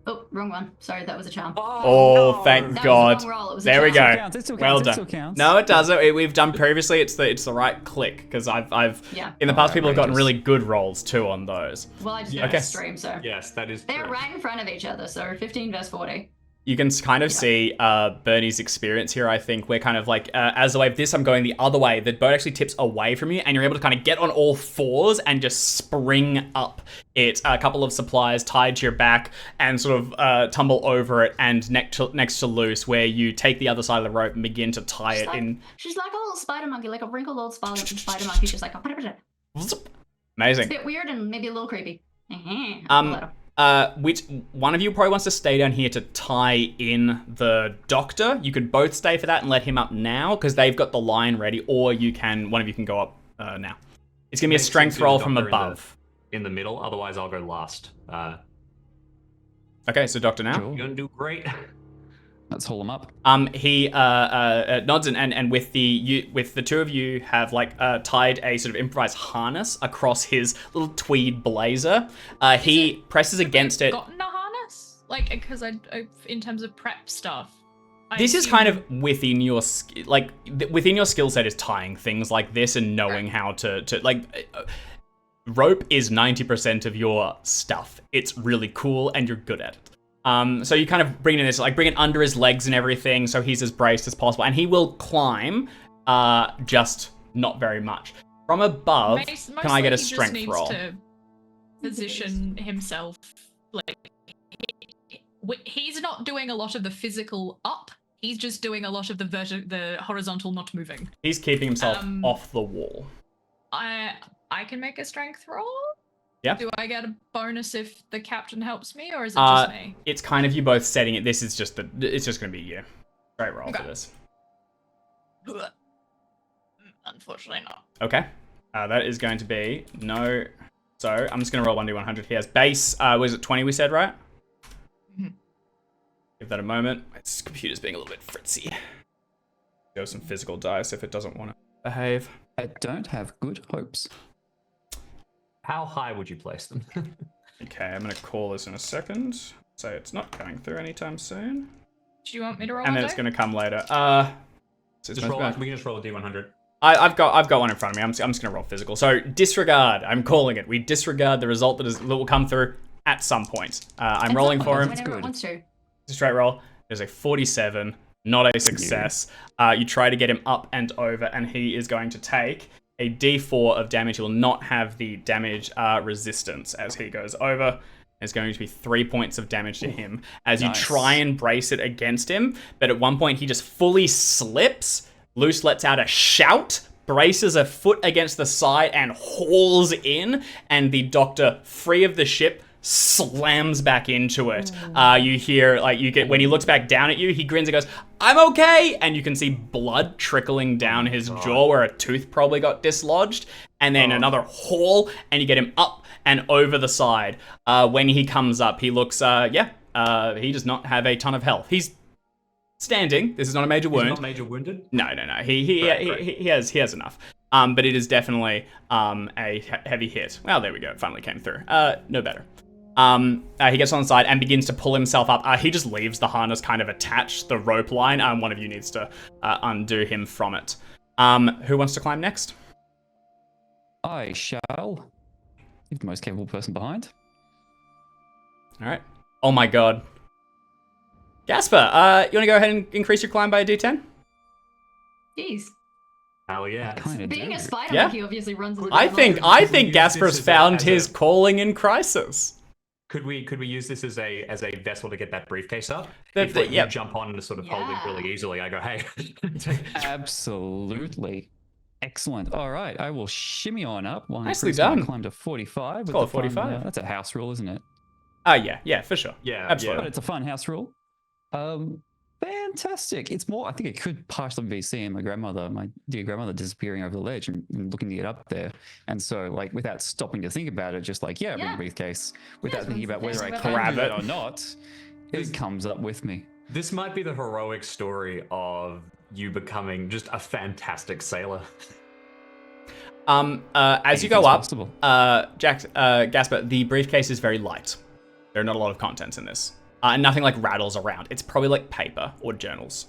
Speaker 5: Oh, wrong one. Sorry, that was a charm.
Speaker 1: Oh, thank
Speaker 5: That
Speaker 1: God.
Speaker 5: was the wrong roll. It was a
Speaker 1: There we
Speaker 5: charm.
Speaker 1: go.
Speaker 3: Counts, it still
Speaker 1: Well
Speaker 3: counts, it
Speaker 1: done.
Speaker 3: still counts.
Speaker 1: No, it doesn't. We've done previously. It's the right click because I've
Speaker 5: Yeah.
Speaker 1: in the past people have gotten
Speaker 3: outrageous.
Speaker 1: really good rolls too on those.
Speaker 5: Well, I just
Speaker 4: Yeah.
Speaker 5: did a
Speaker 1: Okay.
Speaker 5: stream, so
Speaker 4: Yes, that is.
Speaker 5: they're
Speaker 4: true.
Speaker 5: right in front of each other. So 15 versus 40.
Speaker 1: You can kind of see Bernie's experience here, I think. We're kind of like, as the wave this, I'm going the other way. The boat actually tips away from you, and you're able to kind of get on all fours and just spring up it. A couple of supplies tied to your back and sort of tumble over it and next to Luce, where you take the other side of the rope and begin to tie it in.
Speaker 5: She's like a little spider monkey, like a wrinkled old spider monkey, just like a It's a
Speaker 1: Amazing.
Speaker 5: bit weird and maybe a little creepy.
Speaker 1: Which one of you probably wants to stay down here to tie in the doctor? You could both stay for that and let him up now because they've got the line ready, or one of you can go up now. It's gonna be a
Speaker 4: Makes
Speaker 1: strength
Speaker 4: sense to do
Speaker 1: roll
Speaker 4: the
Speaker 1: from
Speaker 4: doctor
Speaker 1: above.
Speaker 4: in the middle. Otherwise, I'll go last.
Speaker 1: Okay, so doctor now.
Speaker 3: Sure.
Speaker 4: You're gonna do great.
Speaker 3: Let's haul them up.
Speaker 1: He nods and with the two of you have tied a sort of improvised harness across his little tweed blazer. He presses against it.
Speaker 2: Gotten a harness? Like, because I in terms of prep stuff.
Speaker 1: This is kind of within your within your skill set is tying things like this and knowing how to rope is 90% of your stuff. It's really cool and you're good at it. So you kind of bring it in this, bring it under his legs and everything, so he's as braced as possible, and he will climb, just not very much. From above, can I get a strength roll?
Speaker 2: To position himself he's not doing a lot of the physical up. He's just doing a lot of the horizontal not moving.
Speaker 1: He's keeping himself off the wall.
Speaker 2: I can make a strength roll.
Speaker 1: Yeah.
Speaker 2: Do I get a bonus if the captain helps me, or is it just me?
Speaker 1: It's kind of you both setting it. This is just it's just going to be you. Straight roll for this.
Speaker 2: Unfortunately not.
Speaker 1: Okay. That is going to be no. So I'm just going to roll 1d100. He has base. Was it 20 we said, right?
Speaker 2: Mhm.
Speaker 1: Give that a moment. This computer's being a little bit fritzy. Go some physical dice if it doesn't want to behave.
Speaker 3: I don't have good hopes.
Speaker 4: How high would you place them?
Speaker 1: Okay, I'm going to call this in a second. So it's not coming through anytime soon.
Speaker 2: Do you want me to roll
Speaker 1: And then
Speaker 2: one
Speaker 1: it's
Speaker 2: day?
Speaker 1: going to come later. So
Speaker 4: Just roll. We can just roll a d100.
Speaker 1: I've got one in front of me. I'm just going to roll physical. So disregard. I'm calling it. We disregard the result that will come through at some point. I'm rolling for him.
Speaker 5: Whenever it wants to.
Speaker 1: It's a straight roll. There's a 47. Not a success. You try to get him up and over, and he is going to take a d4 of damage. He will not have the damage resistance as he goes over. There's going to be 3 points of damage to him as you try and brace it against him. But at one point, he just fully slips. Luce lets out a shout, braces a foot against the side, and hauls in. And the doctor, free of the ship, slams back into it. You hear, when he looks back down at you, he grins and goes, "I'm okay!" And you can see blood trickling down his jaw where a tooth probably got dislodged. And then another haul, and you get him up and over the side. When he comes up, he looks, he does not have a ton of health. He's standing. This is not a major wound.
Speaker 4: He's not major wounded?
Speaker 1: No. He has enough. But it is definitely a heavy hit. Well, there we go. It finally came through. No better. He gets on the side and begins to pull himself up. He just leaves the harness kind of attached, the rope line. One of you needs to undo him from it. Who wants to climb next?
Speaker 3: I shall. You're the most capable person behind.
Speaker 1: All right. Oh my god. Gaspar, you want to go ahead and increase your climb by a d10?
Speaker 5: Jeez.
Speaker 4: Hell yeah.
Speaker 5: Being a spider
Speaker 1: Yeah.
Speaker 5: monkey obviously runs into
Speaker 1: I think
Speaker 4: use
Speaker 1: Gaspar's
Speaker 4: this as
Speaker 1: found
Speaker 4: a
Speaker 1: his calling in Crisis.
Speaker 4: Could we use this as a vessel to get that briefcase up?
Speaker 1: That-
Speaker 4: If
Speaker 1: that-
Speaker 4: you
Speaker 1: yep.
Speaker 4: jump on and sort of hold it
Speaker 5: Yeah.
Speaker 4: really easily, I go, hey.
Speaker 3: Absolutely. Excellent. All right, I will shimmy on up. While
Speaker 1: Nicely
Speaker 3: Chris and I
Speaker 1: done.
Speaker 3: Climb to 45. with
Speaker 1: Call it
Speaker 3: the fun-
Speaker 1: 45.
Speaker 3: that's a house rule, isn't it?
Speaker 1: Yeah, for sure.
Speaker 4: Yeah,
Speaker 1: Absolutely.
Speaker 3: But it's a fun house rule. Fantastic. It's more, I think it could partially be seeing my dear grandmother disappearing over the ledge and looking to get up there. And so, without stopping to think about it, just bring
Speaker 5: Yeah.
Speaker 3: a briefcase, without
Speaker 5: it's
Speaker 3: thinking about whether I
Speaker 5: about
Speaker 3: can
Speaker 1: grab
Speaker 3: do
Speaker 1: it.
Speaker 3: it or not, it comes up with me.
Speaker 4: This might be the heroic story of you becoming just a fantastic sailor.
Speaker 1: As you go
Speaker 3: Anything's
Speaker 1: up,
Speaker 3: possible.
Speaker 1: Gaspar, the briefcase is very light. There are not a lot of contents in this. And nothing rattles around. It's probably paper or journals.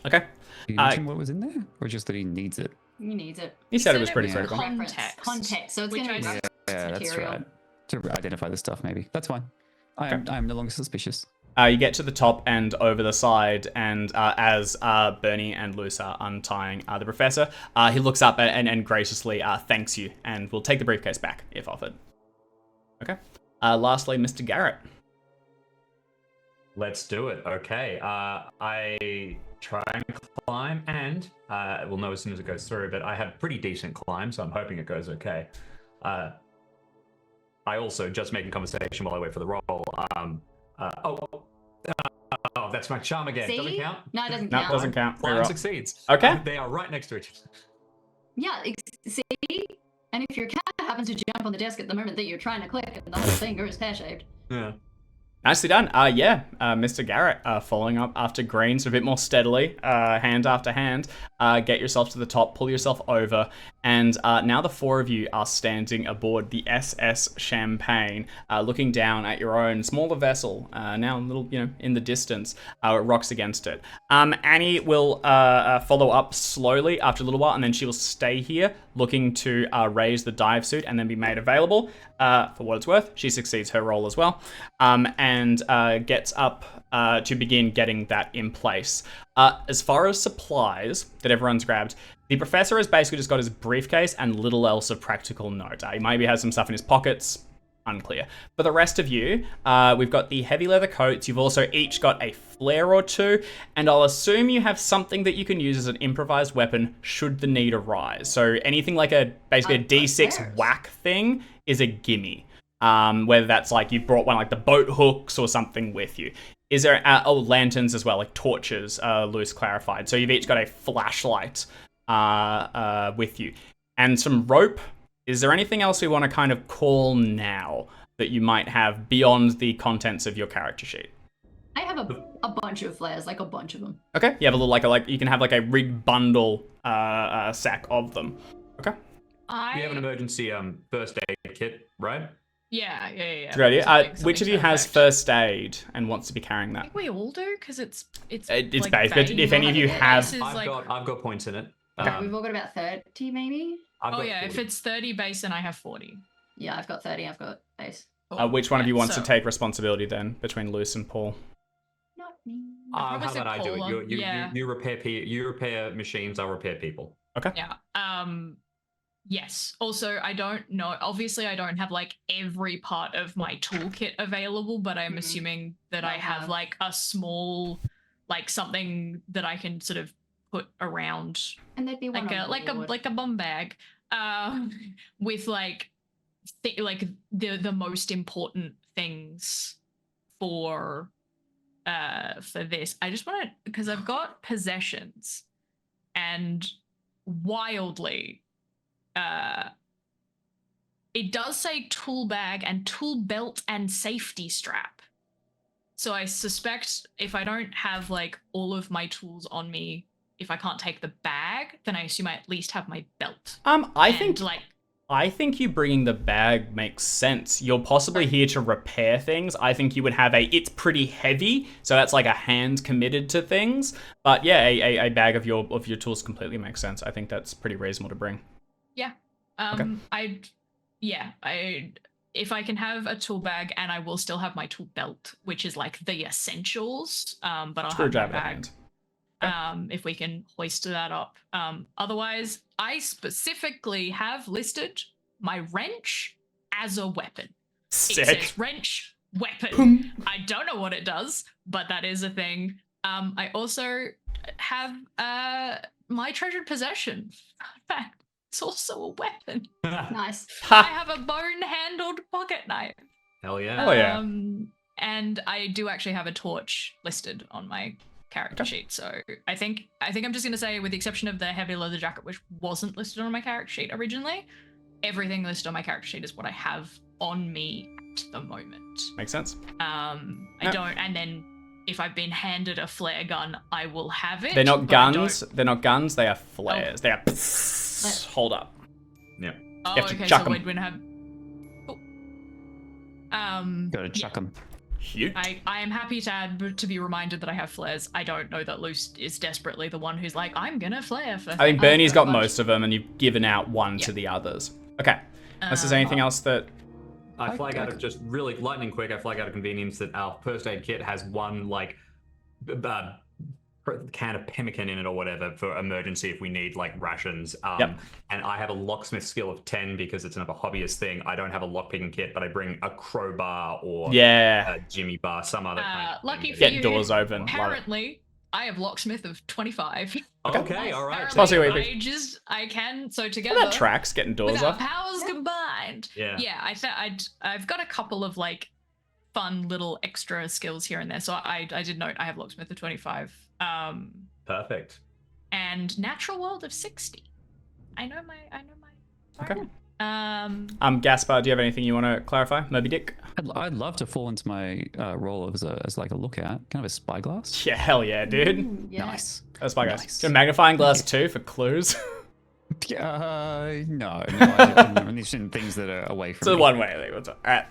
Speaker 1: Okay.
Speaker 3: Did you mention what was in there? Or just that he needs it?
Speaker 5: He needs it.
Speaker 1: He said it
Speaker 2: said
Speaker 1: was
Speaker 2: it
Speaker 1: pretty
Speaker 2: was
Speaker 1: critical.
Speaker 2: Context.
Speaker 5: Context. So it's
Speaker 2: Which
Speaker 5: going to
Speaker 2: I-
Speaker 5: be
Speaker 3: Yeah, that's
Speaker 5: material.
Speaker 3: right. To identify the stuff, maybe. That's fine. I am no longer suspicious.
Speaker 1: You get to the top and over the side, and as Bernie and Luce are untying the professor, he looks up and graciously thanks you, and will take the briefcase back if offered. Okay. Lastly, Mr. Garrett.
Speaker 4: Let's do it. Okay. I try and climb, and we'll know as soon as it goes through, but I have pretty decent climb, so I'm hoping it goes okay. I also, just making conversation while I wait for the roll. That's my charm again.
Speaker 5: See?
Speaker 4: Doesn't count?
Speaker 5: No, it doesn't
Speaker 1: No,
Speaker 5: count.
Speaker 1: doesn't count.
Speaker 4: Climb
Speaker 1: Reroll.
Speaker 4: succeeds.
Speaker 1: Okay.
Speaker 4: They are right next to each other.
Speaker 5: Yeah, see? And if your cat happens to jump on the desk at the moment that you're trying to click, and the whole thing goes pear-shaped.
Speaker 4: Yeah.
Speaker 1: Nicely done. Mr. Garrett, following up after Greens a bit more steadily, hand after hand. Get yourself to the top, pull yourself over, and now the four of you are standing aboard the SS Champagne, looking down at your own smaller vessel, now a little, in the distance. It rocks against it. Annie will follow up slowly after a little while, and then she will stay here, looking to raise the dive suit and then be made available. For what it's worth, she succeeds her role as well, and gets up to begin getting that in place. As far as supplies that everyone's grabbed, the professor has basically just got his briefcase and little else of practical note. He maybe has some stuff in his pockets, unclear. For the rest of you, we've got the heavy leather coats. You've also each got a flare or two, and I'll assume you have something that you can use as an improvised weapon should the need arise. So anything like basically a D6 whack thing is a gimme. Whether that's like you brought one like the boat hooks or something with you. Is there lanterns as well, like torches? Luce clarified. So you've each got a flashlight with you and some rope. Is there anything else we want to kind of call now that you might have beyond the contents of your character sheet?
Speaker 5: I have a bunch of flares, like a bunch of them.
Speaker 1: Okay, you have a little like you can have like a rig bundle sack of them. Okay.
Speaker 4: We have an emergency first aid kit, right?
Speaker 2: Yeah.
Speaker 1: Good idea. Which of you has first aid and wants to be carrying
Speaker 2: I
Speaker 1: that?
Speaker 2: think we all do because it's
Speaker 1: It's
Speaker 2: like
Speaker 1: base, but if any of you have,
Speaker 4: I've got points in it.
Speaker 5: We've all got about 30, maybe?
Speaker 4: I've got
Speaker 2: if
Speaker 4: 40.
Speaker 2: it's 30 base and I have 40.
Speaker 5: Yeah, I've got 30, I've got base.
Speaker 1: which one of you wants to take responsibility then between Luce and Paul?
Speaker 5: Not me.
Speaker 4: How
Speaker 2: Probably
Speaker 4: about I do
Speaker 2: Paul,
Speaker 4: it? You repair machines. I'll repair people.
Speaker 1: Okay.
Speaker 2: Yeah. Yes. Also, I don't know. Obviously, I don't have like every part of my toolkit available, but I'm assuming that I have like a small, like something that I can sort of put around,
Speaker 5: And there'd be one
Speaker 2: like a bum bag, with like the most important things for this. I just want to, because I've got possessions, and wildly, it does say tool bag and tool belt and safety strap. So I suspect if I don't have like all of my tools on me, if I can't take the bag, then I assume I at least have my belt.
Speaker 1: I think you bringing the bag makes sense. You're possibly here to repair things. I think you would have it's pretty heavy, so that's like a hand committed to things. But yeah, a bag of your tools completely makes sense. I think that's pretty reasonable to bring.
Speaker 2: Yeah. If I can have a tool bag, and I will still have my tool belt, which is like the essentials. But I'll have my bag. If we can hoist that up. Otherwise, I specifically have listed my wrench as a weapon.
Speaker 1: Sick.
Speaker 2: It says wrench weapon. I don't know what it does, but that is a thing. I also have my treasured possession. In fact, it's also a weapon.
Speaker 5: Nice.
Speaker 2: I have a bone-handled pocket knife.
Speaker 4: Hell yeah.
Speaker 1: Oh yeah.
Speaker 2: And I do actually have a torch listed on my character sheet. So I think I'm just gonna say, with the exception of the heavy leather jacket, which wasn't listed on my character sheet originally, everything listed on my character sheet is what I have on me at the moment.
Speaker 1: Makes sense.
Speaker 2: I don't, and then if I've been handed a flare gun, I will have it.
Speaker 1: They're not guns. They're not guns. They are flares. They are. Hold up.
Speaker 4: Yeah.
Speaker 2: Oh,
Speaker 1: You have to
Speaker 2: okay.
Speaker 1: chuck
Speaker 2: So
Speaker 1: 'em.
Speaker 2: we'd have.
Speaker 3: Gotta chuck them.
Speaker 1: Cute.
Speaker 2: I am happy to be reminded that I have flares. I don't know that Luce is desperately the one who's like, I'm gonna flare for.
Speaker 1: I think Bernie's got most of them, and you've given out one to the others. Okay. Unless there's anything else that.
Speaker 4: I flag out of just really lightning quick. I flag out of convenience that our first aid kit has one like can of pemmican in it or whatever for emergency if we need like rations. And I have a locksmith skill of 10 because it's another hobbyist thing. I don't have a lockpicking kit, but I bring a crowbar or a jimmy bar, some other kind of
Speaker 2: lucky
Speaker 4: thing.
Speaker 2: for you,
Speaker 1: doors open.
Speaker 2: Apparently, I have locksmith of 25.
Speaker 4: Okay, all right.
Speaker 2: Apparently, I can, so together.
Speaker 1: That tracks getting doors
Speaker 2: with our
Speaker 1: off.
Speaker 2: powers combined.
Speaker 4: Yeah.
Speaker 2: I've got a couple of like fun little extra skills here and there. So I did note I have locksmith of 25.
Speaker 4: Perfect.
Speaker 2: And natural world of 60. I know my.
Speaker 1: Okay.
Speaker 2: Target.
Speaker 1: Gaspar, do you have anything you want to clarify? Moby Dick?
Speaker 3: I'd love to fall into my role as like a lookout, kind of a spyglass.
Speaker 1: Yeah, hell yeah, dude.
Speaker 5: Ooh, yeah.
Speaker 3: Nice.
Speaker 1: A spyglass.
Speaker 3: Nice.
Speaker 1: Do a magnifying glass too for clues?
Speaker 3: No. I'm interested in things that are away from
Speaker 1: So
Speaker 3: me.
Speaker 1: one way, I think. All right.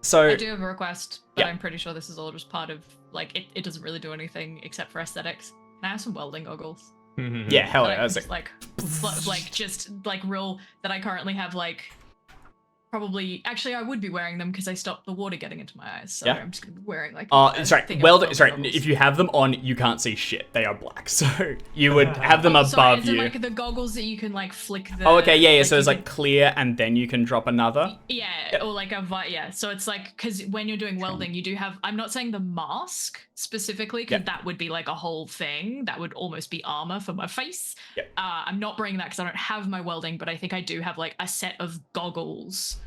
Speaker 1: So
Speaker 2: I do have a request, but
Speaker 1: Yeah.
Speaker 2: I'm pretty sure this is all just part of like it doesn't really do anything except for aesthetics. And I have some welding goggles.
Speaker 1: yeah, hell
Speaker 2: that
Speaker 1: yeah,
Speaker 2: I
Speaker 1: that's
Speaker 2: can
Speaker 1: it.
Speaker 2: just, like just like real that I currently have like probably actually I would be wearing them because I stopped the water getting into my eyes. So
Speaker 1: Yeah.
Speaker 2: I'm just gonna be wearing like.
Speaker 1: Sorry. Well, sorry. If you have them on, you can't see shit. They are black, so you would have them above
Speaker 2: sorry, is it
Speaker 1: you.
Speaker 2: like the goggles that you can like flick the.
Speaker 1: Oh, okay, yeah.
Speaker 2: like,
Speaker 1: So it's
Speaker 2: you
Speaker 1: like clear, and then you can drop another.
Speaker 2: Yeah, or like yeah. So it's like because when you're doing welding, you do have. I'm not saying the mask specifically because that would be like a whole thing. That would almost be armor for my face.
Speaker 1: Yep.
Speaker 2: I'm not bringing that because I don't have my welding, but I think I do have like a set of goggles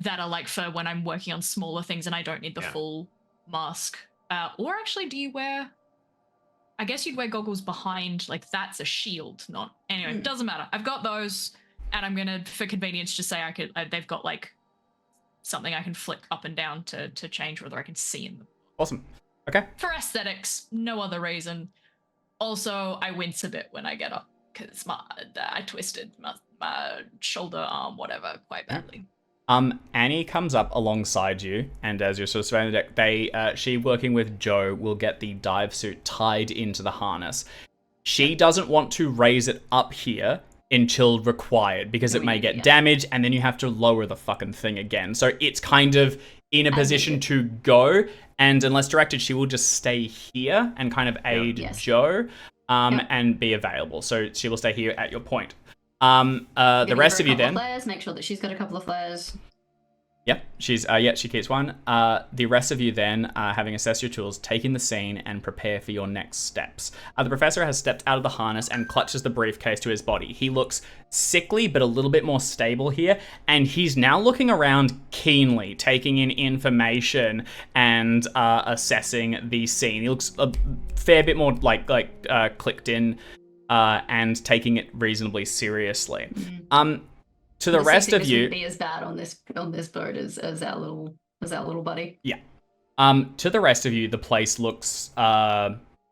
Speaker 2: that are like for when I'm working on smaller things and I don't need the full mask. Or actually, do you wear? I guess you'd wear goggles behind, like that's a shield, not anyway. Doesn't matter. I've got those, and I'm gonna, for convenience, just say I could. They've got like something I can flick up and down to change whether I can see in them.
Speaker 1: Awesome. Okay.
Speaker 2: For aesthetics, no other reason. Also, I wince a bit when I get up because I twisted my shoulder, arm, whatever, quite badly.
Speaker 1: Annie comes up alongside you, and as you're sort of surrounding the deck, she working with Joe will get the dive suit tied into the harness. She doesn't want to raise it up here until required because it may get damaged, and then you have to lower the fucking thing again. So it's kind of in a position to go, and unless directed, she will just stay here and kind of aid Joe, and be available. So she will stay here at your point. The rest of you then.
Speaker 5: Flares, make sure that she's got a couple of flares.
Speaker 1: Yep, she keeps one. The rest of you then, having assessed your tools, take in the scene and prepare for your next steps. The professor has stepped out of the harness and clutches the briefcase to his body. He looks sickly, but a little bit more stable here, and he's now looking around keenly, taking in information and assessing the scene. He looks a fair bit more like clicked in. And taking it reasonably seriously. To the rest of you,
Speaker 5: be as bad on this boat as our little buddy.
Speaker 1: Yeah. To the rest of you, the place looks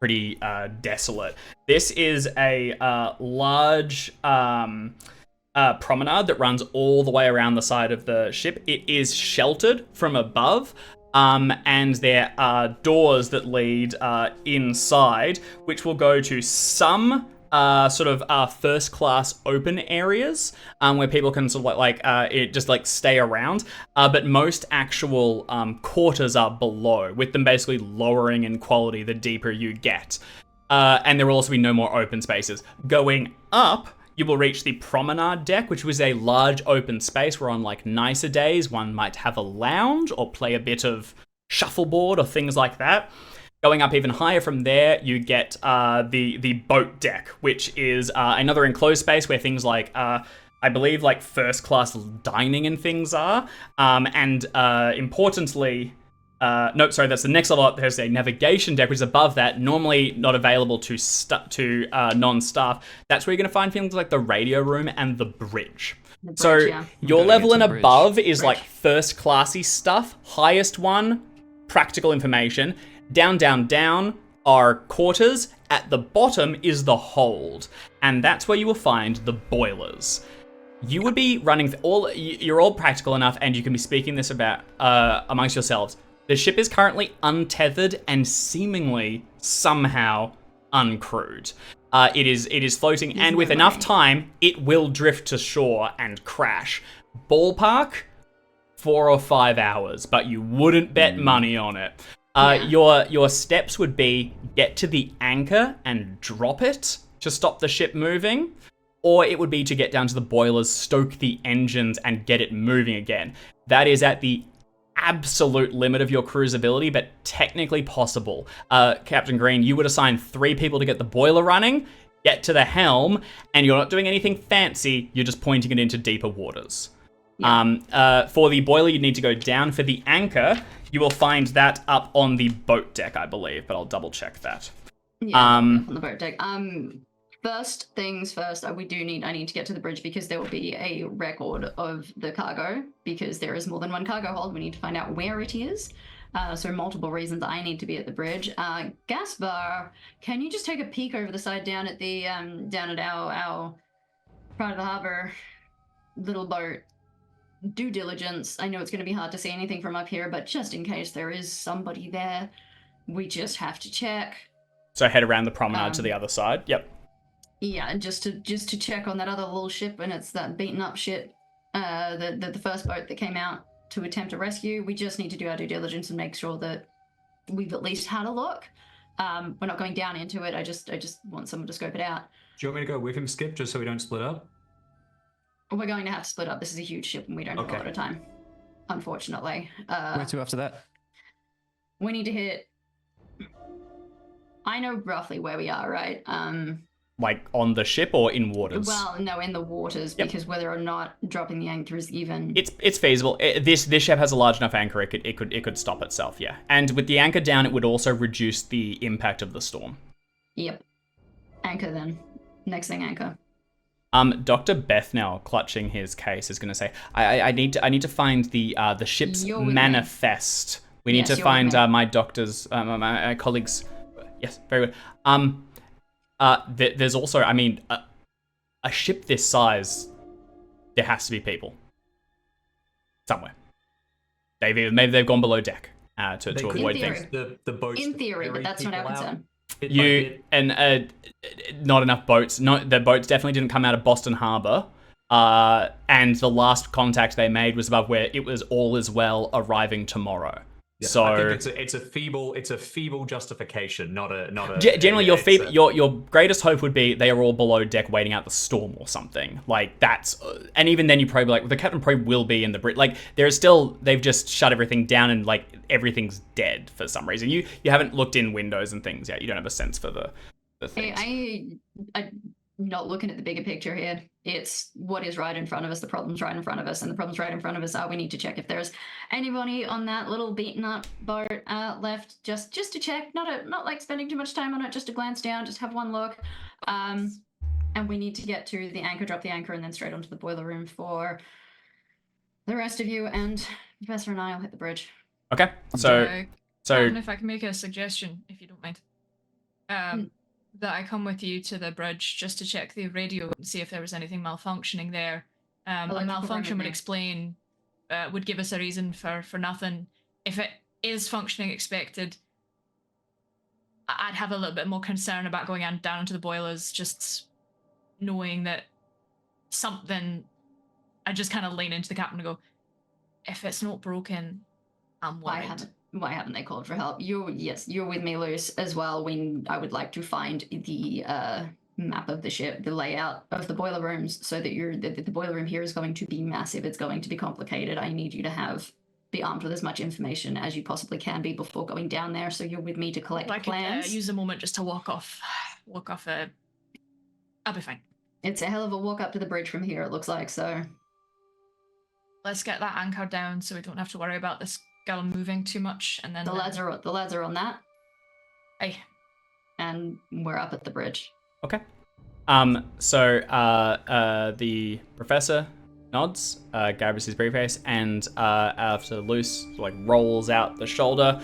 Speaker 1: pretty desolate. This is a large promenade that runs all the way around the side of the ship. It is sheltered from above. And there are doors that lead inside, which will go to some first class open areas where people can sort of stay around. But most actual quarters are below, with them basically lowering in quality the deeper you get. And there will also be no more open spaces. Going up, you will reach the promenade deck, which was a large open space where on like nicer days, one might have a lounge or play a bit of shuffleboard or things like that. Going up even higher from there, you get the boat deck, which is another enclosed space where things like, I believe, like first class dining and things are. Importantly, that's the next level up. There's a navigation deck, which is above that, normally not available to non-staff. That's where you're going to find things like the radio room and the bridge. Your level and above is like first classy stuff. Highest one, practical information. Down, down, down are quarters. At the bottom is the hold. And that's where you will find the boilers. You would be running you're all practical enough, and you can be speaking this about amongst yourselves. The ship is currently untethered and seemingly somehow uncrewed. It is floating, and with enough time, it will drift to shore and crash. Ballpark, 4 or 5 hours, but you wouldn't bet money on it. Your steps would be get to the anchor and drop it to stop the ship moving, or it would be to get down to the boilers, stoke the engines, and get it moving again. That is at the absolute limit of your crew's ability, but technically possible. Captain Green, you would assign 3 people to get the boiler running, get to the helm, and you're not doing anything fancy, you're just pointing it into deeper waters. For the boiler, you need to go down. For the anchor, you will find that up on the boat deck, I believe, but I'll double check that.
Speaker 5: On the boat deck. First things first, I need to get to the bridge because there will be a record of the cargo, because there is more than one cargo hold. We need to find out where it is. So multiple reasons I need to be at the bridge. Gaspar, can you just take a peek over the side down at the down at our part of the harbor little boat? Due diligence. I know it's going to be hard to see anything from up here, but just in case there is somebody there, we just have to check.
Speaker 1: So head around the promenade to the other side. Yep.
Speaker 5: Yeah, just to check on that other little ship, and it's that beaten up ship. the first boat that came out to attempt a rescue. We just need to do our due diligence and make sure that we've at least had a look. We're not going down into it. I just want someone to scope it out.
Speaker 4: Do you want me to go with him, Skip, just so we don't split up?
Speaker 5: We're going to have to split up. This is a huge ship, and we don't have a lot of time, unfortunately.
Speaker 3: Where to after that?
Speaker 5: We need to hit. I know roughly where we are, right?
Speaker 1: Like on the ship or in waters?
Speaker 5: Well, no, in the waters, because whether or not dropping the anchor is even.
Speaker 1: It's feasible. This ship has a large enough anchor. It could stop itself. Yeah, and with the anchor down, it would also reduce the impact of the storm.
Speaker 5: Yep. Anchor then. Next thing, anchor.
Speaker 1: Dr. Bethnell, clutching his case, is going to say, "I need to find the ship's manifest. We need to find my doctor's, my colleagues." Yes, very good. There's also, I mean, a ship this size, there has to be people somewhere. Maybe they've gone below deck to avoid things.
Speaker 4: The boats.
Speaker 5: In theory, but that's not our concern.
Speaker 1: Not enough boats. No, the boats definitely didn't come out of Boston Harbor. And the last contact they made was above where it was all is well, arriving tomorrow.
Speaker 4: Yeah,
Speaker 1: so
Speaker 4: I think it's a feeble justification, not a.
Speaker 1: Generally, your greatest hope would be they are all below deck waiting out the storm or something like that's. And even then, you probably like the captain probably will be in the bridge. Like there's still they've just shut everything down and like everything's dead for some reason. You haven't looked in windows and things yet. You don't have a sense for the things.
Speaker 5: I'm not looking at the bigger picture here. It's what is right in front of us. The problem's right in front of us, and the problem's right in front of us are we need to check if there's anybody on that little beaten up boat left, just to check. Not like spending too much time on it, just to glance down, just have one look. And we need to get to the anchor, drop the anchor, and then straight onto the boiler room for the rest of you. And Professor and I will hit the bridge.
Speaker 1: Okay, so
Speaker 2: if I can make a suggestion, if you don't mind. That I come with you to the bridge just to check the radio and see if there was anything malfunctioning there. A malfunction would give us a reason for nothing. If it is functioning expected, I'd have a little bit more concern about going down into the boilers, just knowing that something. I just kind of lean into the captain and go, if it's not broken, I'm worried.
Speaker 5: Why haven't they called for help? You're with me, Luce, as well. I would like to find the map of the ship, the layout of the boiler rooms, so that the boiler room here is going to be massive. It's going to be complicated. I need you to be armed with as much information as you possibly can be before going down there. So you're with me to collect plans.
Speaker 2: I could use a moment just to walk off. I'll be fine.
Speaker 5: It's a hell of a walk up to the bridge from here. It looks like so.
Speaker 2: Let's get that anchor down so we don't have to worry about this girl moving too much, and then
Speaker 5: the lads are on that.
Speaker 2: Aye.
Speaker 5: And we're up at the bridge.
Speaker 1: Okay. So the professor nods, gathers his briefcase, and after Luce rolls out the shoulder,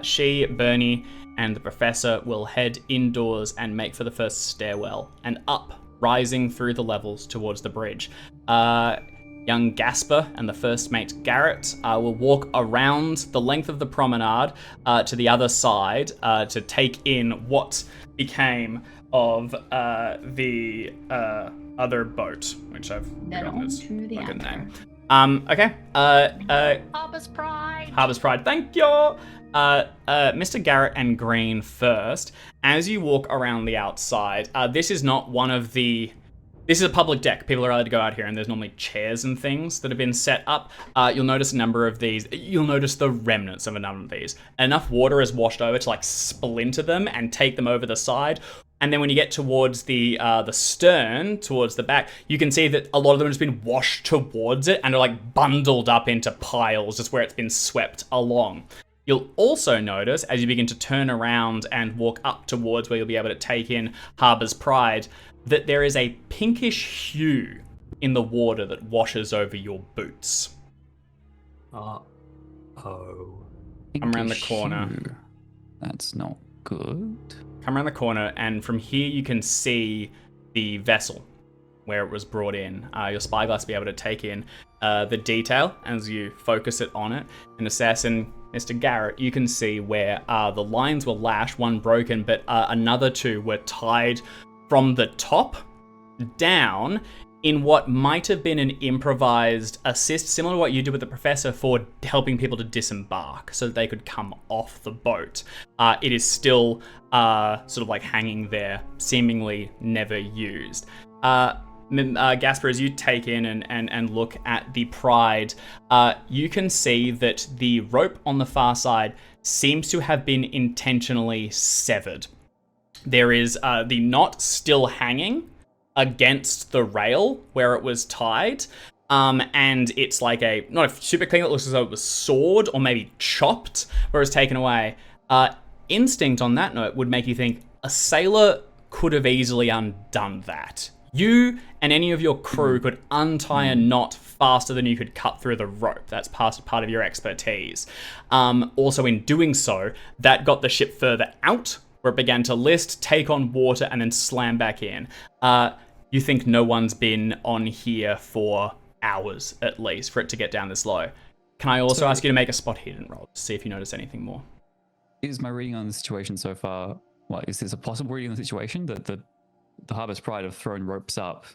Speaker 1: she, Bernie, and the professor will head indoors and make for the first stairwell and up, rising through the levels towards the bridge. Young Gaspar and the first mate Garrett will walk around the length of the promenade to the other side to take in what became of the other boat, which I've forgotten its fucking name. Okay.
Speaker 2: Harbor's Pride.
Speaker 1: Harbor's Pride. Thank you. Mr. Garrett and Green first. As you walk around the outside, this is not one of the. This is a public deck. People are allowed to go out here, and there's normally chairs and things that have been set up. You'll notice a number of these. You'll notice the remnants of a number of these. Enough water has washed over to splinter them and take them over the side. And then when you get towards the stern, towards the back, you can see that a lot of them has been washed towards it and are bundled up into piles, just where it's been swept along. You'll also notice, as you begin to turn around and walk up towards where you'll be able to take in Harbor's Pride, that there is a pinkish hue in the water that washes over your boots.
Speaker 3: Oh.
Speaker 1: Come around the corner.
Speaker 3: That's not good.
Speaker 1: Come around the corner, and from here you can see the vessel where it was brought in. Your spyglass will be able to take in the detail as you focus it on it. And Assassin, Mr. Garrett, you can see where the lines were lashed, one broken, but another two were tied from the top down in what might have been an improvised assist, similar to what you did with the professor for helping people to disembark so that they could come off the boat. It is still sort of like hanging there, seemingly never used. Gaspar, as you take in and look at the Pride, you can see that the rope on the far side seems to have been intentionally severed. There is the knot still hanging against the rail where it was tied, and it's like not a super clean, it looks as though it was sawed or maybe chopped where it was taken away. Instinct on that note would make you think a sailor could have easily undone that. You and any of your crew could untie a knot faster than you could cut through the rope. That's part of your expertise. Also, in doing so, that got the ship further out, where it began to list, take on water, and then slam back in. You think no one's been on here for hours, at least, for it to get down this low. Can I also ask you to make a spot hidden roll to see if you notice anything more?
Speaker 3: Is my reading on the situation so far, is this a possible reading of the situation that the Harbor's Pride have thrown ropes up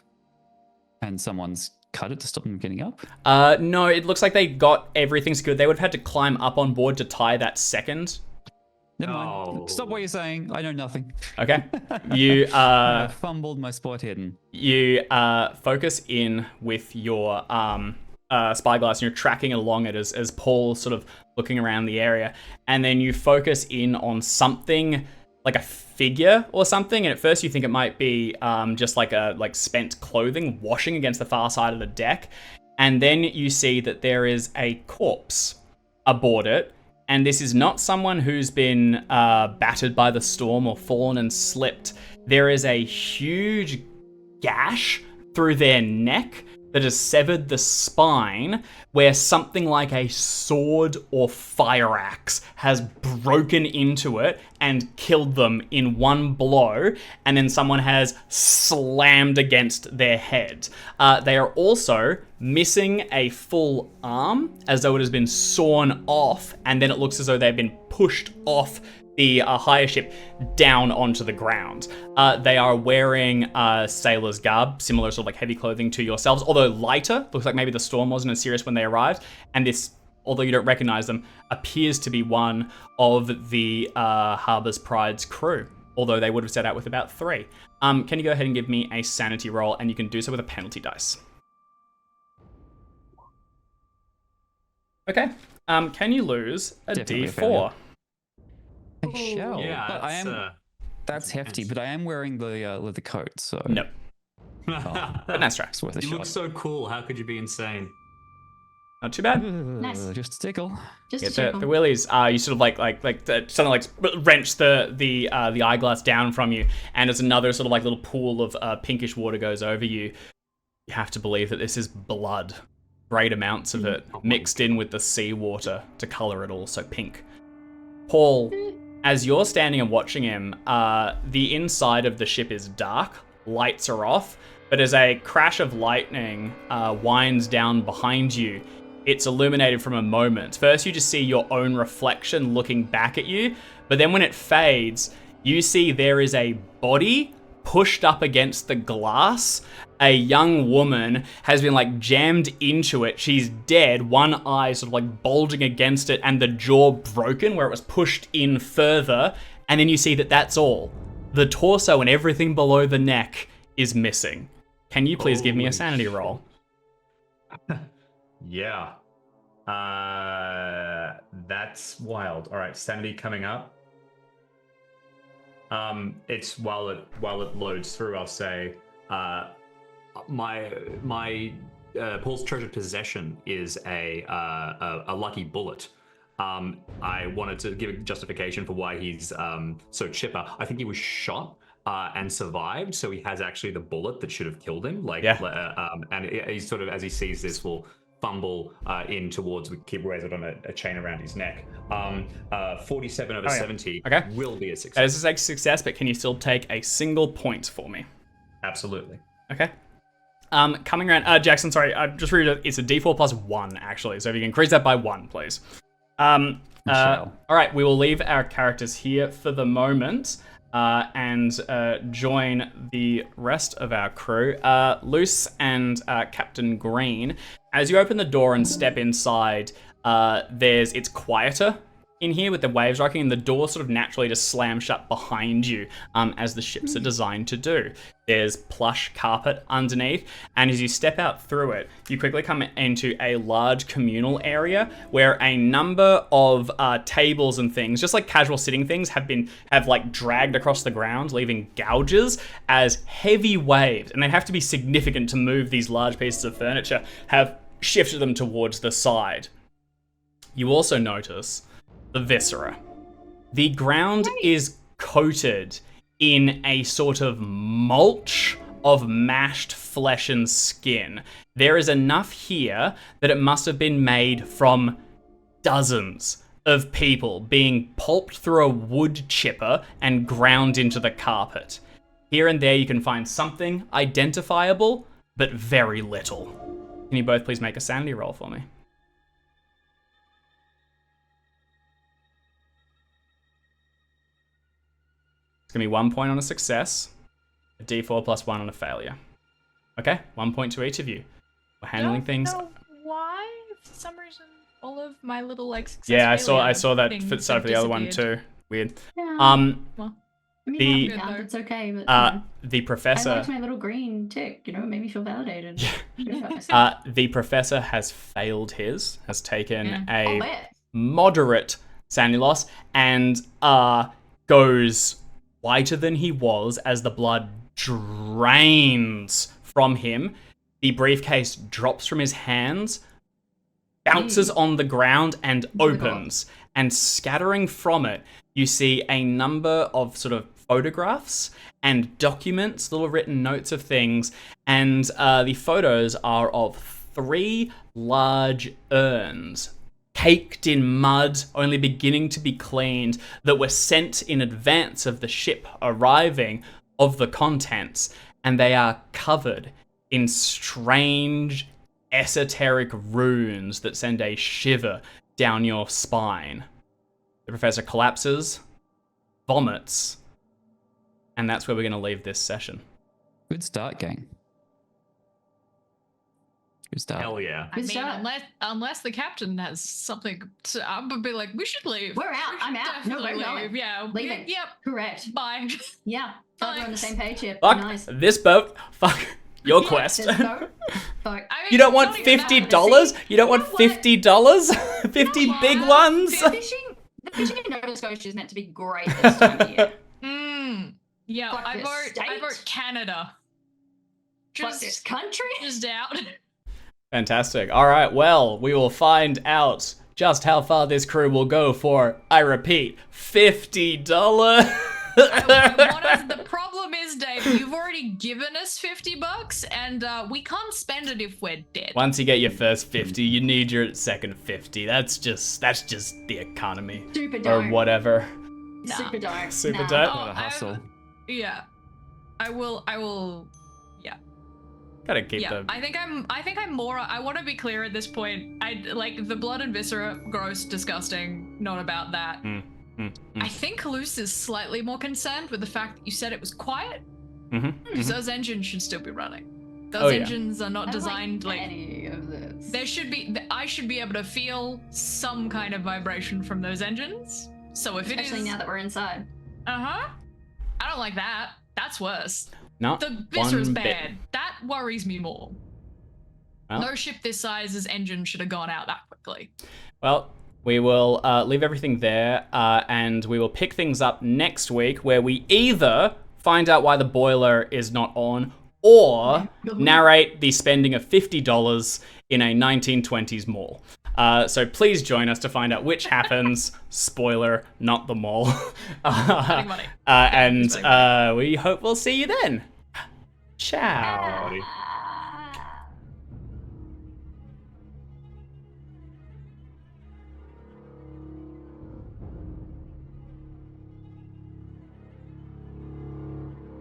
Speaker 3: and someone's cut it to stop them getting up?
Speaker 1: No, it looks like they got everything secured. They would have had to climb up on board to tie that second.
Speaker 3: Never mind. Stop what you're saying. I know nothing.
Speaker 1: Okay. You
Speaker 3: I fumbled my spot hidden.
Speaker 1: You focus in with your spyglass, and you're tracking along it as Paul's sort of looking around the area, and then you focus in on something like a figure or something, and at first you think it might be just like spent clothing washing against the far side of the deck, and then you see that there is a corpse aboard it, and this is not someone who's been battered by the storm or fallen and slipped. There is a huge gash through their neck that has severed the spine, where something like a sword or fire axe has broken into it and killed them in one blow, and then someone has slammed against their head. They are also missing a full arm, as though it has been sawn off, and then it looks as though they've been pushed off the higher ship down onto the ground. They are wearing sailor's garb, similar sort of like heavy clothing to yourselves, although lighter. Looks like maybe the storm wasn't as serious when they arrived. And this, although you don't recognize them, appears to be one of the Harbor's Pride's crew, although they would have set out with about 3. Can you go ahead and give me a sanity roll, and you can do so with a penalty dice. Okay. Can you lose a
Speaker 3: Definitely a
Speaker 1: D4?
Speaker 3: failure. I shall.
Speaker 4: Yeah,
Speaker 3: But I am. That's hefty, but I am wearing the leather coat, so.
Speaker 1: No. But nice try.
Speaker 3: It's worth a
Speaker 4: You
Speaker 3: shot.
Speaker 4: look so cool. How could you be insane?
Speaker 1: Not too bad.
Speaker 5: Nice.
Speaker 3: Just a tickle.
Speaker 5: Just
Speaker 1: Get
Speaker 5: a
Speaker 1: the
Speaker 5: tickle.
Speaker 1: willies. You sort of like something like wrench the eyeglass down from you, and as another sort of like little pool of pinkish water goes over you, you have to believe that this is blood. Great amounts of it mixed in with the seawater to color it all so pink. Paul, as you're standing and watching him, the inside of the ship is dark, lights are off, but as a crash of lightning winds down behind you, it's illuminated from a moment. First, you just see your own reflection looking back at you, but then when it fades, you see there is a body pushed up against the glass. A young woman has been like jammed into it. She's dead, one eye sort of like bulging against it, and the jaw broken where it was pushed in further. And then you see that that's all. The torso and everything below the neck is missing. Can you please give me a sanity roll?
Speaker 4: Yeah. That's wild. All right, sanity coming up. It's while it loads through, I'll say, my Paul's treasured possession is a lucky bullet. I wanted to give a justification for why he's so chipper. I think he was shot and survived, so he has actually the bullet that should have killed him. And he sort of, as he sees this, will fumble in towards, we keep raising it on a chain around his neck. 47 over 70 will be a success.
Speaker 1: That is a success, but can you still take a single point for me?
Speaker 4: Absolutely.
Speaker 1: Okay. Coming around, Jackson, sorry, I just read it. It's a D4 plus 1, actually, so if you can increase that by 1, please. All right, we will leave our characters here for the moment. and join the rest of our crew. Luce and Captain Green, as you open the door and step inside, it's quieter in here with the waves rocking, and the door sort of naturally just slams shut behind you, as the ships are designed to do. There's plush carpet underneath, and as you step out through it, you quickly come into a large communal area where a number of tables and things, just like casual sitting things, have like dragged across the ground, leaving gouges as heavy waves, and they have to be significant to move these large pieces of furniture, have shifted them towards the side. You also notice the viscera. The ground is coated in a sort of mulch of mashed flesh and skin. There is enough here that it must have been made from dozens of people being pulped through a wood chipper and ground into the carpet. Here and there you can find something identifiable, but very little. Can you both please make a sanity roll for me? It's gonna be 1 point on a success, a d4 plus 1 on a failure. Okay, 1 point to each of you. We're handling things.
Speaker 2: Why? For some reason, all of my little like success.
Speaker 1: Yeah, I saw that
Speaker 2: things
Speaker 1: for
Speaker 2: have
Speaker 1: the other one
Speaker 2: disappeared.
Speaker 1: too. Weird.
Speaker 5: Yeah.
Speaker 2: Well,
Speaker 5: I mean,
Speaker 1: the-
Speaker 5: not count, it's okay, but
Speaker 1: The
Speaker 5: I
Speaker 1: professor.
Speaker 5: liked my little green tick. You know, it made me feel validated. Good about myself.
Speaker 1: The professor has failed his, has taken
Speaker 5: I'll
Speaker 1: a
Speaker 5: bet.
Speaker 1: moderate sanity loss, and goes whiter than he was as the blood drains from him. The briefcase drops from his hands, bounces on the ground, and opens. And scattering from it, you see a number of sort of photographs and documents, little written notes of things, and the photos are of 3 large urns caked in mud, only beginning to be cleaned, that were sent in advance of the ship arriving of the contents, and they are covered in strange, esoteric runes that send a shiver down your spine. The professor collapses, vomits, and that's where we're going to leave this session.
Speaker 3: Good start, gang. Good start.
Speaker 4: Hell yeah.
Speaker 2: I mean,
Speaker 5: start.
Speaker 2: unless the captain has something, I'm gonna be like, we should leave.
Speaker 5: We're out.
Speaker 2: We should
Speaker 5: I'm out. No,
Speaker 2: definitely
Speaker 5: we're going.
Speaker 2: leave. Yeah.
Speaker 5: Leaving.
Speaker 2: Yep.
Speaker 5: Correct.
Speaker 2: Bye.
Speaker 5: Yeah. Thought we're on the
Speaker 2: Thanks.
Speaker 5: same page here.
Speaker 1: Fuck
Speaker 5: Nice.
Speaker 1: this boat. Fuck your
Speaker 2: Yeah,
Speaker 1: quest.
Speaker 5: This boat. Fuck.
Speaker 2: I mean,
Speaker 1: You don't want
Speaker 2: not even that.
Speaker 1: $50? You don't want
Speaker 5: know what?
Speaker 1: $50? 50 big ones?
Speaker 5: The fishing in Nova Scotia is meant to be great this time of year.
Speaker 2: Yeah,
Speaker 5: Fuck
Speaker 2: I
Speaker 5: this
Speaker 2: vote
Speaker 5: state.
Speaker 2: Canada.
Speaker 5: Fuck this country.
Speaker 2: Just out.
Speaker 1: Fantastic. All right, well, we will find out just how far this crew will go for, I repeat, $50.
Speaker 2: The problem is, Dave, you've already given us $50, and we can't spend it if we're dead.
Speaker 1: Once you get your first 50, you need your second 50. That's just the economy.
Speaker 5: Super
Speaker 1: Or
Speaker 5: dark.
Speaker 1: whatever.
Speaker 2: Nah.
Speaker 5: Super dark.
Speaker 1: Super
Speaker 5: Nah.
Speaker 1: dark.
Speaker 3: What a hustle.
Speaker 2: Yeah, I will.
Speaker 1: Gotta keep
Speaker 2: Yeah,
Speaker 1: the...
Speaker 2: I think I'm more. I want to be clear at this point. I like the blood and viscera, gross, disgusting. Not about that. I think Luce is slightly more concerned with the fact that you said it was quiet, because those engines should still be running. Those
Speaker 1: Oh, yeah.
Speaker 2: engines are not
Speaker 5: I don't
Speaker 2: designed
Speaker 5: like
Speaker 2: like.
Speaker 5: any of this.
Speaker 2: There should be. I should be able to feel some kind of vibration from those engines. So if
Speaker 5: Especially
Speaker 2: it is,
Speaker 5: now that we're inside.
Speaker 2: I don't like that. That's worse.
Speaker 1: Not
Speaker 2: The viscera's
Speaker 1: one
Speaker 2: bad.
Speaker 1: bit.
Speaker 2: That worries me more.
Speaker 1: Well.
Speaker 2: No ship this size's engine should have gone out that quickly.
Speaker 1: Well, we will leave everything there, and we will pick things up next week, where we either find out why the boiler is not on, or narrate the spending of $50 in a 1920s mall. So please join us to find out which happens. Spoiler, not the mall.
Speaker 2: Spending money.
Speaker 1: And
Speaker 2: Spending money.
Speaker 1: we hope we'll see you then. Ciao.
Speaker 4: Howdy.